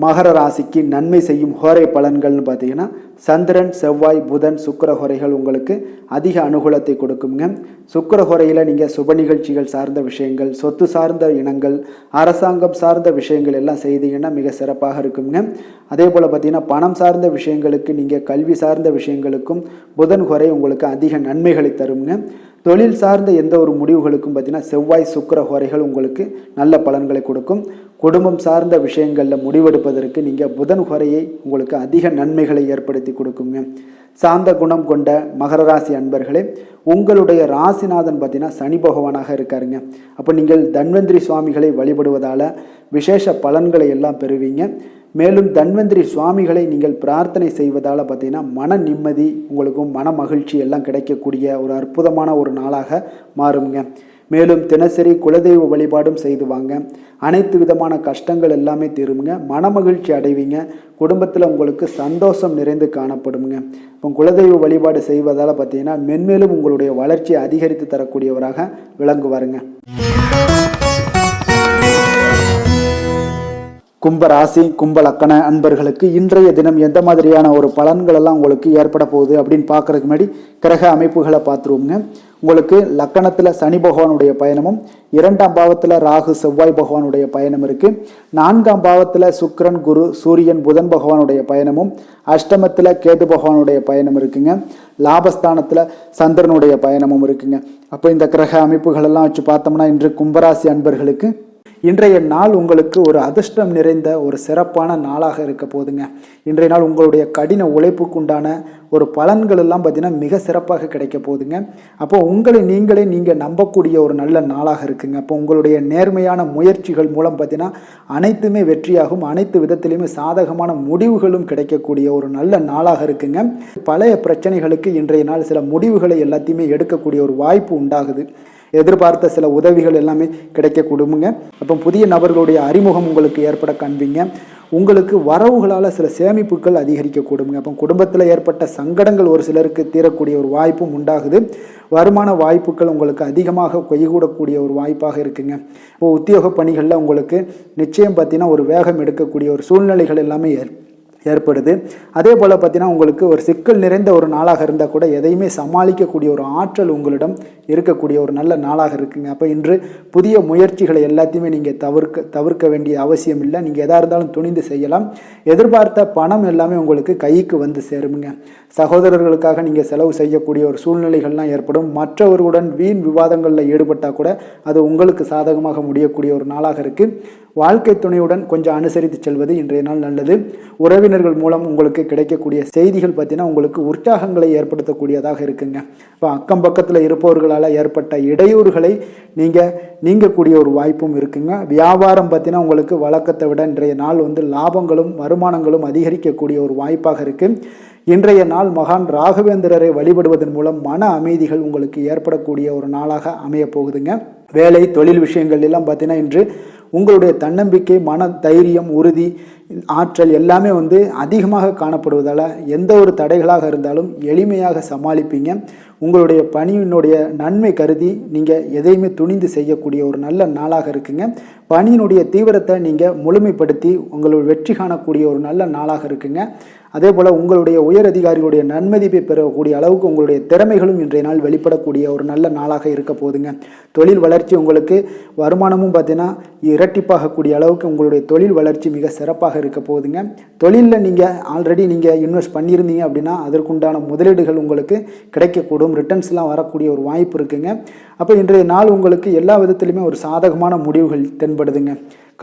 மகர ராசிக்கு நன்மை செய்யும் ஹோரை பலன்கள்னு பார்த்தீங்கன்னா சந்திரன், செவ்வாய், புதன், சுக்கிர ஹோரைகள் உங்களுக்கு அதிக அனுகூலத்தை கொடுக்குங்க. சுக்கிர ஹோரையில் நீங்கள் சுப நிகழ்ச்சிகள் சார்ந்த விஷயங்கள், சொத்து சார்ந்த இனங்கள், அரசாங்கம் சார்ந்த விஷயங்கள் எல்லாம் செய்தீங்கன்னா மிக சிறப்பாக இருக்குங்க. அதே போல் பார்த்தீங்கன்னா பணம் சார்ந்த விஷயங்களுக்கு, நீங்கள் கல்வி சார்ந்த விஷயங்களுக்கும் புதன் ஹோரை உங்களுக்கு அதிக நன்மைகளை தருங்க. தொழில் சார்ந்த எந்த ஒரு முடிவுகளுக்கும் பார்த்தீங்கன்னா செவ்வாய், சுக்கிர ஹோரைகள் உங்களுக்கு நல்ல பலன்களை கொடுக்கும். குடும்பம் சார்ந்த விஷயங்களில் முடிவெடுப்பதற்கு நீங்கள் புதன் ஹோரையை உங்களுக்கு அதிக நன்மைகளை ஏற்படுத்தி கொடுக்குங்க. சாந்த குணம் கொண்ட மகர ராசி அன்பர்களே, உங்களுடைய ராசிநாதன் பார்த்தீங்கன்னா சனி பகவானாக இருக்காருங்க. அப்போ நீங்கள் தன்வந்திரி சுவாமிகளை வழிபடுவதால் விசேஷ பலன்களை எல்லாம் பெறுவீங்க. மேலும் தன்வந்திரி சுவாமிகளை நீங்கள் பிரார்த்தனை செய்வதால் பார்த்தீங்கன்னா மன நிம்மதி, உங்களுக்கும் மன மகிழ்ச்சி எல்லாம் கிடைக்கக்கூடிய ஒரு அற்புதமான ஒரு நாளாக மாறுங்க. மேலும் தினசரி குலதெய்வ வழிபாடும் செய்து வாங்க. அனைத்து விதமான கஷ்டங்கள் எல்லாமே தீருங்க. மனமகிழ்ச்சி அடைவீங்க. குடும்பத்தில் உங்களுக்கு சந்தோஷம் நிறைந்து காணப்படுங்க. இப்போ குலதெய்வ வழிபாடு செய்வதால் பார்த்தீங்கன்னா மென்மேலும் உங்களுடைய வளர்ச்சியை அதிகரித்து தரக்கூடியவராக விளங்குவாருங்க. கும்ப ராசி, கும்ப லக்கண அன்பர்களுக்கு இன்றைய தினம் எந்த மாதிரியான ஒரு பலன்கள் எல்லாம் உங்களுக்கு ஏற்பட போகுது அப்படின்னு பார்க்கறதுக்கு முன்னாடி கிரக அமைப்புகளை பார்த்துருவோங்க. உங்களுக்கு லக்கணத்தில் சனி பகவானுடைய பயணமும், 2ஆம் பாவத்தில் ராகு செவ்வாய் பகவானுடைய பயணம் இருக்குது. 4ஆம் பாவத்தில் சுக்கிரன், குரு, சூரியன், புதன் பகவானுடைய பயணமும், அஷ்டமத்தில் கேது பகவானுடைய பயணம் இருக்குங்க. லாபஸ்தானத்தில் சந்திரனுடைய பயணமும் இருக்குங்க. அப்போ இந்த கிரக அமைப்புகள் எல்லாம் வச்சு பார்த்தோம்னா இன்று கும்பராசி அன்பர்களுக்கு இன்றைய நாள் உங்களுக்கு ஒரு அதிர்ஷ்டம் நிறைந்த ஒரு சிறப்பான நாளாக இருக்க போதுங்க. இன்றைய நாள் உங்களுடைய கடின உழைப்புக்கு உண்டான ஒரு பலன்கள் எல்லாம் பார்த்தீங்கன்னா மிக சிறப்பாக கிடைக்க போகுதுங்க. அப்போ உங்களை நீங்கள் நம்பக்கூடிய ஒரு நல்ல நாளாக இருக்குங்க. அப்போ உங்களுடைய நேர்மையான முயற்சிகள் மூலம் பார்த்தீங்கன்னா அனைத்துமே வெற்றியாகும். அனைத்து விதத்திலையுமே சாதகமான முடிவுகளும் கிடைக்கக்கூடிய ஒரு நல்ல நாளாக இருக்குங்க. பழைய பிரச்சனைகளுக்கு இன்றைய நாள் சில முடிவுகளை எல்லாத்தையுமே எடுக்கக்கூடிய ஒரு வாய்ப்பு உண்டாகுது. எதிர்பார்த்த சில உதவிகள் எல்லாமே கிடைக்க கொடுங்க. அப்போ புதிய நபர்களுடைய அறிமுகம் உங்களுக்கு ஏற்பட காண்பீங்க. உங்களுக்கு வரவுகளால் சில சேமிப்புகள் அதிகரிக்க கொடுங்க. அப்போ குடும்பத்தில் ஏற்பட்ட சங்கடங்கள் ஒரு சிலருக்கு தீரக்கூடிய ஒரு வாய்ப்பும் உண்டாகுது. வருமான வாய்ப்புகள் உங்களுக்கு அதிகமாக கைகூடக்கூடிய ஒரு வாய்ப்பாக இருக்குங்க. இப்போ உத்தியோக பணிகளில் உங்களுக்கு நிச்சயம் பார்த்தீங்கன்னா ஒரு வேகம் எடுக்கக்கூடிய ஒரு சூழ்நிலைகள் எல்லாமே ஏற்படுது. அதே போல் பார்த்தீங்கன்னா உங்களுக்கு ஒரு சிக்கல் நிறைந்த ஒரு நாளாக இருந்தால் கூட எதையுமே சமாளிக்கக்கூடிய ஒரு ஆற்றல் உங்களிடம் இருக்கக்கூடிய ஒரு நல்ல நாளாக இருக்குங்க. அப்போ இன்று புதிய முயற்சிகளை எல்லாத்தையுமே நீங்கள் தவிர்க்க வேண்டிய அவசியம் இல்லை. நீங்கள் எதாக இருந்தாலும் துணிந்து செய்யலாம். எதிர்பார்த்த பணம் எல்லாமே உங்களுக்கு கைக்கு வந்து சேருங்க. சகோதரர்களுக்காக நீங்கள் செலவு செய்யக்கூடிய ஒரு சூழ்நிலைகள்லாம் ஏற்படும். மற்றவர்களுடன் வீண் விவாதங்களில் ஈடுபட்டால் கூட அது உங்களுக்கு சாதகமாக முடியக்கூடிய ஒரு நாளாக இருக்குது. வாழ்க்கை துணையுடன் கொஞ்சம் அனுசரித்து செல்வது இன்றைய நாள் நல்லது. உறவினர்கள் மூலம் உங்களுக்கு கிடைக்கக்கூடிய செய்திகள் பார்த்தீங்கன்னா உங்களுக்கு உற்சாகங்களை ஏற்படுத்தக்கூடியதாக இருக்குங்க. இப்போ அக்கம் பக்கத்தில் இருப்பவர்களால் ஏற்பட்ட இடையூறுகளை நீங்கக்கூடிய ஒரு வாய்ப்பும் இருக்குங்க. வியாபாரம் பார்த்தீங்கன்னா உங்களுக்கு வழக்கத்தை விட இன்றைய நாள் லாபங்களும் வருமானங்களும் அதிகரிக்கக்கூடிய ஒரு வாய்ப்பாக இருக்குது. இன்றைய நாள் மகான் ராகவேந்திரரை வழிபடுவதன் மூலம் மன அமைதிகள் உங்களுக்கு ஏற்படக்கூடிய ஒரு நாளாக அமைய போகுதுங்க. வேலை தொழில் விஷயங்கள் எல்லாம் பார்த்தீங்கன்னா இன்று உங்களுடைய தன்னம்பிக்கை, மன தைரியம், உறுதி, ஆற்றல் எல்லாமே அதிகமாக காணப்படுவதால் எந்த ஒரு தடைகளாக இருந்தாலும் எளிமையாக சமாளிப்பீங்க. உங்களுடைய பணியினுடைய நன்மை கருதி நீங்கள் எதையுமே துணிந்து செய்யக்கூடிய ஒரு நல்ல நாளாக இருக்குங்க. பணியினுடைய தீவிரத்தை நீங்கள் முழுமைப்படுத்தி உங்களுடைய வெற்றி காணக்கூடிய ஒரு நல்ல நாளாக இருக்குங்க. அதே போல் உங்களுடைய உயர் அதிகாரிகளுடைய நன்மதிப்பை பெறக்கூடிய அளவுக்கு உங்களுடைய திறமைகளும் இன்றைய நாள் வெளிப்படக்கூடிய ஒரு நல்ல நாளாக இருக்க போதுங்க. தொழில் வளர்ச்சி உங்களுக்கு வருமானமும் பார்த்தீங்கன்னா இரட்டிப்பாகக்கூடிய அளவுக்கு உங்களுடைய தொழில் வளர்ச்சி மிக சிறப்பாக இருக்க போகுதுங்க. தொழிலில் நீங்கள் ஆல்ரெடி இன்வெஸ்ட் பண்ணியிருந்தீங்க அப்படின்னா அதற்குண்டான முதலீடுகள் உங்களுக்கு கிடைக்கக்கூடும். ரிட்டர்ன்ஸ்லாம் வரக்கூடிய ஒரு வாய்ப்பு இருக்குங்க. அப்போ இன்றைய நாள் உங்களுக்கு எல்லா விதத்திலுமே ஒரு சாதகமான முடிவுகள் தென்படுதுங்க.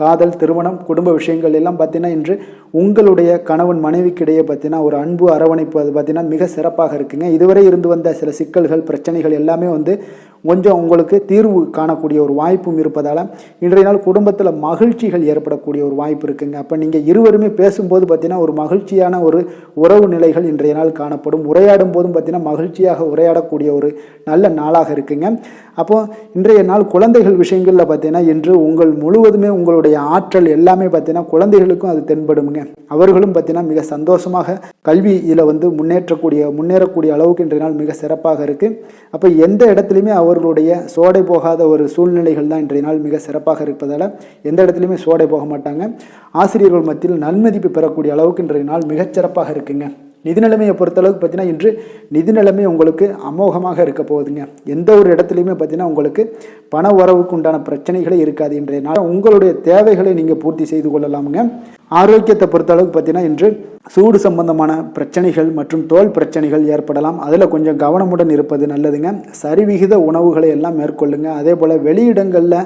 காதல், திருமணம், குடும்ப விஷயங்கள் எல்லாம் பார்த்தீங்கன்னா இன்று உங்களுடைய கணவன் மனைவிக்கிடையே பார்த்தீங்கன்னா ஒரு அன்பு அரவணைப்பு அது பார்த்தீங்கன்னா மிக சிறப்பாக இருக்குங்க. இதுவரை இருந்து வந்த சில சிக்கல்கள், பிரச்சனைகள் எல்லாமே கொஞ்சம் உங்களுக்கு தீர்வு காணக்கூடிய ஒரு வாய்ப்பும் இருப்பதால் இன்றைய நாள் குடும்பத்தில் மகிழ்ச்சிகள் ஏற்படக்கூடிய ஒரு வாய்ப்பு இருக்குங்க. அப்போ நீங்கள் இருவருமே பேசும்போது பார்த்தீங்கன்னா ஒரு மகிழ்ச்சியான ஒரு உறவு நிலைகள் இன்றைய நாள் காணப்படும். உரையாடும் போதும் பார்த்தீங்கன்னா மகிழ்ச்சியாக உரையாடக்கூடிய ஒரு நல்ல நாளாக இருக்குங்க. அப்போது இன்றைய நாள் குழந்தைகள் விஷயங்களில் பார்த்தீங்கன்னா இன்று முழுவதுமே உங்களுடைய ஆற்றல் எல்லாமே பார்த்தீங்கன்னா குழந்தைகளுக்கும் அது தென்படுங்க. அவர்களும் பார்த்தீங்கன்னா மிக சந்தோஷமாக கல்வியில் முன்னேறக்கூடிய அளவுக்கு இன்றைய நாள் மிக சிறப்பாக இருக்குது. அப்போ எந்த இடத்துலையுமே அவர்களுடைய சோடை போகாத ஒரு சூழ்நிலைகள் தான் இன்றைய நாள் மிக சிறப்பாக இருப்பதால் எந்த இடத்துலையுமே சோடை போக மாட்டாங்க. ஆசிரியர்கள் மத்தியில் நன்மதிப்பு பெறக்கூடிய அளவுக்கு இன்றைய நாள் மிகச்சிறப்பாக இருக்குங்க. நிதி நிலைமையை பொறுத்தளவுக்கு பார்த்தீங்கன்னா இன்று நிதி நிலைமை உங்களுக்கு அமோகமாக இருக்க போகுதுங்க. எந்த ஒரு இடத்துலையுமே பார்த்தீங்கன்னா உங்களுக்கு பண வரவுக்கு உண்டான பிரச்சனைகளே இருக்காது. இன்றைய நாள் உங்களுடைய தேவைகளை நீங்கள் பூர்த்தி செய்து கொள்ளலாமுங்க. ஆரோக்கியத்தை பொறுத்தளவுக்கு பார்த்தீங்கன்னா இன்று சூடு சம்பந்தமான பிரச்சனைகள் மற்றும் தோல் பிரச்சனைகள் ஏற்படலாம். அதில் கொஞ்சம் கவனமுடன் இருப்பது நல்லதுங்க. சரிவிகித உணவுகளை எல்லாம் மேற்கொள்ளுங்க. அதே போல் வெளியிடங்களில்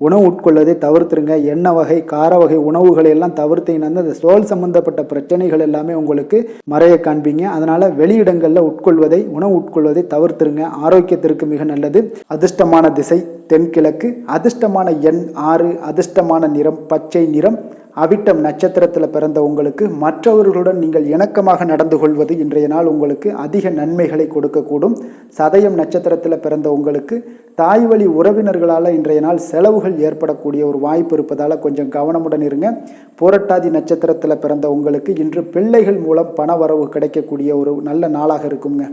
உணவு உட்கொள்வதை தவிர்த்துருங்க. எண்ணெய் வகை, கார வகை உணவுகளை எல்லாம் தவிர்த்தீங்கன்னா அந்த தோல் சம்பந்தப்பட்ட பிரச்சனைகள் எல்லாமே உங்களுக்கு மறைய காண்பீங்க. அதனால் வெளியிடங்களில் உணவு உட்கொள்வதை தவிர்த்துருங்க. ஆரோக்கியத்திற்கு மிக நல்லது. அதிர்ஷ்டமான திசை தென்கிழக்கு, அதிர்ஷ்டமான எண் 6, அதிர்ஷ்டமான நிறம் பச்சை நிறம். அவிட்டம் நட்சத்திரத்தில் பிறந்த உங்களுக்கு மற்றவர்களுடன் நீங்கள் இணக்கமாக நடந்து கொள்வது இன்றைய நாள் உங்களுக்கு அதிக நன்மைகளை கொடுக்கக்கூடும். சதயம் நட்சத்திரத்தில் பிறந்த உங்களுக்கு தாய் வழி உறவினர்களால் இன்றைய நாள் செலவுகள் ஏற்படக்கூடிய ஒரு வாய்ப்பு இருப்பதால் கொஞ்சம் கவனமுடன் இருங்க. புரட்டாதி நட்சத்திரத்தில் பிறந்த உங்களுக்கு இன்று பிள்ளைகள் மூலம் பண வரவு கிடைக்கக்கூடிய ஒரு நல்ல நாளாக இருக்குங்க.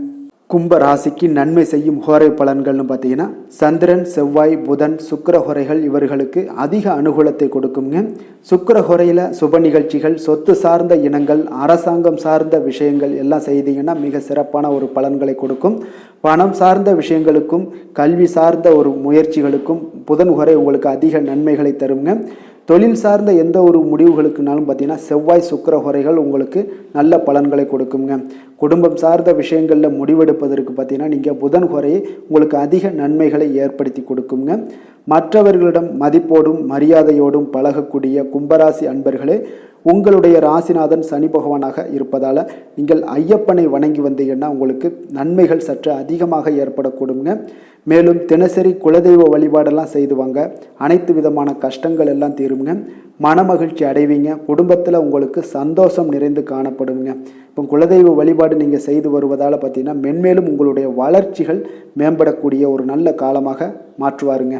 கும்ப ராசிக்கு நன்மை செய்யும் ஹோரை பலன்கள்னு பார்த்தீங்கன்னா சந்திரன், செவ்வாய், புதன், சுக்கிர ஹோரைகள் இவர்களுக்கு அதிக அனுகூலத்தை கொடுக்குங்க. சுக்கிர ஹோரையில் சுப நிகழ்ச்சிகள், சொத்து சார்ந்த இனங்கள், அரசாங்கம் சார்ந்த விஷயங்கள் எல்லாம் செய்தீங்கன்னா மிக சிறப்பான ஒரு பலன்களை கொடுக்கும். பணம் சார்ந்த விஷயங்களுக்கும் கல்வி சார்ந்த ஒரு முயற்சிகளுக்கும் புதன் ஹோரை உங்களுக்கு அதிக நன்மைகளை தருங்க. தொழில் சார்ந்த எந்த ஒரு முடிவுகளுக்குனாலும் பார்த்தீங்கன்னா செவ்வாய், சுக்கிர ஹோரைகள் உங்களுக்கு நல்ல பலன்களை கொடுக்குங்க. குடும்பம் சார்ந்த விஷயங்களில் முடிவெடுப்பதற்கு பார்த்தீங்கன்னா நீங்கள் புதன் ஹோரையை உங்களுக்கு அதிக நன்மைகளை ஏற்படுத்தி கொடுக்குங்க. மற்றவர்களிடம் மதிப்போடும் மரியாதையோடும் பழகக்கூடிய கும்பராசி அன்பர்களே, உங்களுடைய ராசிநாதன் சனி பகவானாக இருப்பதால் நீங்கள் ஐயப்பனை வணங்கி வந்தீங்கன்னா உங்களுக்கு நன்மைகள் சற்று அதிகமாக ஏற்படக்கூடுங்க. மேலும் தினசரி குலதெய்வ வழிபாடெல்லாம் செய்துவாங்க. அனைத்து விதமான கஷ்டங்கள் எல்லாம் தீருங்க. மனமகிழ்ச்சி அடைவீங்க. குடும்பத்தில் உங்களுக்கு சந்தோஷம் நிறைந்து காணப்படுங்க. இப்போ குலதெய்வ வழிபாடு நீங்கள் செய்து வருவதால் பார்த்தீங்கன்னா மென்மேலும் உங்களுடைய வளர்ச்சிகள் மேம்படக்கூடிய ஒரு நல்ல காலமாக மாற்றுவாருங்க.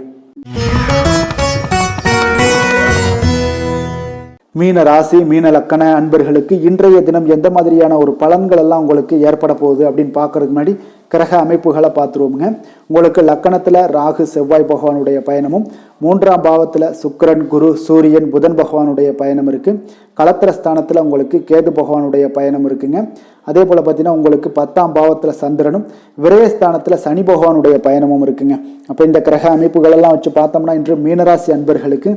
மீன ராசி, மீன லக்கண அன்பர்களுக்கு இன்றைய தினம் எந்த மாதிரியான ஒரு பலன்கள் எல்லாம் உங்களுக்கு ஏற்பட போகுது அப்படின்னு பார்க்கறதுக்கு முன்னாடி கிரக அமைப்புகளை பார்த்துருவோமுங்க. உங்களுக்கு லக்கணத்தில் ராகு, செவ்வாய் பகவானுடைய பயணமும், 3ஆம் பாவத்தில் சுக்கிரன், குரு, சூரியன், புதன் பகவானுடைய பயணம் இருக்குது. களத்திரஸ்தானத்தில் உங்களுக்கு கேது பகவானுடைய பயணம் இருக்குங்க. அதே போல் பார்த்தீங்கன்னா உங்களுக்கு 10ஆம் பாவத்தில் சந்திரனும், விரயஸ்தானத்தில் சனி பகவானுடைய பயணமும் இருக்குங்க. அப்போ இந்த கிரக அமைப்புகளெல்லாம் வச்சு பார்த்தோம்னா இன்று மீனராசி அன்பர்களுக்கு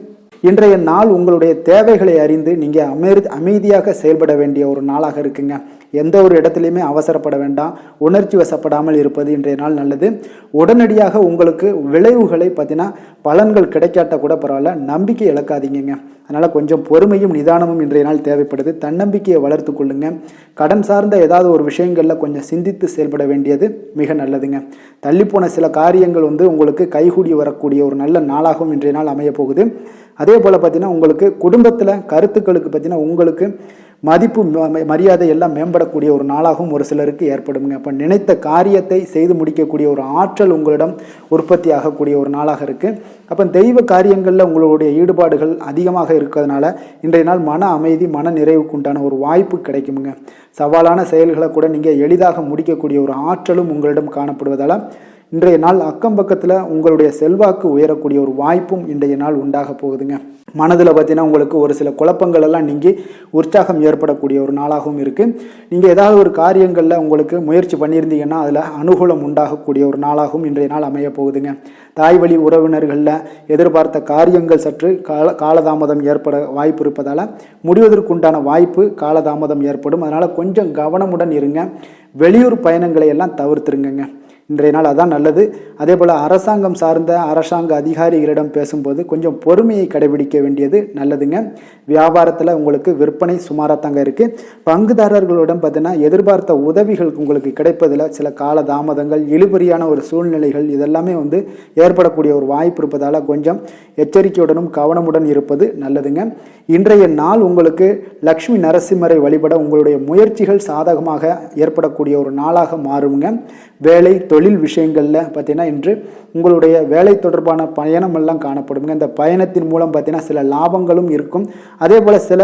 இன்றைய நாள் உங்களுடைய தேவைகளை அறிந்து நீங்கள் அமைதியாக செயல்பட வேண்டிய ஒரு நாளாக இருக்குங்க. எந்த ஒரு இடத்துலையுமே அவசரப்பட வேண்டாம். உணர்ச்சி வசப்படாமல் இருப்பது இன்றைய நாள் நல்லது. உடனடியாக உங்களுக்கு விளைவுகளை பார்த்தீங்கன்னா பலன்கள் கிடைக்காட்ட கூட பரவாயில்ல, நம்பிக்கை இழக்காதீங்க. அதனால் கொஞ்சம் பொறுமையும் நிதானமும் இன்றைய நாள் தேவைப்படுது. தன்னம்பிக்கையை வளர்த்து கொள்ளுங்க. கடன் சார்ந்த ஏதாவது ஒரு விஷயங்களில் கொஞ்சம் சிந்தித்து செயல்பட வேண்டியது மிக நல்லதுங்க. தள்ளிப்போன சில காரியங்கள் உங்களுக்கு கைகூடி வரக்கூடிய ஒரு நல்ல நாளாகவும் இன்றைய நாள் அமைய போகுது. அதே போல் பார்த்தீங்கன்னா உங்களுக்கு குடும்பத்தில் கருத்துக்களுக்கு பார்த்தீங்கன்னா உங்களுக்கு மதிப்பு மரியாதை எல்லாம் மேம்படக்கூடிய ஒரு நாளாகவும் ஒரு சிலருக்கு ஏற்படுங்க. அப்போ நினைத்த காரியத்தை செய்து முடிக்கக்கூடிய ஒரு ஆற்றல் உங்களிடம் உற்பத்தி ஆகக்கூடிய ஒரு நாளாக இருக்குது. அப்போ தெய்வ காரியங்களில் உங்களுடைய ஈடுபாடுகள் அதிகமாக இருக்கிறதுனால இன்றைய நாள் மன அமைதி, மன நிறைவுக்கு உண்டான ஒரு வாய்ப்பு கிடைக்குமுங்க. சவாலான செயல்களை கூட நீங்கள் எளிதாக முடிக்கக்கூடிய ஒரு ஆற்றலும் உங்களிடம் காணப்படுவதால் இன்றைய நாள் அக்கம் பக்கத்தில் உங்களுடைய செல்வாக்கு உயரக்கூடிய ஒரு வாய்ப்பும் இன்றைய நாள் உண்டாக போகுதுங்க. மனதில் பார்த்தீங்கன்னா உங்களுக்கு ஒரு சில குழப்பங்கள் எல்லாம் நீங்கி உற்சாகம் ஏற்படக்கூடிய ஒரு நாளாகவும் இருக்குது. நீங்கள் ஏதாவது ஒரு காரியங்களில் உங்களுக்கு முயற்சி பண்ணியிருந்தீங்கன்னா அதில் அனுகூலம் உண்டாகக்கூடிய ஒரு நாளாகவும் இன்றைய நாள் அமைய போகுதுங்க. தாய் வழி உறவினர்களில் எதிர்பார்த்த காரியங்கள் சற்று காலதாமதம் ஏற்பட வாய்ப்பு இருப்பதால் முடிவதற்குண்டான வாய்ப்பு காலதாமதம் ஏற்படும். அதனால் கொஞ்சம் கவனமுடன் இருங்க. வெளியூர் பயணங்களை எல்லாம் தவிர்த்துருங்க. இன்றைய நாள் அதான் நல்லது. அதே போல் அரசாங்கம் சார்ந்த அரசாங்க அதிகாரிகளிடம் பேசும்போது கொஞ்சம் பொறுமையை கடைபிடிக்க வேண்டியது நல்லதுங்க. வியாபாரத்தில் உங்களுக்கு விற்பனை சுமாராக தாங்க இருக்குது. பங்குதாரர்களிடம் பார்த்தீங்கன்னா எதிர்பார்த்த உதவிகள் உங்களுக்கு கிடைப்பதில் சில கால தாமதங்கள், இழுபறியான ஒரு சூழ்நிலைகள் இதெல்லாமே ஏற்படக்கூடிய ஒரு வாய்ப்பு இருப்பதால் கொஞ்சம் எச்சரிக்கையுடனும் கவனமுடன் இருப்பது நல்லதுங்க. இன்றைய நாள் உங்களுக்கு லக்ஷ்மி நரசிம்மரை வழிபட உங்களுடைய முயற்சிகள் சாதகமாக ஏற்படக்கூடிய ஒரு நாளாக மாறுங்க. வேலை தொழில் விஷயங்களில் பார்த்தீங்கன்னா இன்று உங்களுடைய வேலை தொடர்பான பயணம் எல்லாம் காணப்படுங்க. இந்த பயணத்தின் மூலம் பார்த்தீங்கன்னா சில லாபங்களும் இருக்கும். அதே போல் சில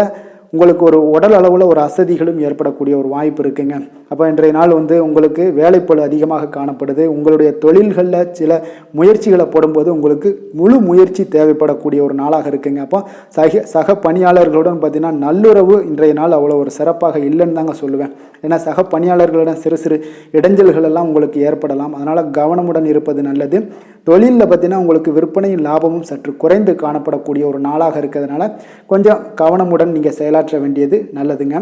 உங்களுக்கு ஒரு உடல் அளவில் ஒரு அசதிகளும் ஏற்படக்கூடிய ஒரு வாய்ப்பு இருக்குங்க. அப்போ இன்றைய நாள் உங்களுக்கு வேலைப்பளு அதிகமாக காணப்படுது. உங்களுடைய தொழில்களில் சில முயற்சிகளை போடும்போது உங்களுக்கு முழு முயற்சி தேவைப்படக்கூடிய ஒரு நாளாக இருக்குங்க. அப்போ சக பணியாளர்களுடன் பார்த்தீங்கன்னா நல்லுறவு இன்றைய நாள் அவ்வளோ ஒரு சிறப்பாக இல்லைன்னு தாங்க சொல்லுவேன். ஏன்னா சக பணியாளர்களிடம் சிறு சிறு இடைஞ்சல்கள் எல்லாம் உங்களுக்கு ஏற்படலாம். அதனால் கவனமுடன் இருப்பது நல்லது. தொழிலில் பார்த்தீங்கன்னா உங்களுக்கு விற்பனையும் லாபமும் சற்று குறைந்து காணப்படக்கூடிய ஒரு நாளாக இருக்கிறதுனால கொஞ்சம் கவனமுடன் நீங்கள் செயலாற்ற வேண்டியது நல்லதுங்க.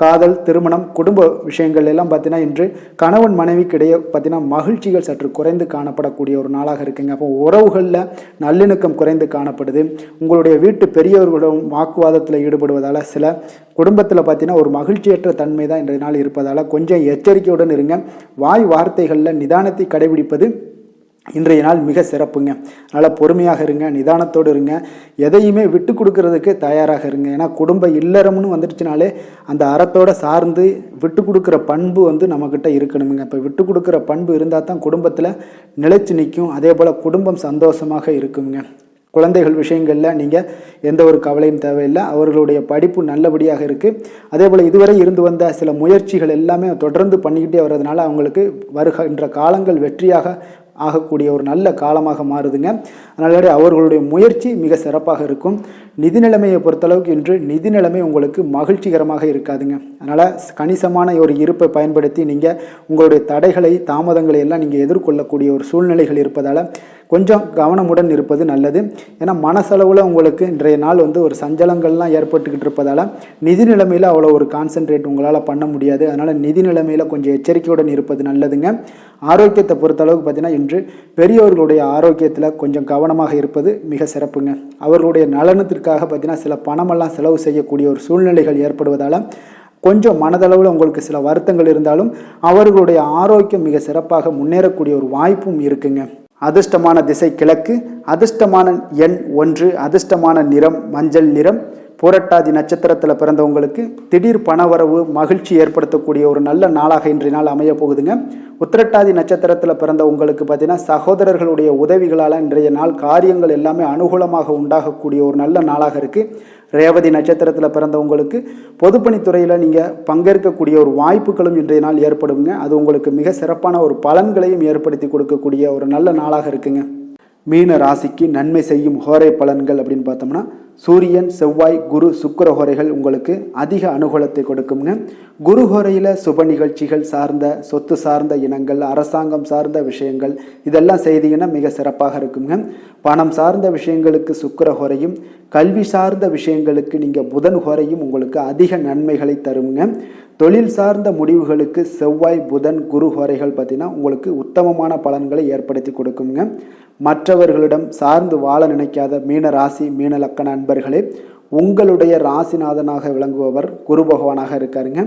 காதல், திருமணம், குடும்ப விஷயங்கள் எல்லாம் பார்த்தீங்கன்னா இன்று கணவன் மனைவிக்கிடையே பார்த்தீங்கன்னா மகிழ்ச்சிகள் சற்று குறைந்து காணப்படக்கூடிய ஒரு நாளாக இருக்குங்க. அப்போ உறவுகளில் நல்லிணக்கம் குறைந்து காணப்படுது. உங்களுடைய வீட்டு பெரியவர்களிடம் வாக்குவாதத்தில் ஈடுபடுவதால் சில குடும்பத்தில் பார்த்தீங்கன்னா ஒரு மகிழ்ச்சியற்ற தன்மை தான் இன்றைய நாள் இருப்பதால் கொஞ்சம் எச்சரிக்கையுடன் இருங்க. வாய் வார்த்தைகளில் நிதானத்தை கடைபிடிப்பது இன்றைய நாள் மிக சிறப்புங்க. அதனால் பொறுமையாக இருங்க, நிதானத்தோடு இருங்க, எதையுமே விட்டு கொடுக்கறதுக்கு தயாராக இருங்க. ஏன்னா குடும்ப இல்லறம்னு வந்துடுச்சுனாலே அந்த அறத்தோடு சார்ந்து விட்டு கொடுக்குற பண்பு நம்மக்கிட்ட இருக்கணுங்க. இப்போ விட்டு கொடுக்குற பண்பு இருந்தால் தான் குடும்பத்தில் நிலைச்சு நிற்கும். அதே போல் குடும்பம் சந்தோஷமாக இருக்குங்க. குழந்தைகள் விஷயங்களில் நீங்கள் எந்த ஒரு கவலையும் தேவையில்லை. அவர்களுடைய படிப்பு நல்லபடியாக இருக்குது. அதே போல் இதுவரை இருந்து வந்த சில முயற்சிகள் எல்லாமே தொடர்ந்து பண்ணிக்கிட்டே வர்றதுனால அவங்களுக்கு வருகின்ற காலங்கள் வெற்றியாக ஆகக்கூடிய ஒரு நல்ல காலமாக மாறுதுங்க. அதனால அவர்களுடைய முயற்சி மிக சிறப்பாக இருக்கும். நிதி நிலைமையை பொறுத்தளவுக்கு இன்று நிதி நிலைமை உங்களுக்கு மகிழ்ச்சிகரமாக இருக்காதுங்க. அதனால் கணிசமான ஒரு இருப்பை பயன்படுத்தி நீங்கள் உங்களுடைய தடைகளை தாமதங்களை எல்லாம் நீங்கள் எதிர்கொள்ளக்கூடிய ஒரு சூழ்நிலைகள் இருப்பதால் கொஞ்சம் கவனமுடன் இருப்பது நல்லது. ஏன்னா மனசளவில் உங்களுக்கு இன்றைய நாள் ஒரு சஞ்சலங்கள்லாம் ஏற்பட்டுக்கிட்டு இருப்பதால் நிதி நிலைமையில் அவ்வளோ ஒரு கான்சென்ட்ரேட் உங்களால் பண்ண முடியாது. அதனால் நிதி நிலைமையில் கொஞ்சம் எச்சரிக்கையுடன் இருப்பது நல்லதுங்க. ஆரோக்கியத்தை பொறுத்தளவுக்கு பார்த்தீங்கன்னா இன்று பெரியவர்களுடைய ஆரோக்கியத்தில் கொஞ்சம் கவனமாக இருப்பது மிக சிறப்புங்க. அவர்களுடைய நலனத்திற்காக பார்த்தீங்கன்னா சில பணமெல்லாம் செலவு செய்யக்கூடிய ஒரு சூழ்நிலைகள் ஏற்படுவதால் கொஞ்சம் மனதளவில் உங்களுக்கு சில வருத்தங்கள் இருந்தாலும் அவர்களுடைய ஆரோக்கியம் மிக சிறப்பாக முன்னேறக்கூடிய ஒரு வாய்ப்பும் இருக்குங்க. அதிர்ஷ்டமான திசை கிழக்கு, அதிர்ஷ்டமான எண் 1, அதிர்ஷ்டமான நிறம் மஞ்சள் நிறம். புரட்டாதி நட்சத்திரத்தில் பிறந்தவங்களுக்கு திடீர் பணவரவு மகிழ்ச்சி ஏற்படுத்தக்கூடிய ஒரு நல்ல நாளாக இன்றைய நாள் அமைய போகுதுங்க. உத்திரட்டாதி நட்சத்திரத்தில் பிறந்த உங்களுக்கு பார்த்தீங்கன்னா சகோதரர்களுடைய உதவிகளால் இன்றைய நாள் காரியங்கள் எல்லாமே அனுகூலமாக உண்டாகக்கூடிய ஒரு நல்ல நாளாக இருக்குது. ரேவதி நட்சத்திரத்தில் பிறந்தவங்களுக்கு பொதுப்பணித்துறையில் நீங்கள் பங்கேற்கக்கூடிய ஒரு வாய்ப்புகளும் இன்றைய நாள் ஏற்படுங்க. அது உங்களுக்கு மிக சிறப்பான ஒரு பலன்களையும் ஏற்படுத்தி கொடுக்கக்கூடிய ஒரு நல்ல நாளாக இருக்குங்க. மீன ராசிக்கு நன்மை செய்யும் ஹோரை பலன்கள் அப்படின்னு பார்த்தோம்னா சூரியன், செவ்வாய், குரு, சுக்கிர ஹோரைகள் உங்களுக்கு அதிக அனுகூலத்தை கொடுக்குங்க. குரு ஹோரையில் சுப நிகழ்ச்சிகள் சார்ந்த சொத்து சார்ந்த இனங்கள், அரசாங்கம் சார்ந்த விஷயங்கள் இதெல்லாம் செய்தீங்கன்னா மிக சிறப்பாக இருக்குங்க. பணம் சார்ந்த விஷயங்களுக்கு சுக்கிர ஹோரையும், கல்வி சார்ந்த விஷயங்களுக்கு நீங்கள் புதன் ஹோரையும் உங்களுக்கு அதிக நன்மைகளை தருங்க. தொழில் சார்ந்த முடிவுகளுக்கு செவ்வாய், புதன், குரு ஹோரைகள் பார்த்தீங்கன்னா உங்களுக்கு உத்தமமான பலன்களை ஏற்படுத்தி கொடுக்குங்க. மற்றவர்களிடம் சார்ந்து வாழ நினைக்காத மீன ராசி, மீன லக்கண அன்பர்களே, உங்களுடைய ராசிநாதனாக விளங்குபவர் குரு பகவானாக இருக்காருங்க.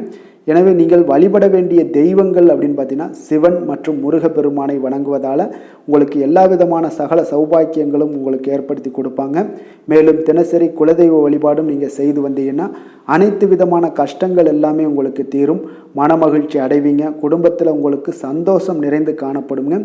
எனவே நீங்கள் வழிபட வேண்டிய தெய்வங்கள் அப்படின்னு பார்த்தீங்கன்னா சிவன் மற்றும் முருகப்பெருமானை வணங்குவதால் உங்களுக்கு எல்லா விதமான சகல சௌபாக்கியங்களும் உங்களுக்கு ஏற்படுத்தி கொடுப்பாங்க. மேலும் தினசரி குலதெய்வ வழிபாடும் நீங்கள் செய்து வந்தீங்கன்னா அனைத்து விதமான கஷ்டங்கள் எல்லாமே உங்களுக்கு தீரும். மனமகிழ்ச்சி அடைவீங்க. குடும்பத்தில் உங்களுக்கு சந்தோஷம் நிறைந்து காணப்படுங்க.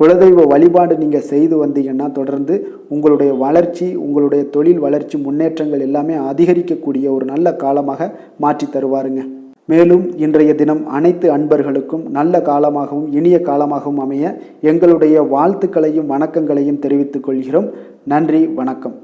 குலதெய்வ வழிபாடு நீங்கள் செய்து வந்தீங்கன்னா தொடர்ந்து உங்களுடைய வளர்ச்சி, உங்களுடைய தொழில் வளர்ச்சி, முன்னேற்றங்கள் எல்லாமே அதிகரிக்கக்கூடிய ஒரு நல்ல காலமாக மாற்றி தருவாருங்க. மேலும் இன்றைய தினம் அனைத்து அன்பர்களுக்கும் நல்ல காலமாகவும் இனிய காலமாகவும் அமைய எங்களுடைய வாழ்த்துக்களையும் வணக்கங்களையும் தெரிவித்துக் கொள்கிறோம். நன்றி, வணக்கம்.